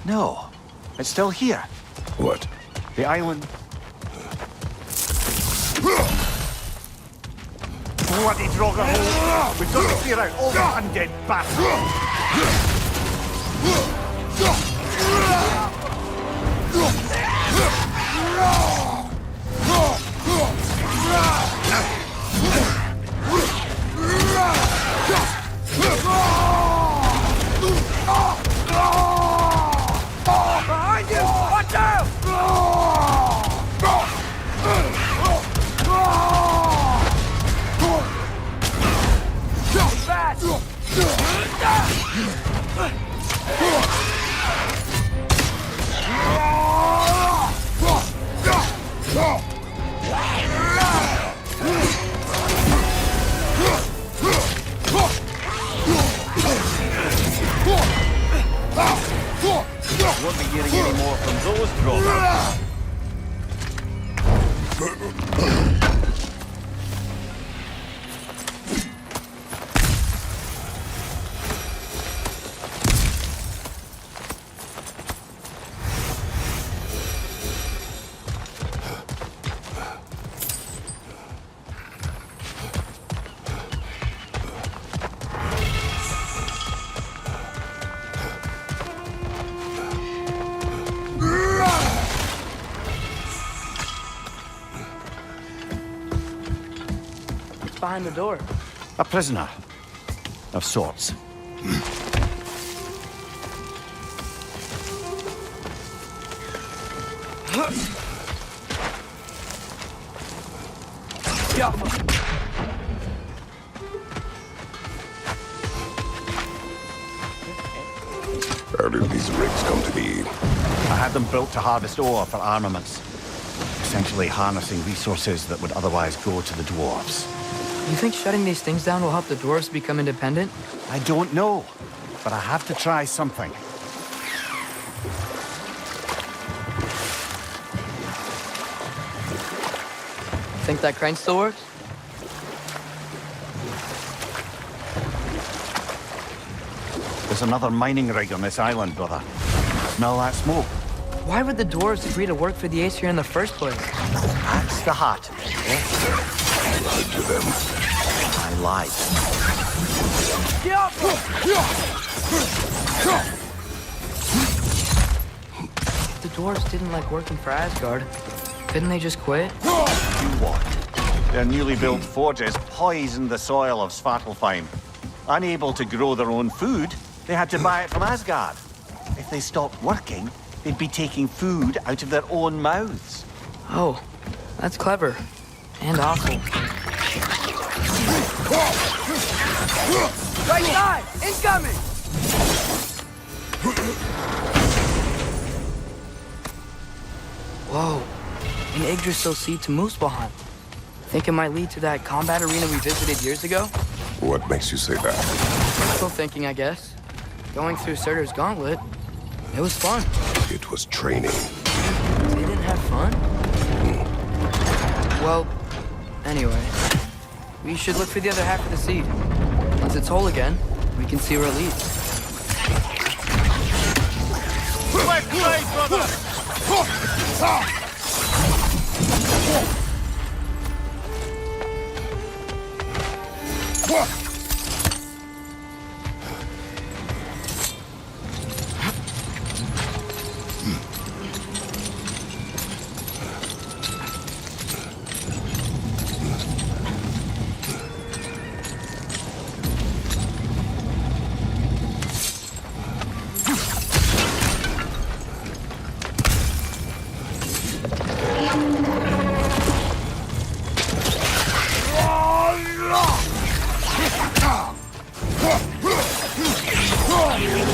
No, it's still here. What? The island. Bloody Draugr hole! We've got to clear out all the undead bastards! Behind you! Watch out! Fast! behind the door? A prisoner. Of sorts. How did these rigs come to be? I had them built to harvest ore for armaments. Essentially harnessing resources that would otherwise go to the dwarves. You think shutting these things down will help the dwarves become independent? I don't know, but I have to try something. Think that crane still works? There's another mining rig on this island, brother. Smell that smoke? Why would the dwarves agree to work for the Ace here in the first place? That's the heart. I lied to them. I lied. The dwarves didn't like working for Asgard. Couldn't they just quit? Do what? Their newly built forges poisoned the soil of Svartalfheim. Unable to grow their own food, they had to buy it from Asgard. If they stopped working, they'd be taking food out of their own mouths. Oh, that's clever. And awful. Right side! Incoming! Whoa. An Yggdrasil seed to Muspelheim. Think it might lead to that combat arena we visited years ago? What makes you say that? Wishful thinking, I guess. Going through Surtur's gauntlet, it was fun. It was training. They didn't have fun? Well, anyway. We should look for the other half of the seed. Once it's whole again, we can see where it leads. Quick play, brother!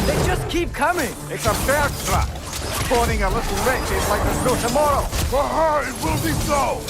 They just keep coming! It's a bear trap. Spawning a little witch is like there's no tomorrow. It will be so!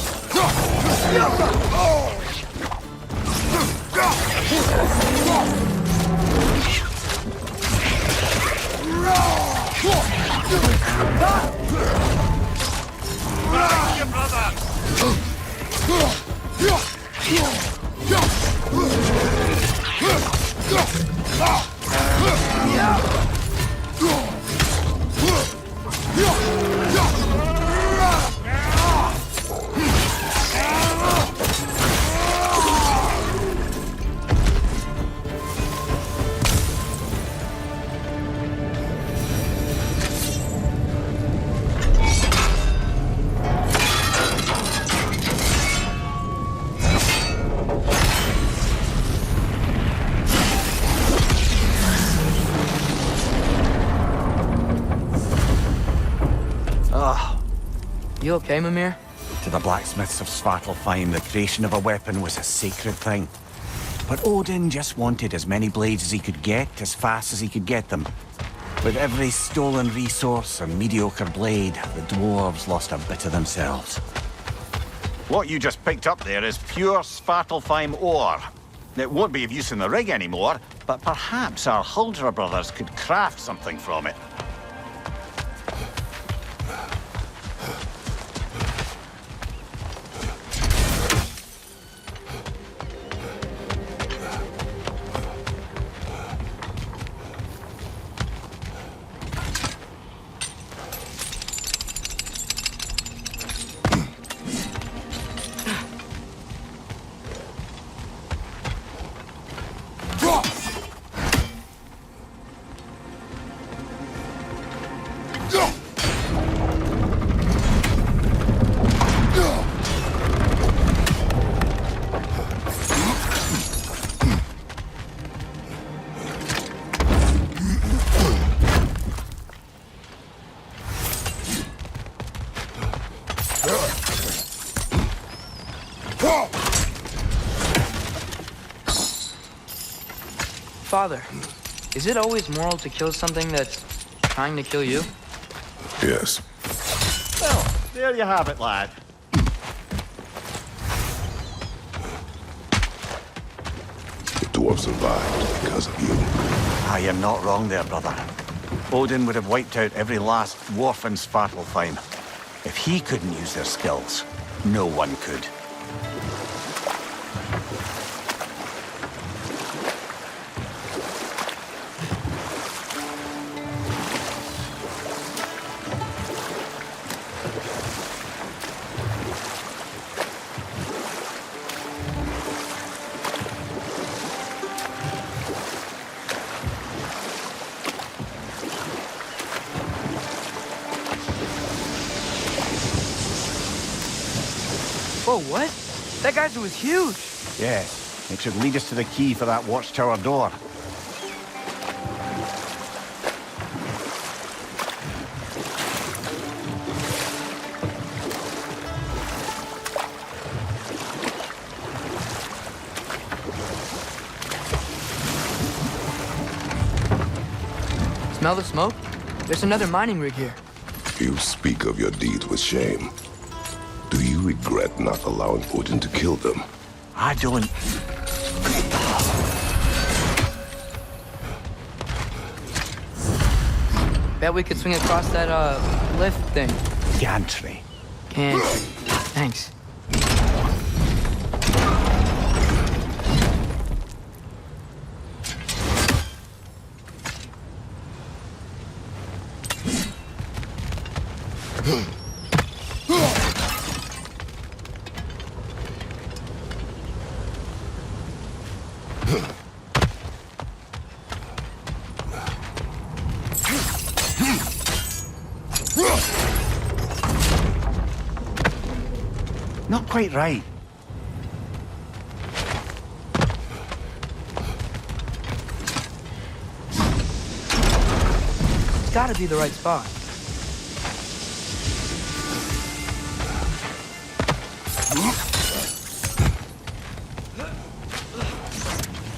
You okay, Mimir? To the blacksmiths of Svartalfheim, the creation of a weapon was a sacred thing. But Odin just wanted as many blades as he could get, as fast as he could get them. With every stolen resource and mediocre blade, the dwarves lost a bit of themselves. What you just picked up there is pure Svartalfheim ore. It won't be of use in the rig anymore, but perhaps our Huldra brothers could craft something from it. Father, is it always moral to kill something that's trying to kill you? Yes. Well, there you have it, lad. The dwarf survived because of you. I am not wrong there, brother. Odin would have wiped out every last dwarf in Svartalfheim. If he couldn't use their skills, no one could. Whoa, what? That geyser was huge. Yes, it should lead us to the key for that watchtower door. Smell the smoke? There's another mining rig here. You speak of your deeds with shame. Do you regret not allowing Odin to kill them? I don't... Bet we could swing across that, lift thing. Gantry. Can't. Thanks. Not quite right. It's gotta be the right spot.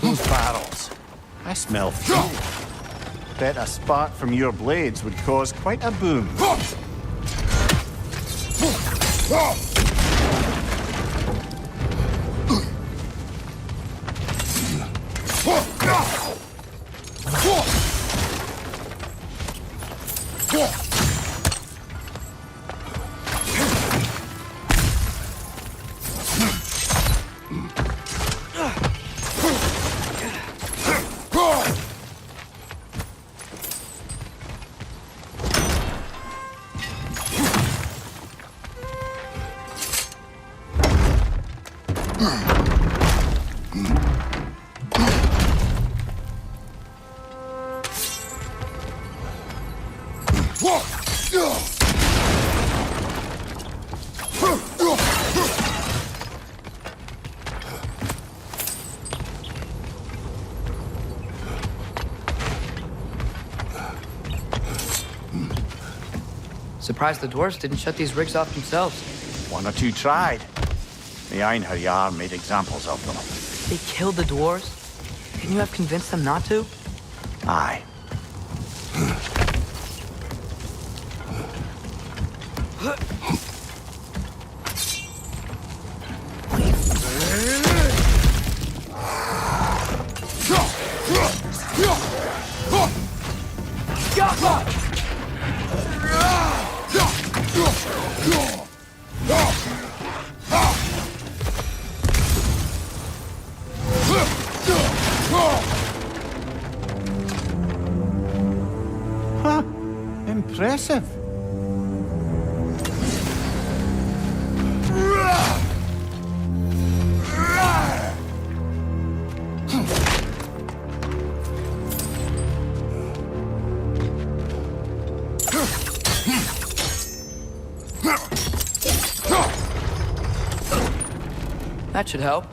Those barrels. I smell fuel. Bet a spark from your blades would cause quite a boom. Surprised the dwarves didn't shut these rigs off themselves. One or two tried. The Einherjar made examples of them. They killed the dwarves? Couldn't you have convinced them not to? Aye. Huh. Impressive. That should help.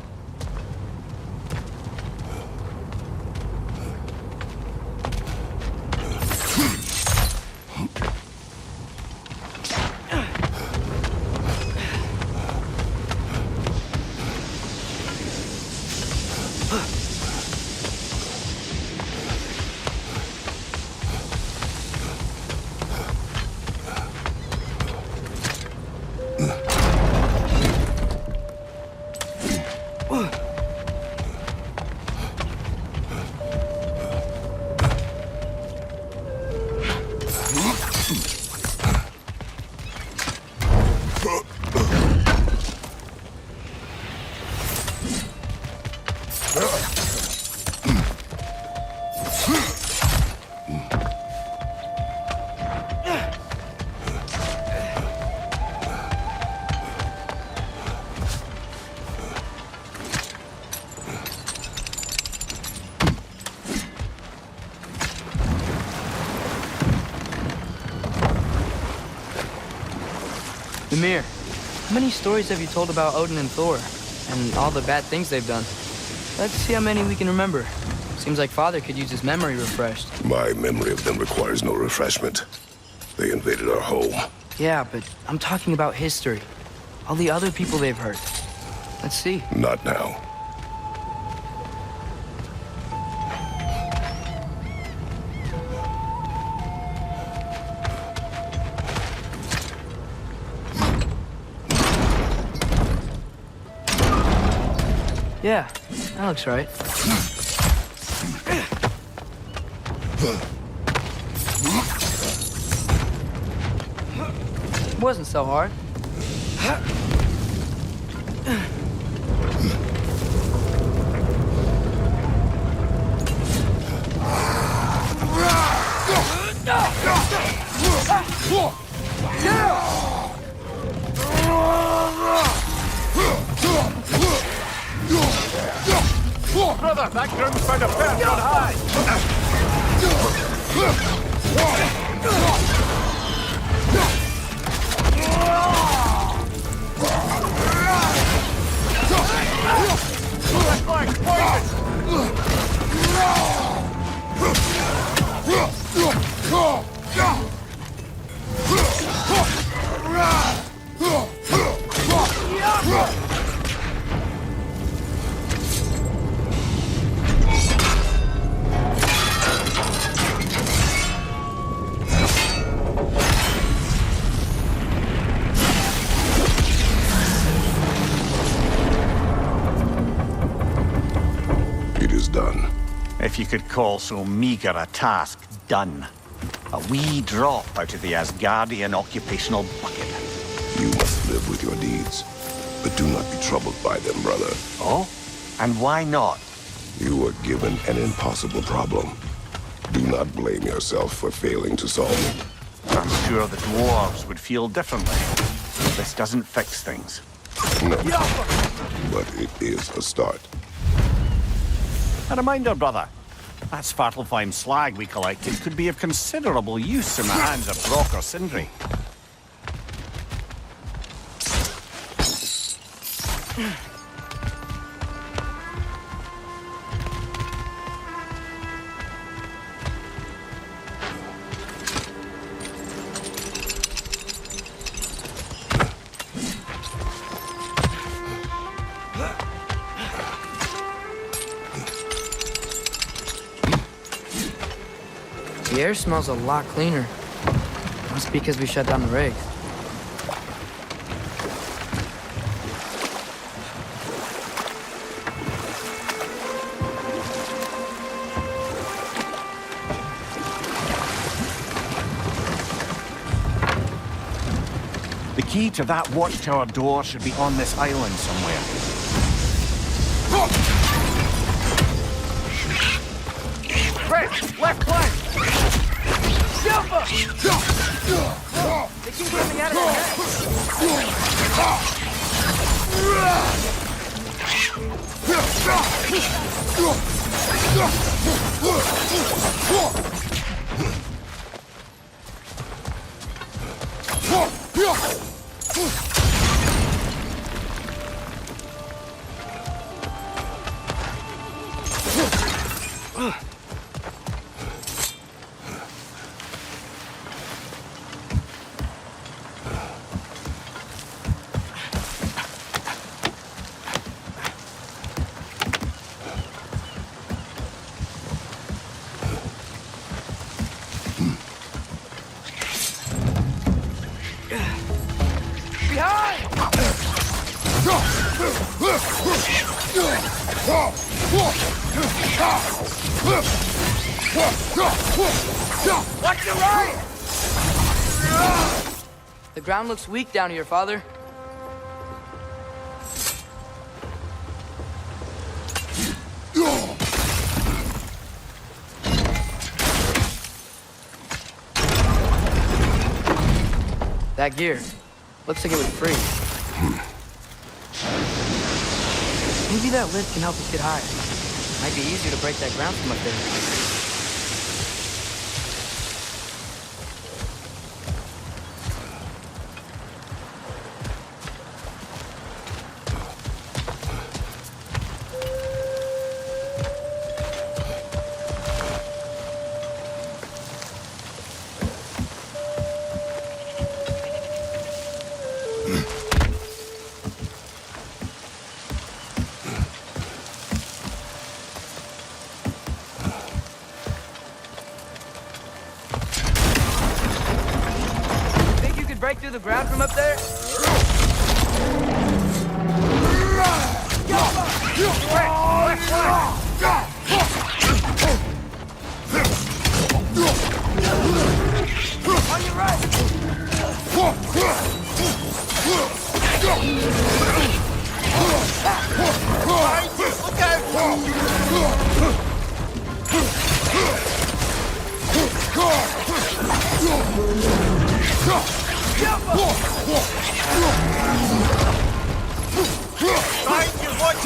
Ymir, how many stories have you told about Odin and Thor, and all the bad things they've done? Let's see how many we can remember. Seems like Father could use his memory refreshed. My memory of them requires no refreshment. They invaded our home. Yeah, but I'm talking about history. All the other people they've hurt. Let's see. Not now. Yeah, that looks right. Wasn't so hard. Brother, that groom's found a perch on high! That flag's It is done. If you could call so meager a task done. A wee drop out of the Asgardian occupational bucket. You must live with your deeds. But do not be troubled by them, brother. Oh? And why not? You were given an impossible problem. Do not blame yourself for failing to solve it. I'm sure the dwarves would feel differently. This doesn't fix things. No. But it is a start. A reminder, brother. That Svartalfheim slag we collected could be of considerable use in the hands of Brock or Sindri. The air smells a lot cleaner. Must be because we shut down the rigs. The key to that watchtower door should be on this island somewhere. Right, left flank! Silver! They keep getting out of Watch your right! The ground looks weak down here, Father. That gear. Looks like it would freeze. Maybe that lift can help us get higher. Might be easier to break that ground from up there. Break through the ground from up there? On your right! Look out! Behind you, watch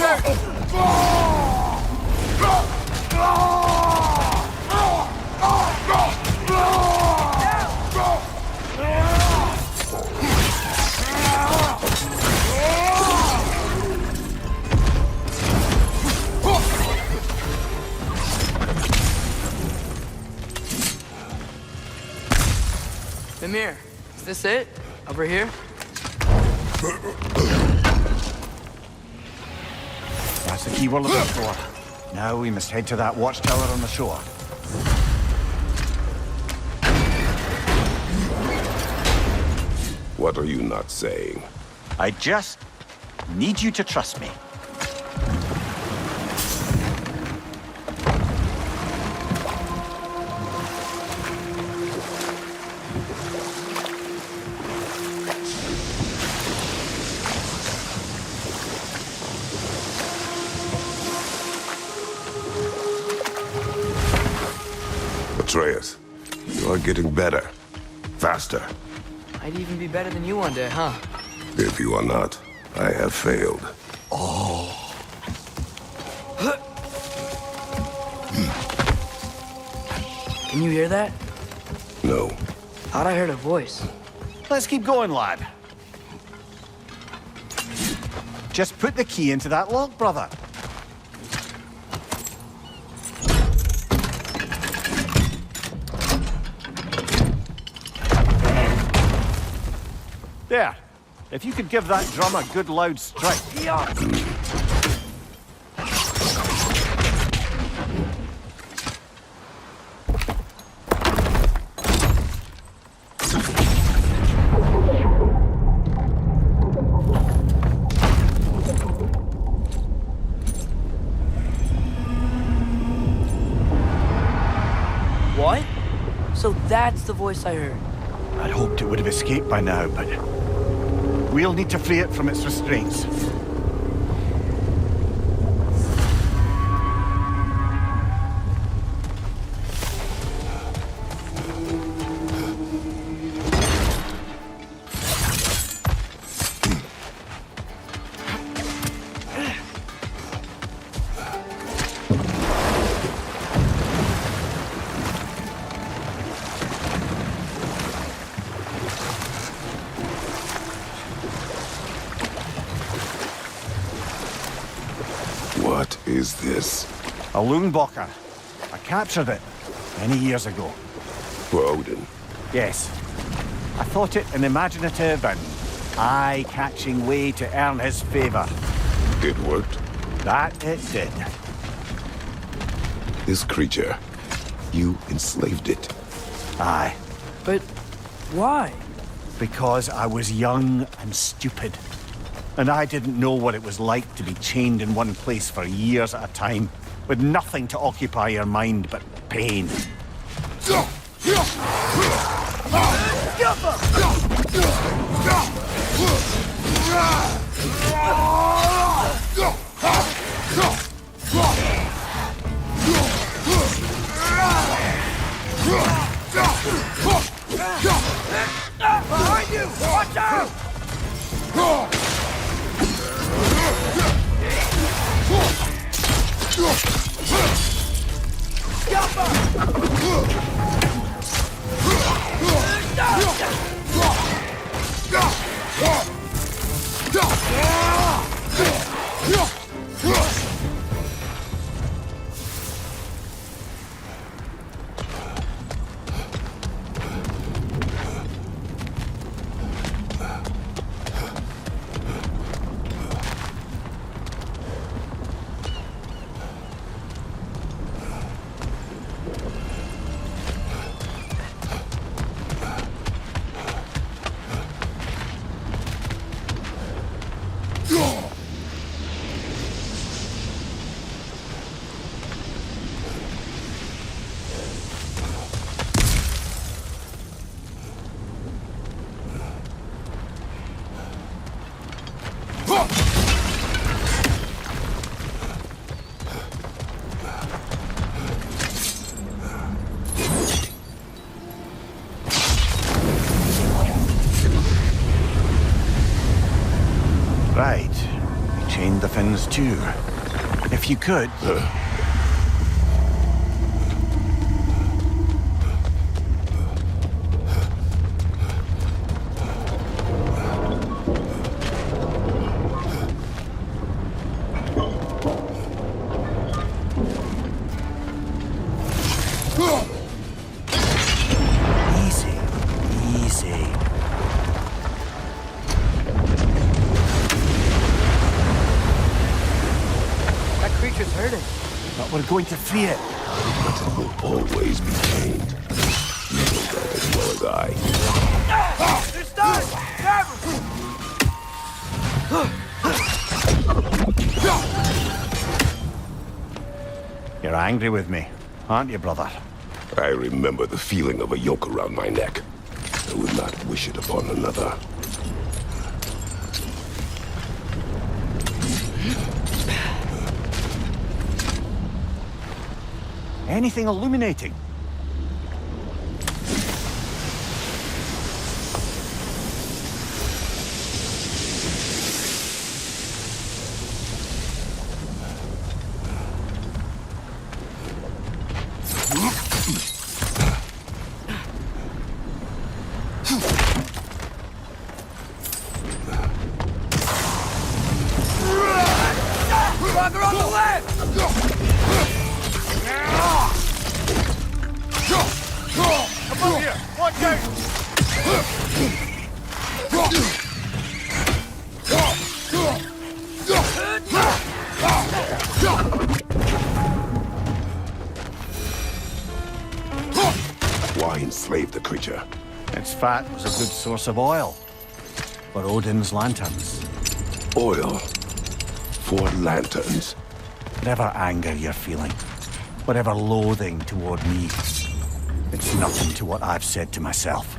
Mimir, is this it? Over here? That's the key we're looking for. Now we must head to that watchtower on the shore. What are you not saying? I just need you to trust me. Atreus, you are getting better. Faster. I'd even be better than you one day, huh? If you are not, I have failed. Oh. Can you hear that? No. Thought I heard a voice. Let's keep going, lad. Just put the key into that lock, brother. There. If you could give that drum a good loud strike. What? So that's the voice I heard. I'd hoped it would have escaped by now, but we'll need to free it from its restraints. What is this? A Loonbocker. I captured it many years ago. For Odin? Yes. I thought it an imaginative and eye-catching way to earn his favor. It worked? That it did. This creature, you enslaved it. Aye. But why? Because I was young and stupid. And I didn't know what it was like to be chained in one place for years at a time, with nothing to occupy your mind but pain. Behind you! Right. We chained the fins too. If you could... Easy. Easy. That creature's hurting. But we're going to free it. But it will always be tamed. You know that as well as I. They're stunned! Grab him! You're angry with me, aren't you, brother? I remember the feeling of a yoke around my neck. I would not wish it upon another. Anything illuminating? Roger on the left! Above here! Watch out! Why enslave the creature? Its fat was a good source of oil. For Odin's lanterns. Oil. For lanterns. Whatever anger you're feeling, whatever loathing toward me, it's nothing to what I've said to myself.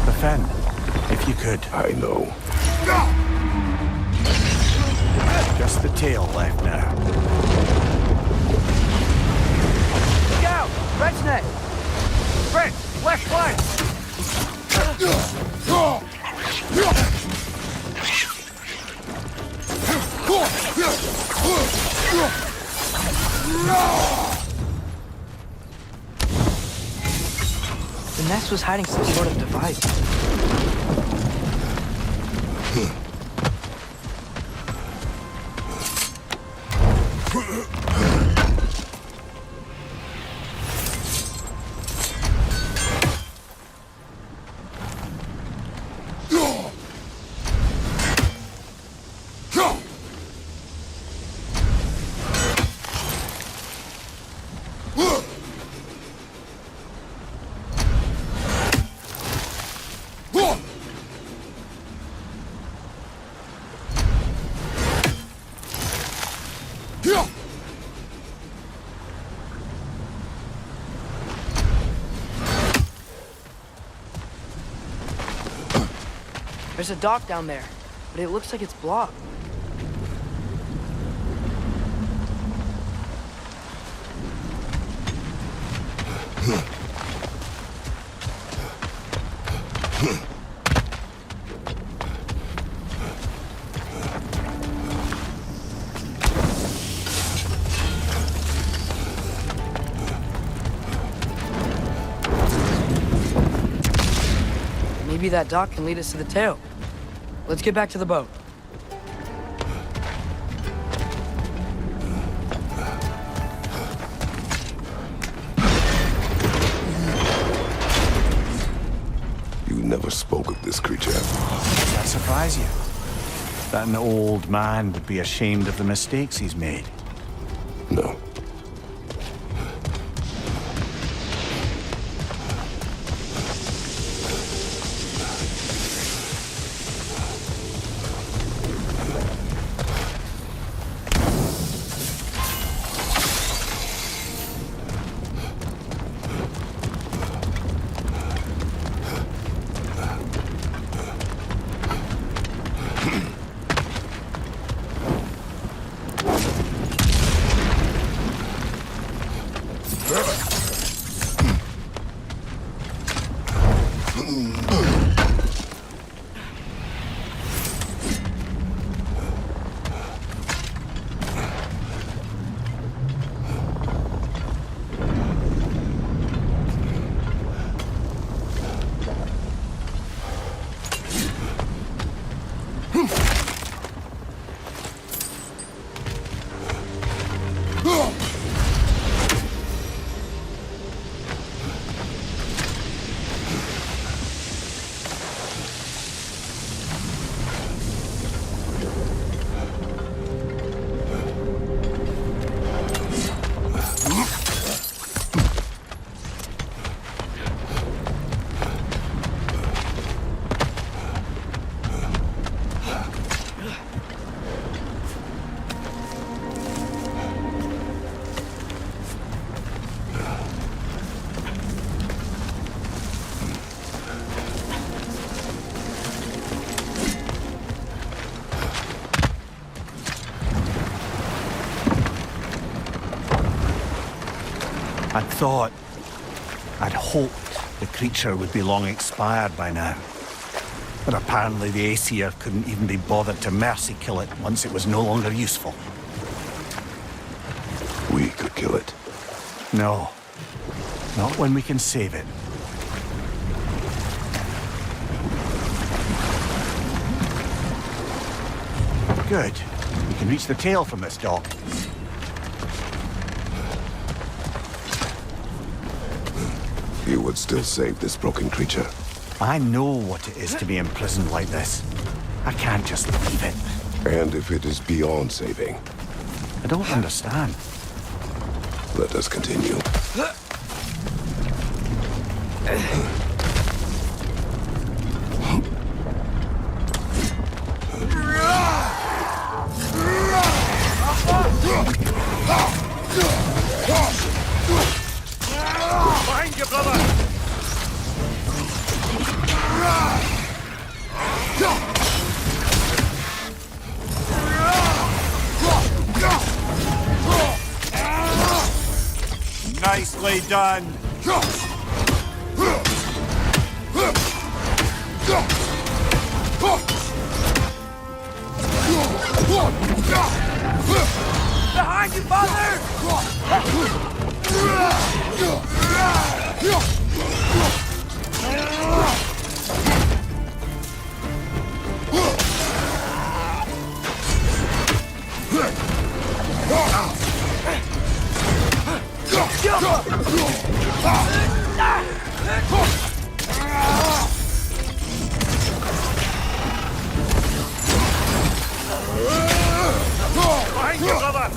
The Fen, if you could. I know. Just the tail left now. Look out! Red's neck! Red, left flank! The nest was hiding some sort of device. There's a dock down there, but it looks like it's blocked. Maybe that dock can lead us to the tail. Let's get back to the boat. You never spoke of this creature. Does that surprise you? That an old man would be ashamed of the mistakes he's made? No. I'd hoped the creature would be long expired by now. But apparently the Aesir couldn't even be bothered to mercy kill it once it was no longer useful. We could kill it. No. Not when we can save it. Good. We can reach the tail from this dock. You would still save this broken creature. I know what it is to be imprisoned like this. I can't just leave it. And if it is beyond saving? I don't understand. Let us continue. Behind you, brother! Nicely done. Behind you, father! Behind you, brother!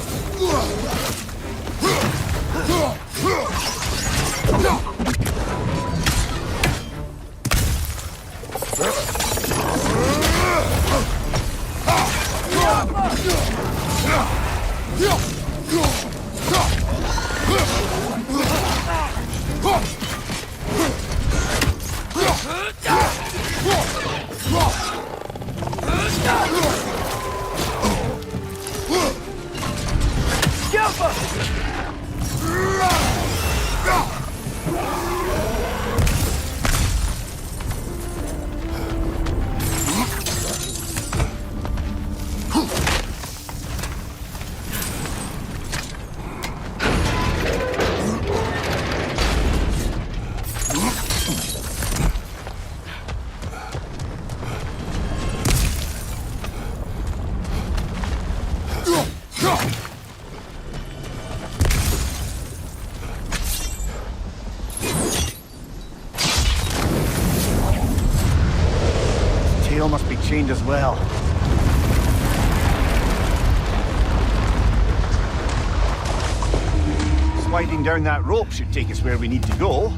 as well. Sliding down that rope should take us where we need to go.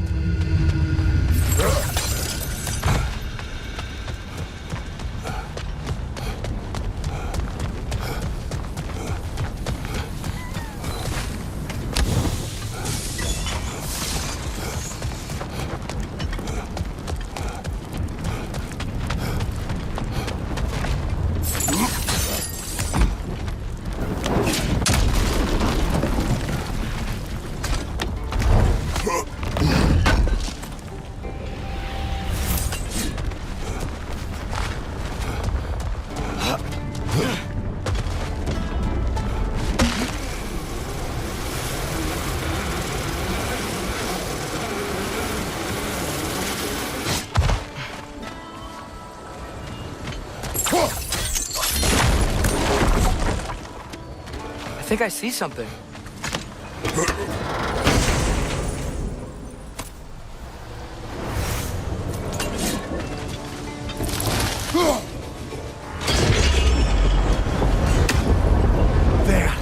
I think I see something. There!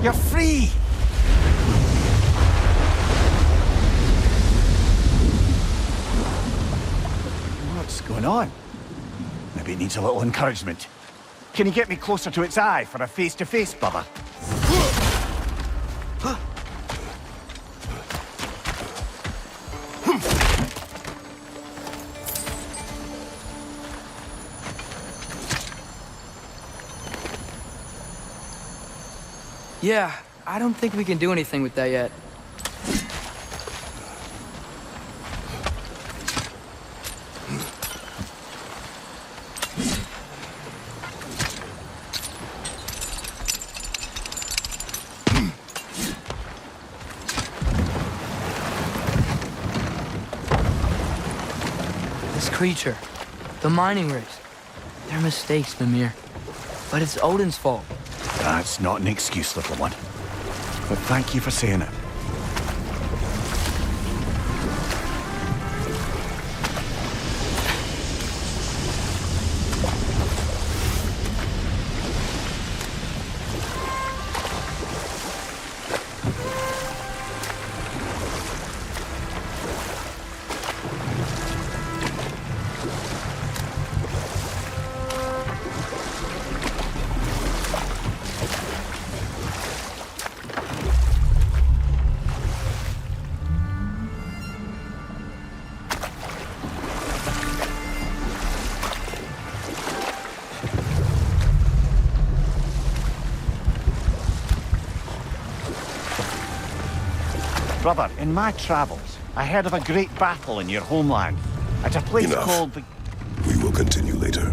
You're free! What's going on? Maybe it needs a little encouragement. Can you get me closer to its eye for a face-to-face, brother? Yeah, I don't think we can do anything with that yet. This creature, the mining race, they're mistakes, Mimir. But it's Odin's fault. That's not an excuse, little one. But thank you for saying it. Brother, in my travels, I heard of a great battle in your homeland. At a place Enough. called the... We will continue later.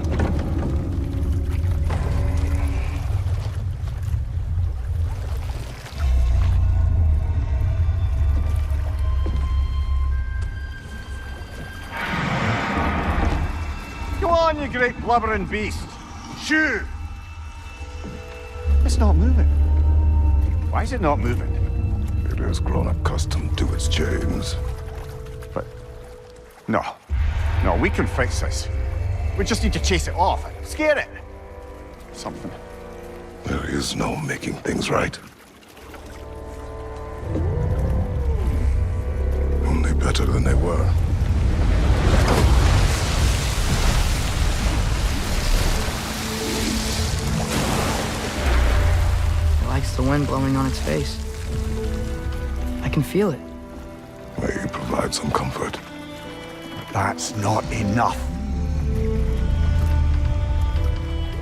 Go on, you great blubbering beast! Shoo! It's not moving. Why is it not moving? It has grown accustomed to its chains. But... No. No, we can fix this. We just need to chase it off and scare it. Something. There is no making things right. Only better than they were. It likes the wind blowing on its face. I can feel it. May provide some comfort. That's not enough.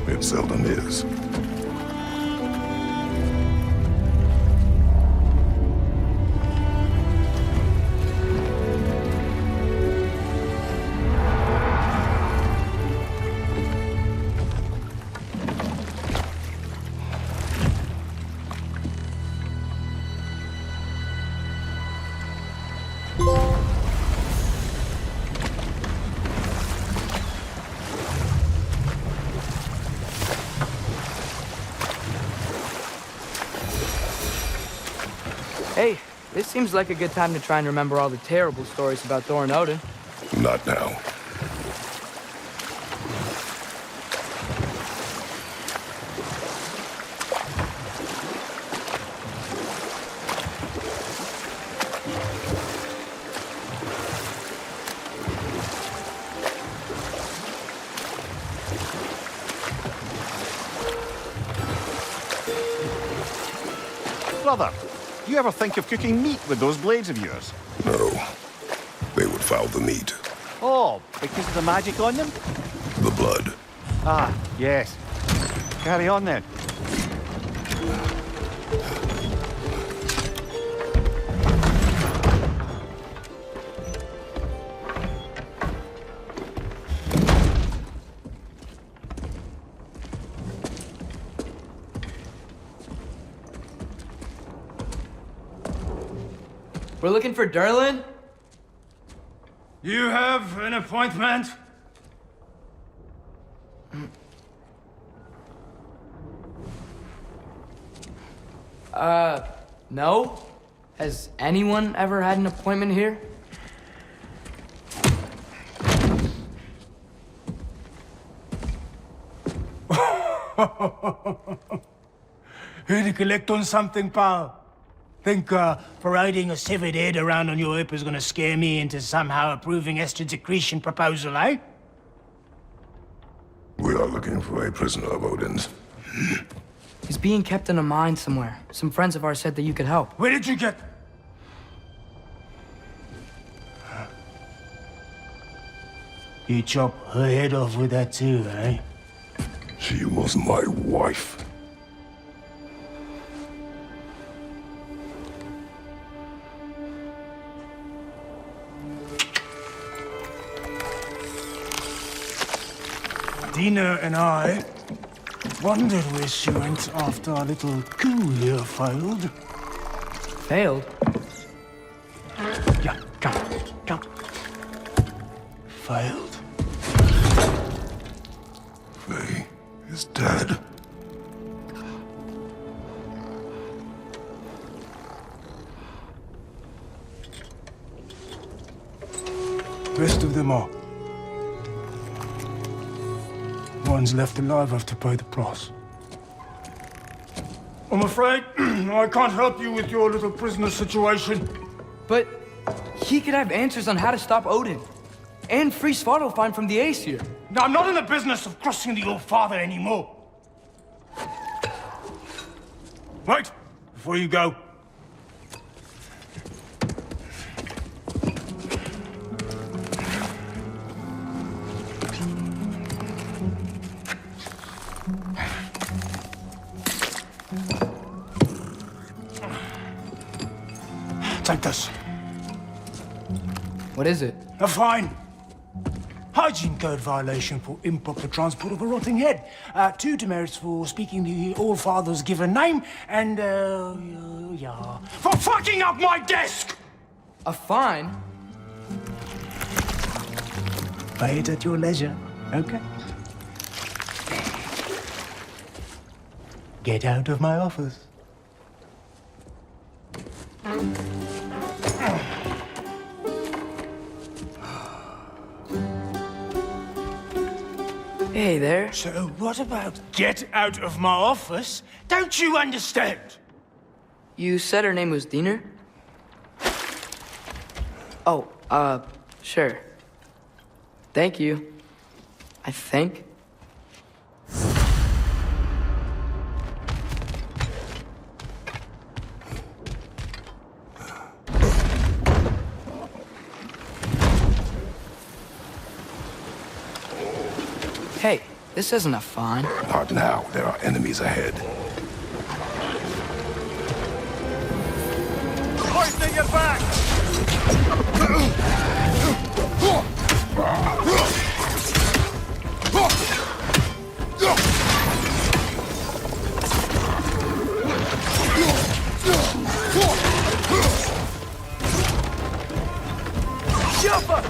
It seldom is. Hey, this seems like a good time to try and remember all the terrible stories about Thor and Odin. Not now. brother. Do you ever think of cooking meat with those blades of yours? No. They would foul the meat. Oh, because of the magic on them? The blood. Ah, yes. Carry on then. We're looking for Durlin? You have an appointment? No? Has anyone ever had an appointment here? Here to collect on something, pal? Think parading a severed head around on your hip is gonna scare me into somehow approving Esther's accretion proposal, eh? We are looking for a prisoner of Odin's. He's being kept in a mine somewhere. Some friends of ours said that you could help. Where did you get... You chop her head off with that too, eh? She was my wife. Dina and I wondered where she went after our little coup here failed. Failed? Yeah, come. Failed. Faye is dead. Rest of them are. Ones left alive have to pay the price. I'm afraid I can't help you with your little prisoner situation. But he could have answers on how to stop Odin. And free Svartalfheim from the Aesir. Now, I'm not in the business of crossing the old father anymore. Wait, before you go. Take this. What is it? A fine. Hygiene code violation for improper transport of a rotting head. 2 demerits for speaking the All-Father's given name, and, yeah... for fucking up my desk! A fine? Pay it at your leisure, okay? Get out of my office. Hey there. So what about get out of my office? Don't you understand? You said her name was Diener? Oh, sure. Thank you. I think. Hey, this isn't a fine. Not now. There are enemies ahead. Hoisting your back! Jump up!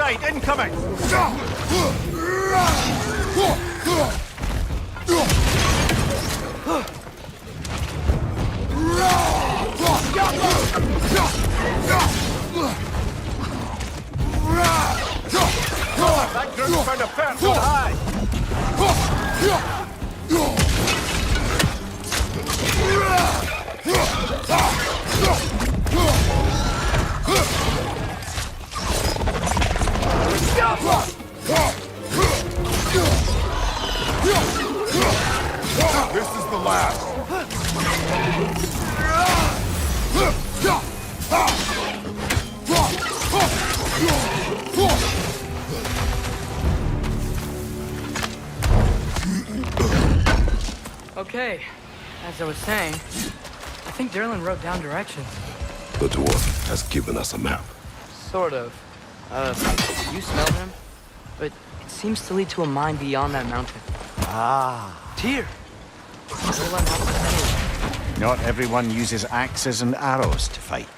side, incoming! That group's found a perch on high! This is the last. Okay, as I was saying, I think Derlin wrote down directions. The dwarf has given us a map. Sort of. You smelled him? But it seems to lead to a mine beyond that mountain. Ah. Tyr! Derlin helped us anyway. Not everyone uses axes and arrows to fight.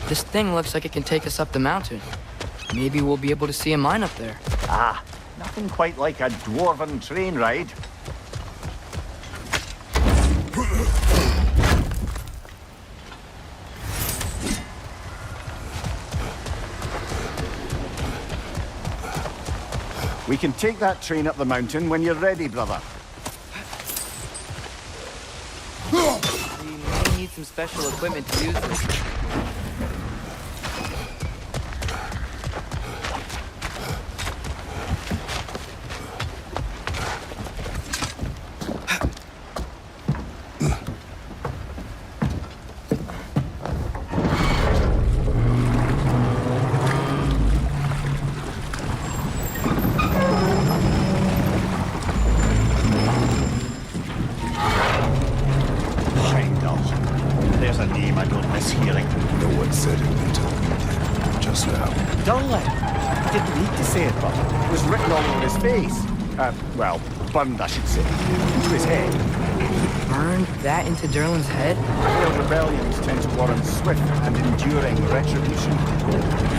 This thing looks like it can take us up the mountain. Maybe we'll be able to see a mine up there. Ah, nothing quite like a dwarven train ride. We can take that train up the mountain when you're ready, brother. We may need some special equipment to use this. There's a name I don't miss hearing. No one said it until you did. Just now. Dunley. He didn't need to say it, but it was written all over his face. Well, burned, I should say. To his head. Burned that into Derlin's head? Failed rebellions tend to warrant swift and enduring retribution.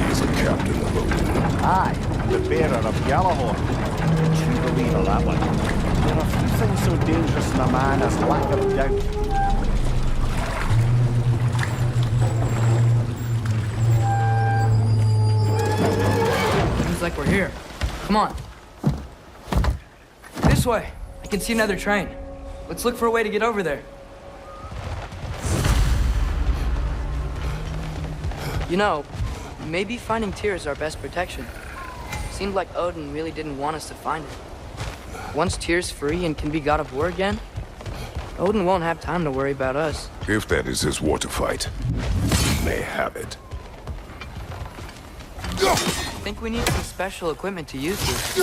He's a captain of Odin. Aye, and the bearer of Gjallarhorn. True believer, that one. There are few things so dangerous in a man as lack of doubt. Seems like we're here. Come on. This way. I can see another train. Let's look for a way to get over there. You know, maybe finding Tyr is our best protection. Seemed like Odin really didn't want us to find it. Once Tyr's free and can be god of war again, Odin won't have time to worry about us. If that is his war to fight, he may have it. I think we need some special equipment to use this.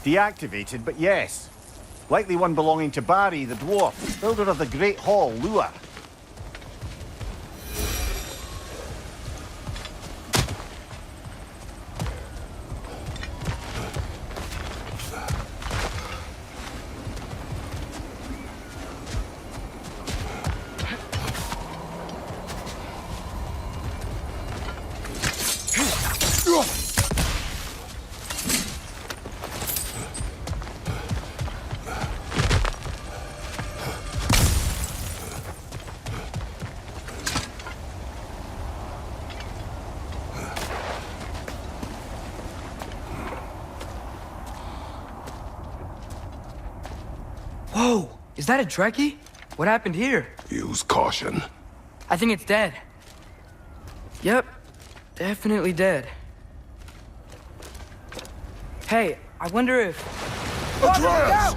Deactivated, but yes. Likely one belonging to Barry, the dwarf, builder of the Great Hall, Lua. Whoa! Is that a Trekkie? What happened here? Use caution. I think it's dead. Yep. Definitely dead. Hey, I wonder if... Atreus! Watch out!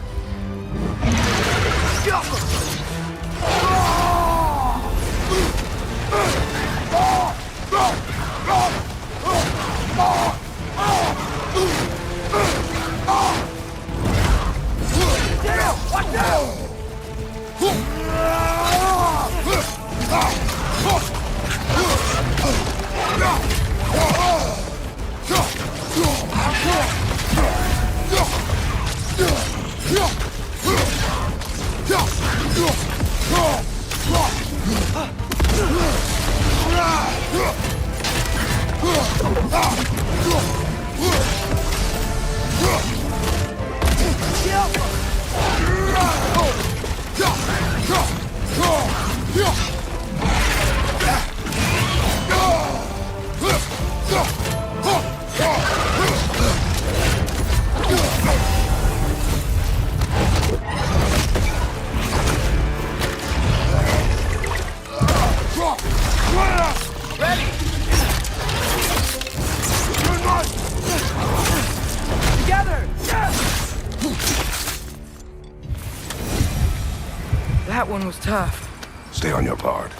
That one was tough. Stay on your guard.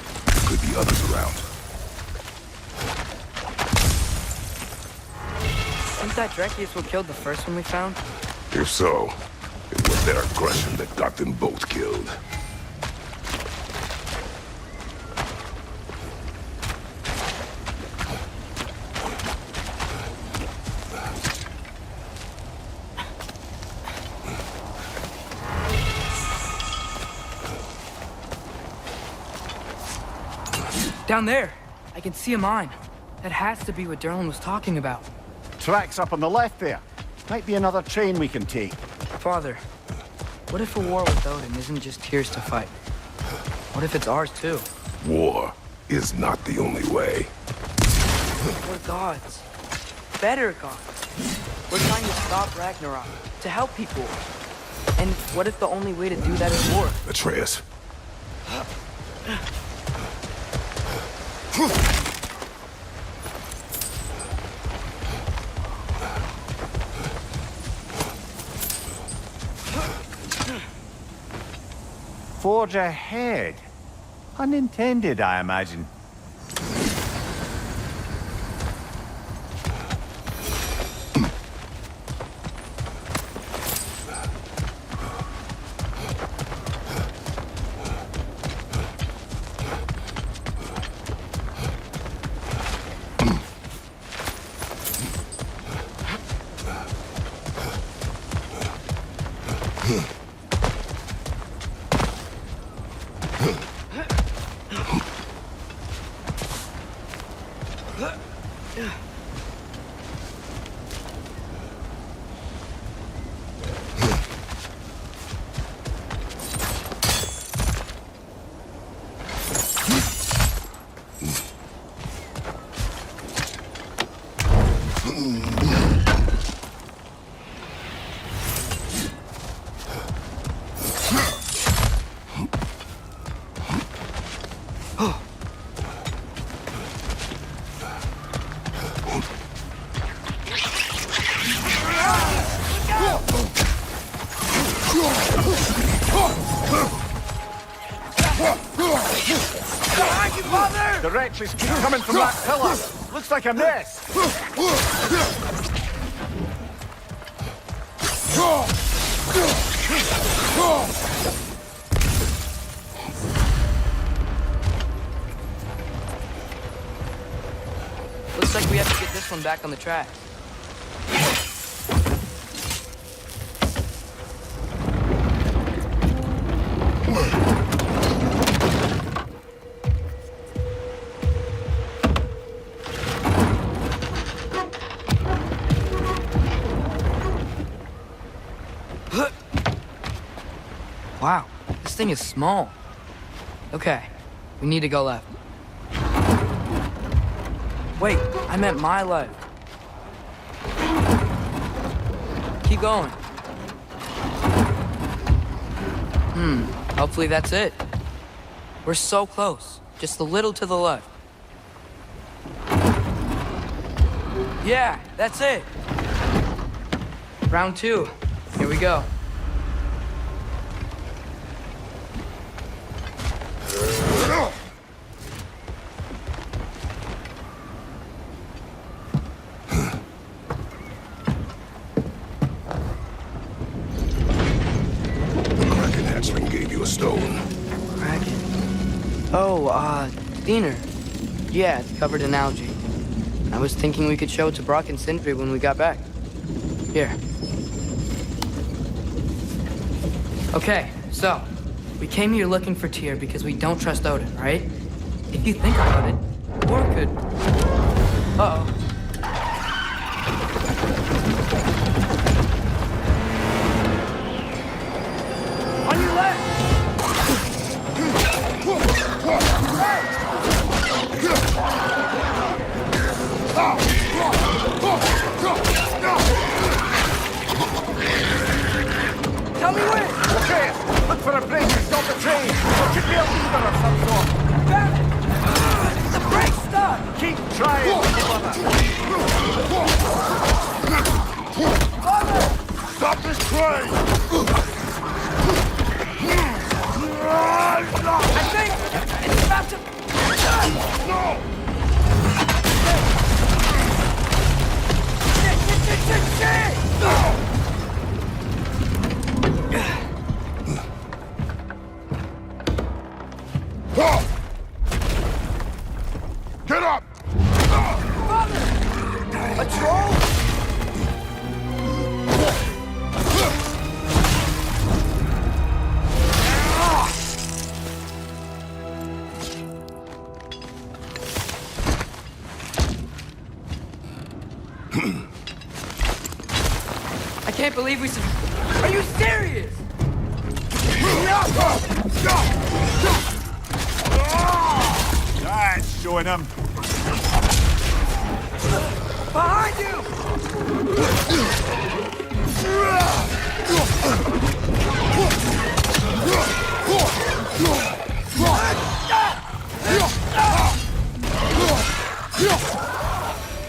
Could be others around. Think that Trekkie is what killed the first one we found? If so, it was their aggression that got them both killed. Down there, I can see a mine. That has to be what Derlin was talking about. Tracks up on the left there. Might be another train we can take. Father, what if a war with Odin isn't just tears to fight? What if it's ours too? War is not the only way. We're gods. Better gods. We're trying to stop Ragnarok, to help people. And what if the only way to do that is war? Atreus. Forge ahead. Unintended, I imagine. The wretches keep coming from that pillar. Looks like a mess. Looks like we have to get this one back on the track. Wow, this thing is small. Okay, we need to go left. Wait, I meant my left. Keep going. Hopefully that's it. We're so close. Just a little to the left. Yeah, that's it. Round 2. Here we go. Gave you a stone. Kraken. Oh, Diener. Yeah, it's covered in algae. I was thinking we could show it to Brock and Sindri when we got back. Here. Okay, so, we came here looking for Tyr because we don't trust Odin, right? If you think about it, or could... Uh-oh. On your left! Tell me when! Okay, look for a break and stop the train. There should be a lever of some sort. Damn it! The brake's stuck! Keep trying, Stop this train! I think it's about to... No! Shit! Get up! Father! A troll? I can't believe we... Are you serious? That's showing him. Behind you!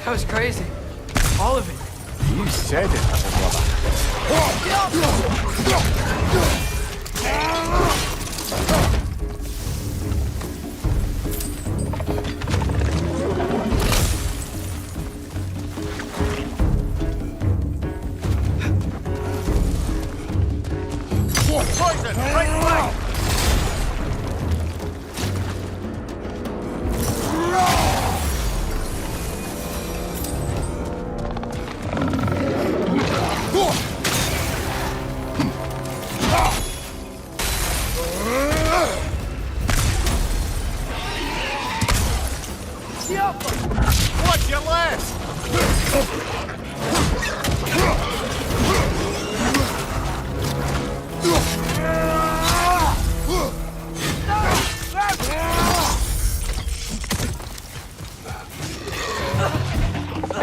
That was crazy. All of it. You said it, little brother. Poison! Right flank! Watch your left!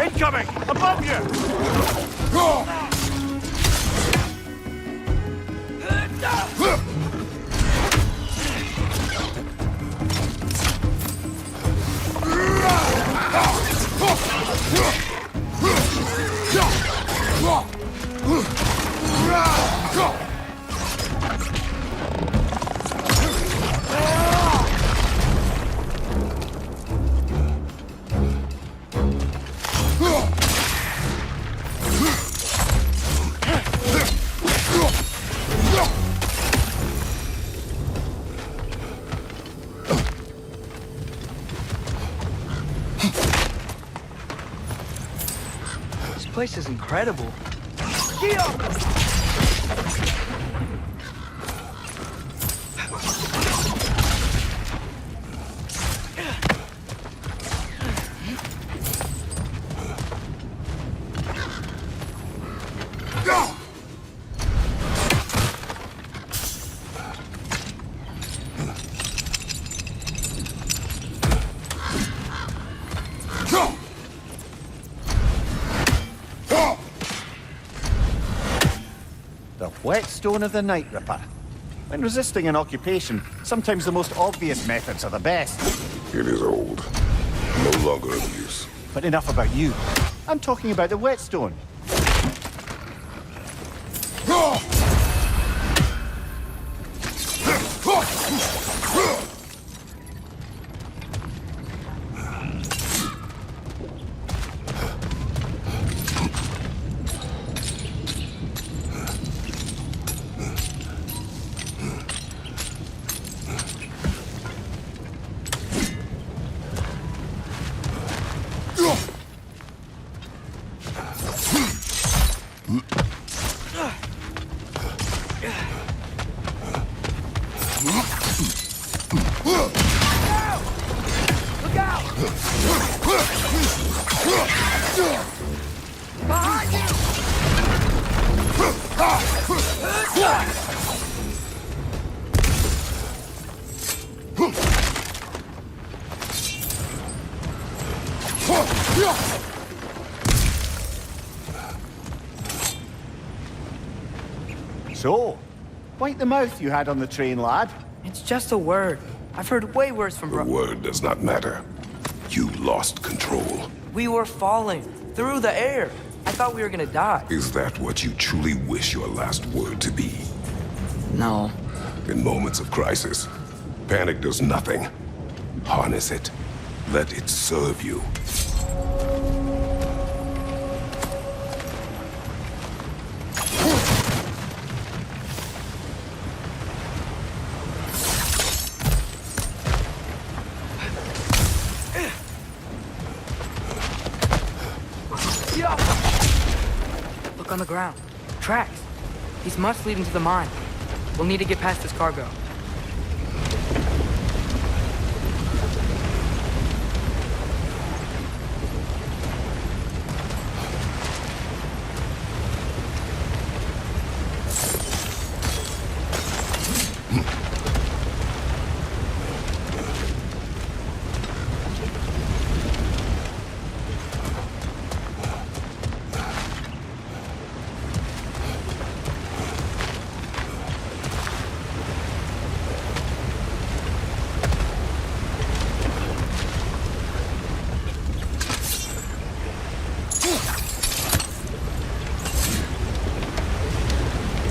Incoming! Above you! This place is incredible. The whetstone of the Night Ripper. When resisting an occupation, sometimes the most obvious methods are the best. It is old. No longer in use. But enough about you. I'm talking about the whetstone. So, wipe the mouth you had on the train, lad. It's just a word. I've heard way worse from The word does not matter. You lost control. We were falling through the air. I thought we were gonna die. Is that what you truly wish your last word to be? No. In moments of crisis, panic does nothing. Harness it. Let it serve you. Look on the ground. Tracks. These must lead into the mine. We'll need to get past this cargo.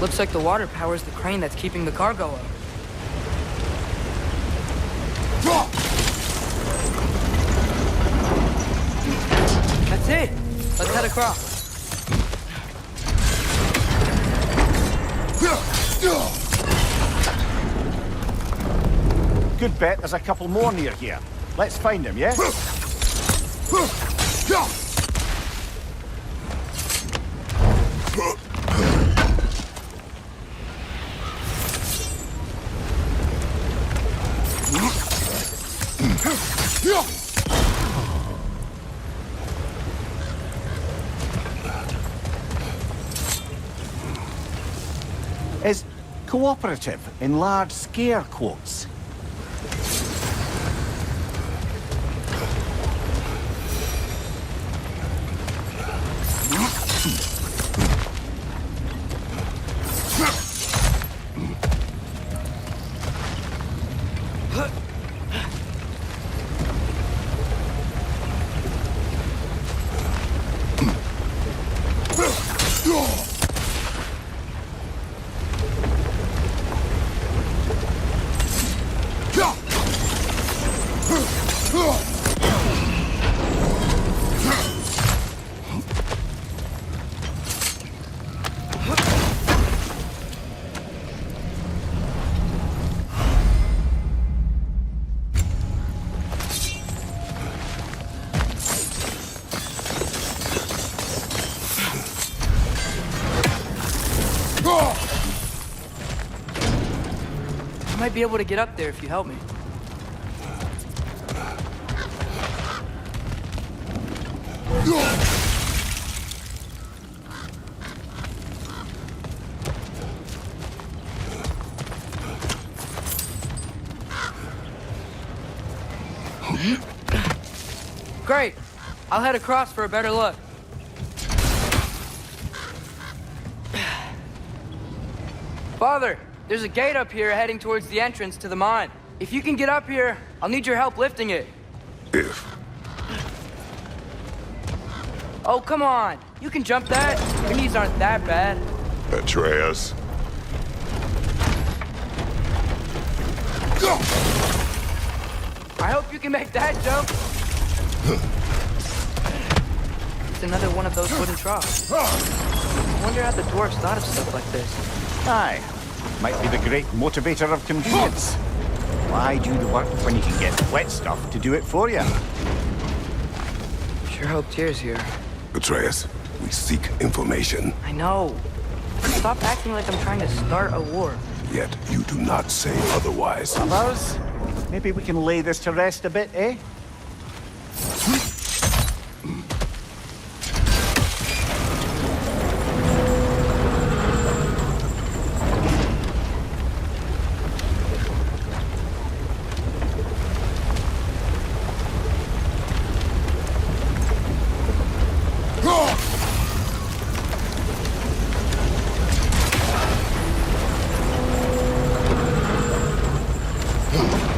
Looks like the water powers the crane that's keeping the cargo up. That's it. Let's head across. Good bet there's a couple more near here. Let's find them, yeah? Is cooperative in large scare quotes. I might be able to get up there if you help me. Great. I'll head across for a better look. Father, There's a gate up here heading towards the entrance to the mine. If you can get up here, I'll need your help lifting it. If. Oh, come on. You can jump that. Your knees aren't that bad. Atreus. I hope you can make that jump. It's another one of those wooden troughs. I wonder how the dwarves thought of stuff like this. Aye. Might be the great motivator of convenience. Why do the work when you can get wet stuff to do it for you? Sure hope Tyr's here. Atreus, we seek information. I know. Stop acting like I'm trying to start a war. Yet you do not say otherwise. Others? Maybe we can lay this to rest a bit, eh?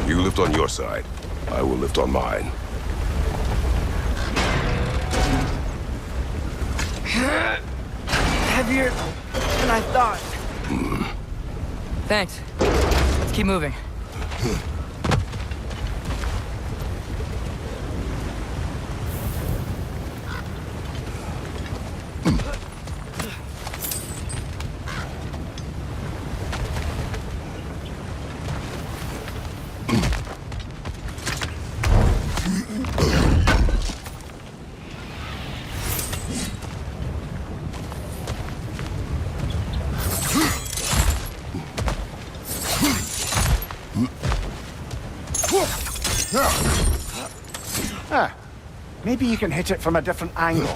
You lift on your side. I will lift on mine. Heavier than I thought. Thanks. Let's keep moving. Ah, maybe you can hit it from a different angle.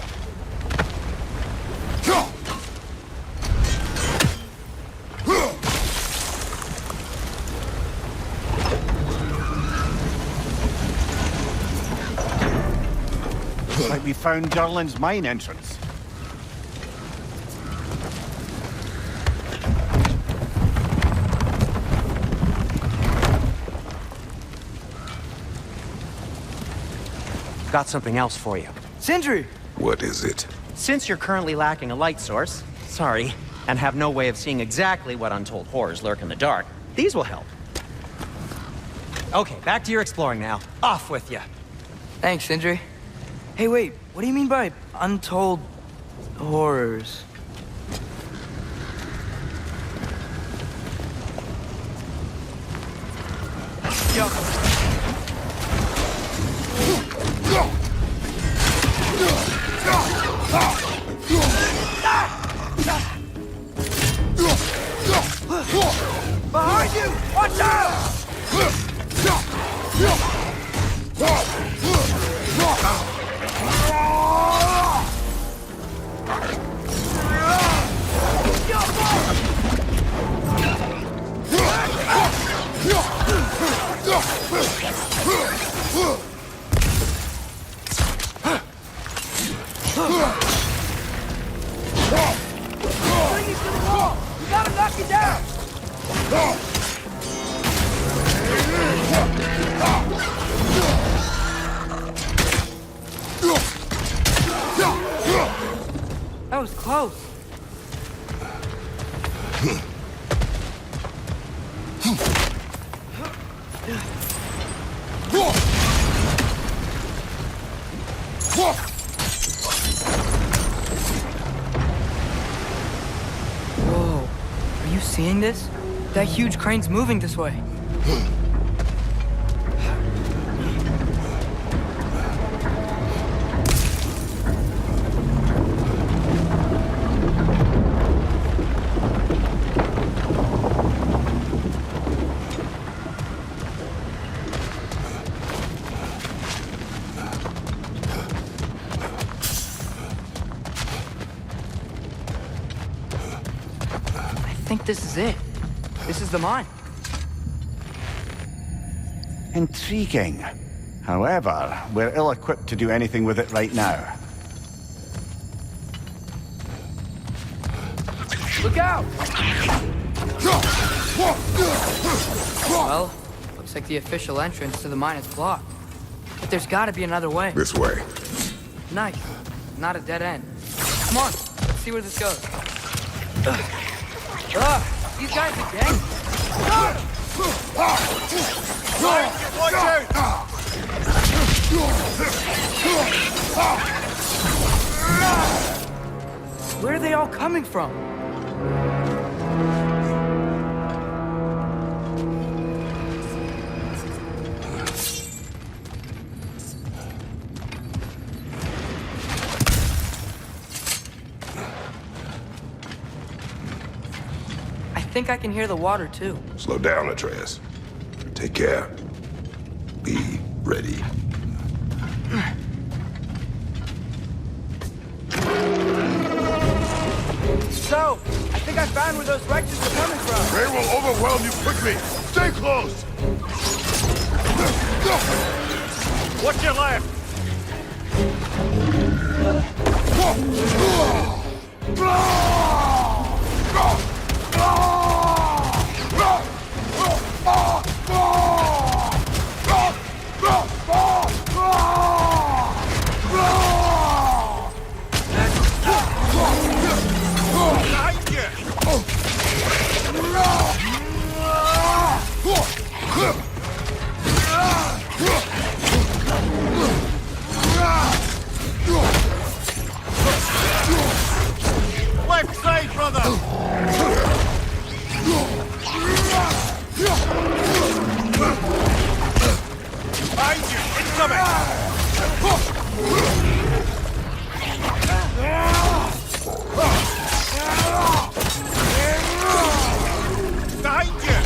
Looks like we found Durlin's mine entrance. Got something else for you. Sindri! What is it? Since you're currently lacking a light source, sorry, and have no way of seeing exactly what untold horrors lurk in the dark, these will help. Okay, back to your exploring now. Off with you. Thanks, Sindri. Hey, wait, what do you mean by untold horrors? Yo. Behind you! Watch out! Bring it to the wall! You gotta knock it down! That was close. Whoa. Are you seeing this? That huge crane's moving this way. I think this is it. This is the mine. Intriguing. However, we're ill-equipped to do anything with it right now. Look out! looks like the official entrance to the mine is blocked. But there's gotta be another way. This way. Nice. Not a dead end. Come on, let's see where this goes. These guys again? Watch out! Where are they all coming from? I think I can hear the water too. Slow down, Atreus. Take care. Be ready. So, I think I found where those wretches are coming from. They will overwhelm you quickly. Stay close. Watch your left! Left side, brother! Behind you! Incoming! Behind you!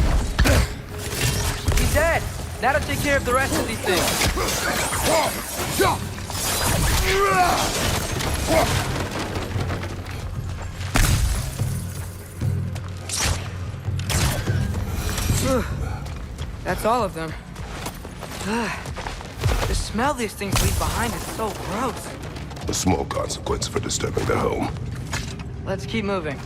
He's dead. That'll take care of the rest of these things. That's all of them. The smell these things leave behind is so gross. A small consequence for disturbing their home. Let's keep moving.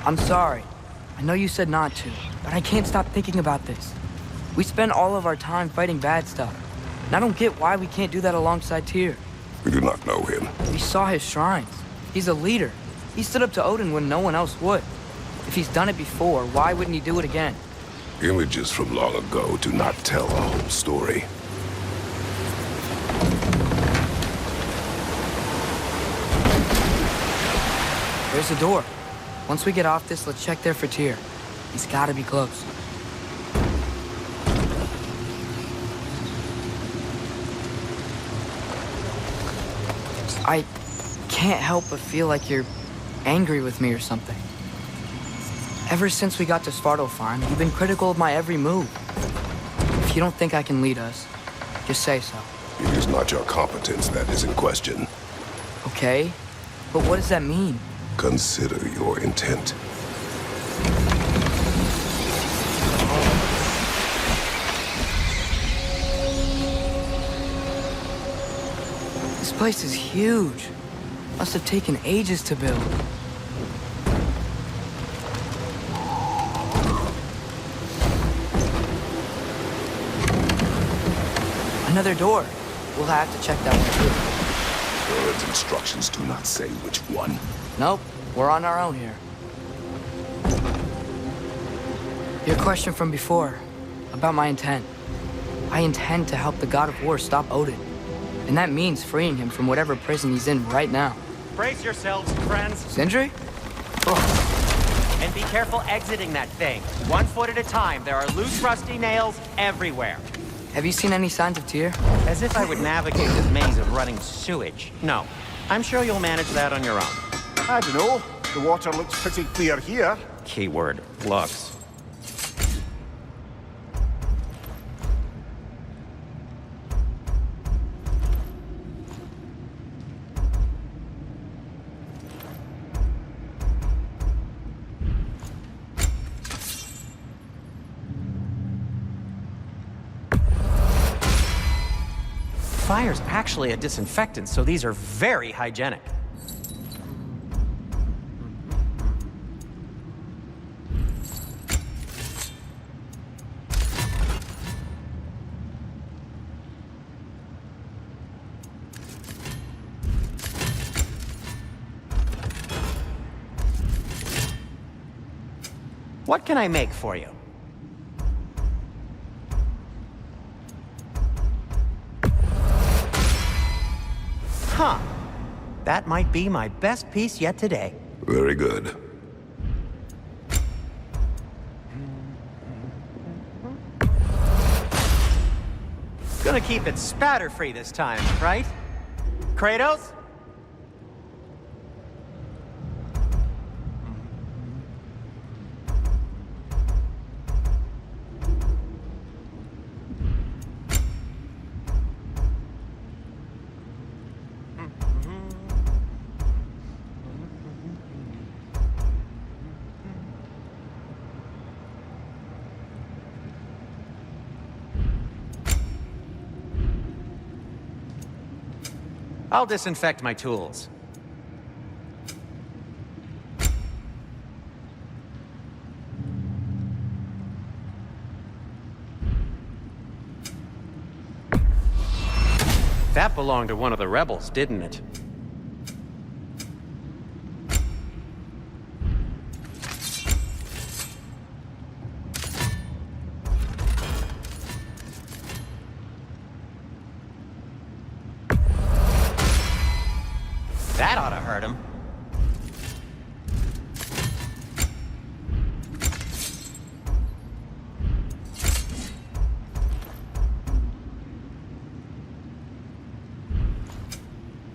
I'm sorry. I know you said not to, but I can't stop thinking about this. We spend all of our time fighting bad stuff, and I don't get why we can't do that alongside Tyr. We do not know him. We saw his shrines. He's a leader. He stood up to Odin when no one else would. If he's done it before, why wouldn't he do it again? Images from long ago do not tell a whole story. There's a door. Once we get off this, let's check there for Tyr. He's gotta be close. I can't help but feel like you're angry with me or something. Ever since we got to Svartalfheim, you've been critical of my every move. If you don't think I can lead us, just say so. It is not your competence that is in question. Okay, but what does that mean? Consider your intent. This place is huge. Must have taken ages to build. Another door. We'll have to check that one too. Bird's instructions do not say which one. Nope, we're on our own here. Your question from before, about my intent. I intend to help the God of War stop Odin. And that means freeing him from whatever prison he's in right now. Brace yourselves, friends. Sindri? And be careful exiting that thing. 1 foot at a time. There are loose, rusty nails everywhere. Have you seen any signs of Tyr? As if I would navigate this maze of running sewage. No. I'm sure you'll manage that on your own. I don't know. The water looks pretty clear here. Keyword, looks. Fire's actually a disinfectant, so these are very hygienic. What can I make for you? Huh. That might be my best piece yet today. Very good. Gonna keep it spatter-free this time, right? Kratos? I'll disinfect my tools. That belonged to one of the rebels, didn't it? That ought to hurt him.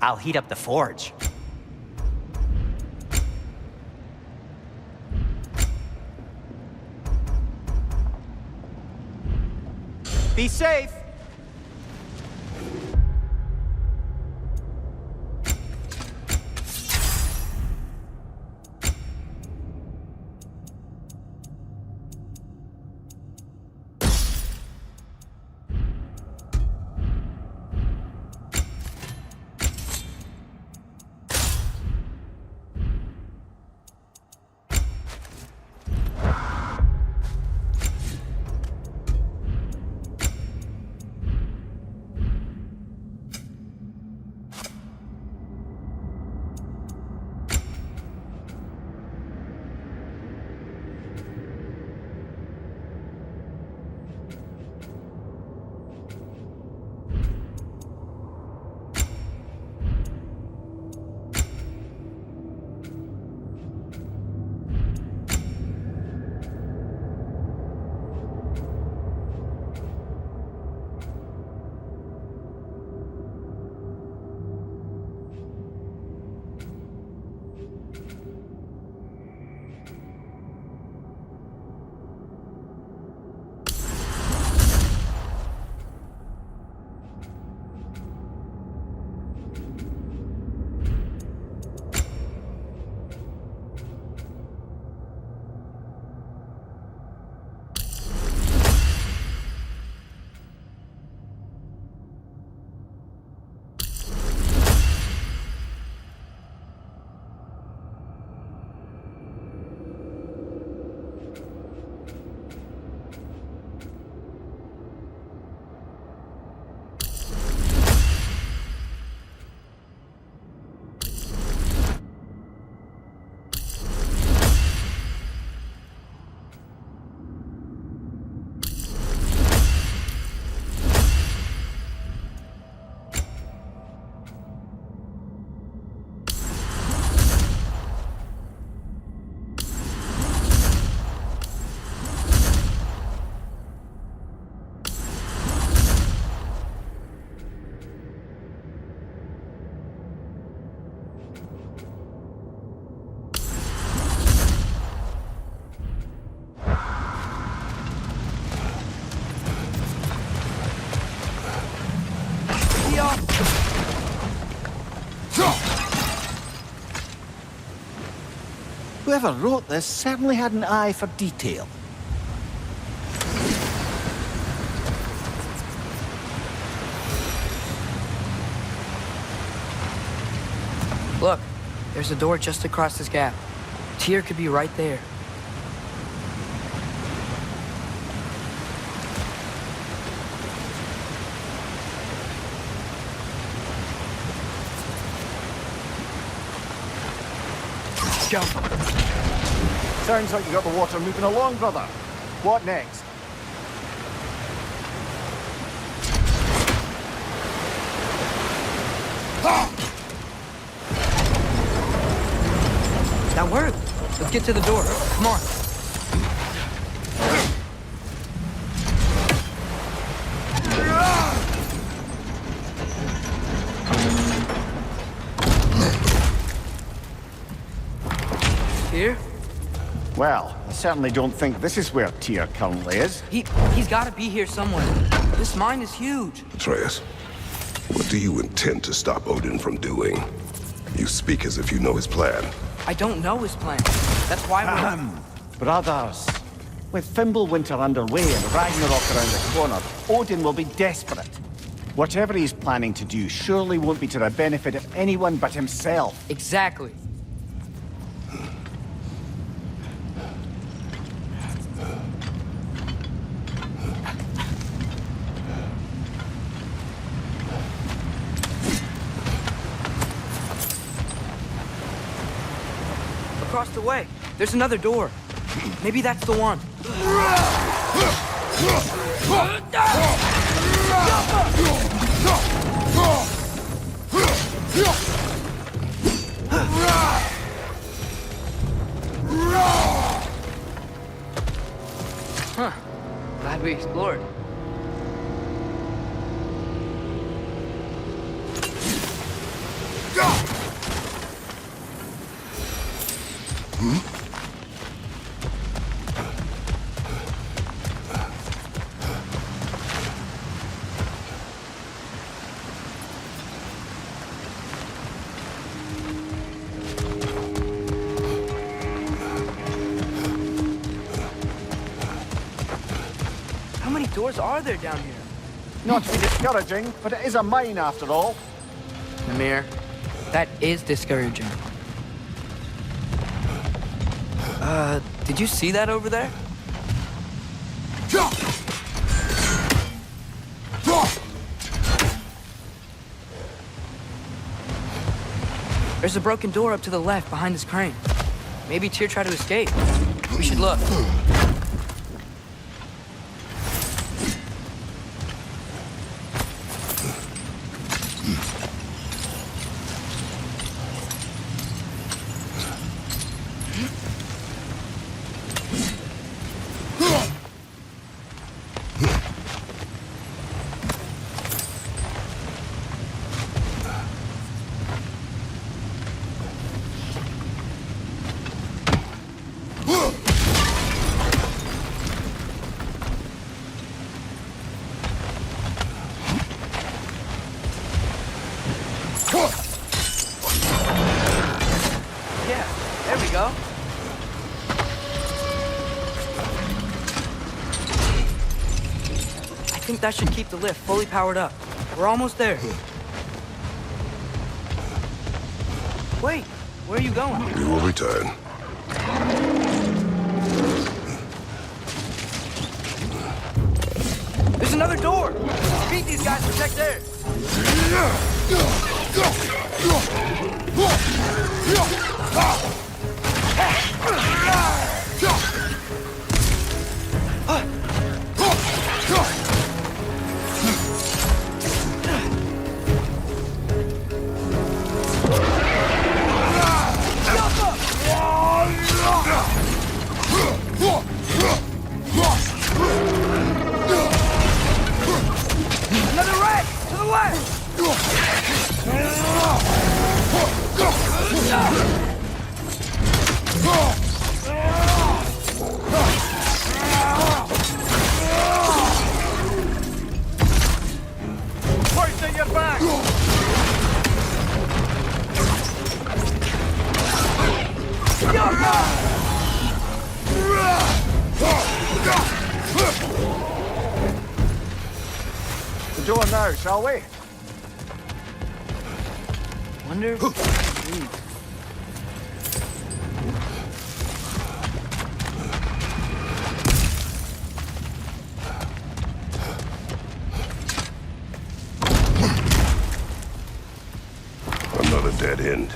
I'll heat up the forge. Be safe! Whoever wrote this certainly had an eye for detail. Look, there's a door just across this gap. Tyr could be right there. Jump. Sounds like you got the water moving along, brother. What next? That worked. Let's get to the door. Come on. Here? Well, I certainly don't think this is where Tyr currently is. He's got to be here somewhere. This mine is huge. Atreus, what do you intend to stop Odin from doing? You speak as if you know his plan. I don't know his plan. That's why we're... Brothers, with Fimbulwinter underway and Ragnarok around the corner, Odin will be desperate. Whatever he's planning to do surely won't be to the benefit of anyone but himself. Exactly. Across the way, there's another door. Maybe that's the one. Huh. Glad we explored. How many doors are there down here? Not to be discouraging, but it is a mine after all. Namir, that is discouraging. Did you see that over there? There's a broken door up to the left behind this crane. Maybe Tyr tried to escape. We should look. Go. I think that should keep the lift fully powered up. We're almost there. Wait, where are you going? We will return. There's another door! Beat these guys and check theirs! Another rack! To the left! now, shall we? Wonder. Another dead end.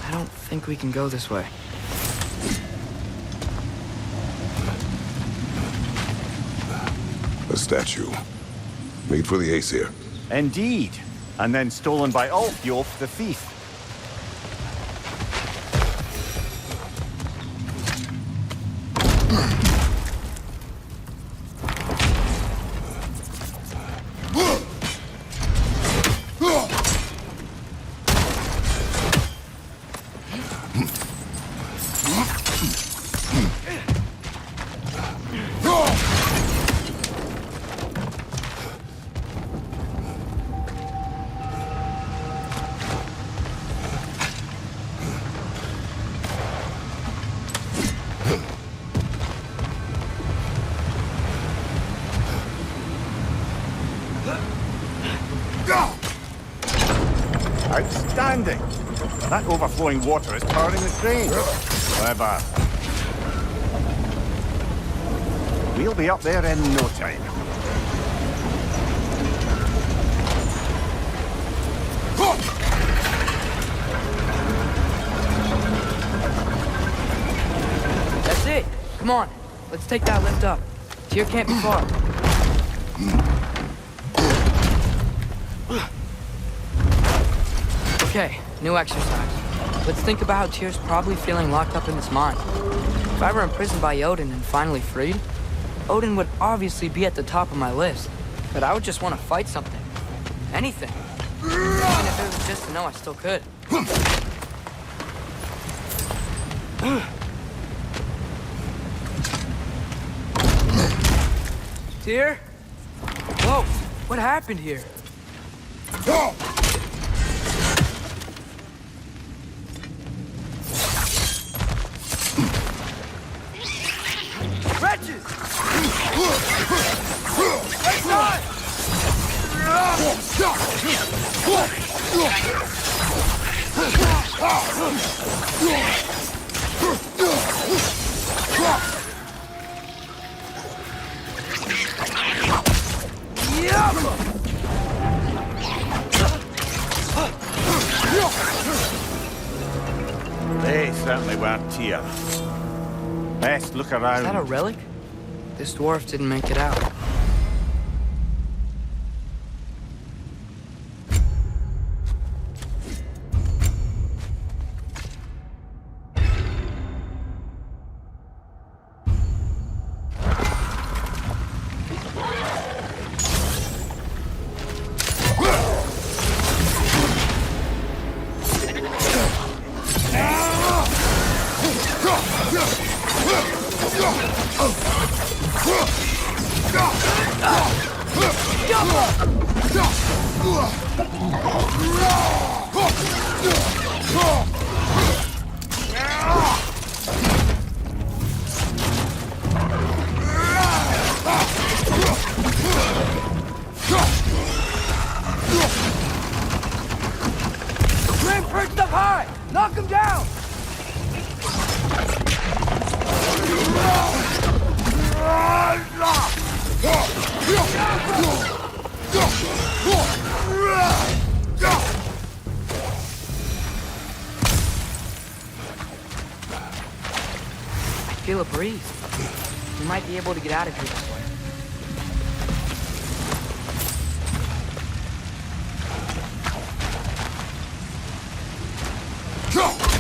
I don't think we can go this way. A statue. Made for the Aesir. Indeed. And then stolen by Ulfjolf the thief. Outstanding! That overflowing water is powering the crane. Clever. We'll be up there in no time. That's it. Come on. Let's take that lift up. Tyr can't be far. Okay, new exercise. Let's think about how Tyr's probably feeling locked up in this mine. If I were imprisoned by Odin and finally freed, Odin would obviously be at the top of my list. But I would just want to fight something. Anything. Even if it was just to know I still could. Tyr? Whoa, what happened here? Wretches! Right side! They certainly weren't Tyr. Best look around. Is that a relic? This dwarf didn't make it out. Grim perched up high! Knock him down! I feel a breeze. We might be able to get out of here this way. Go!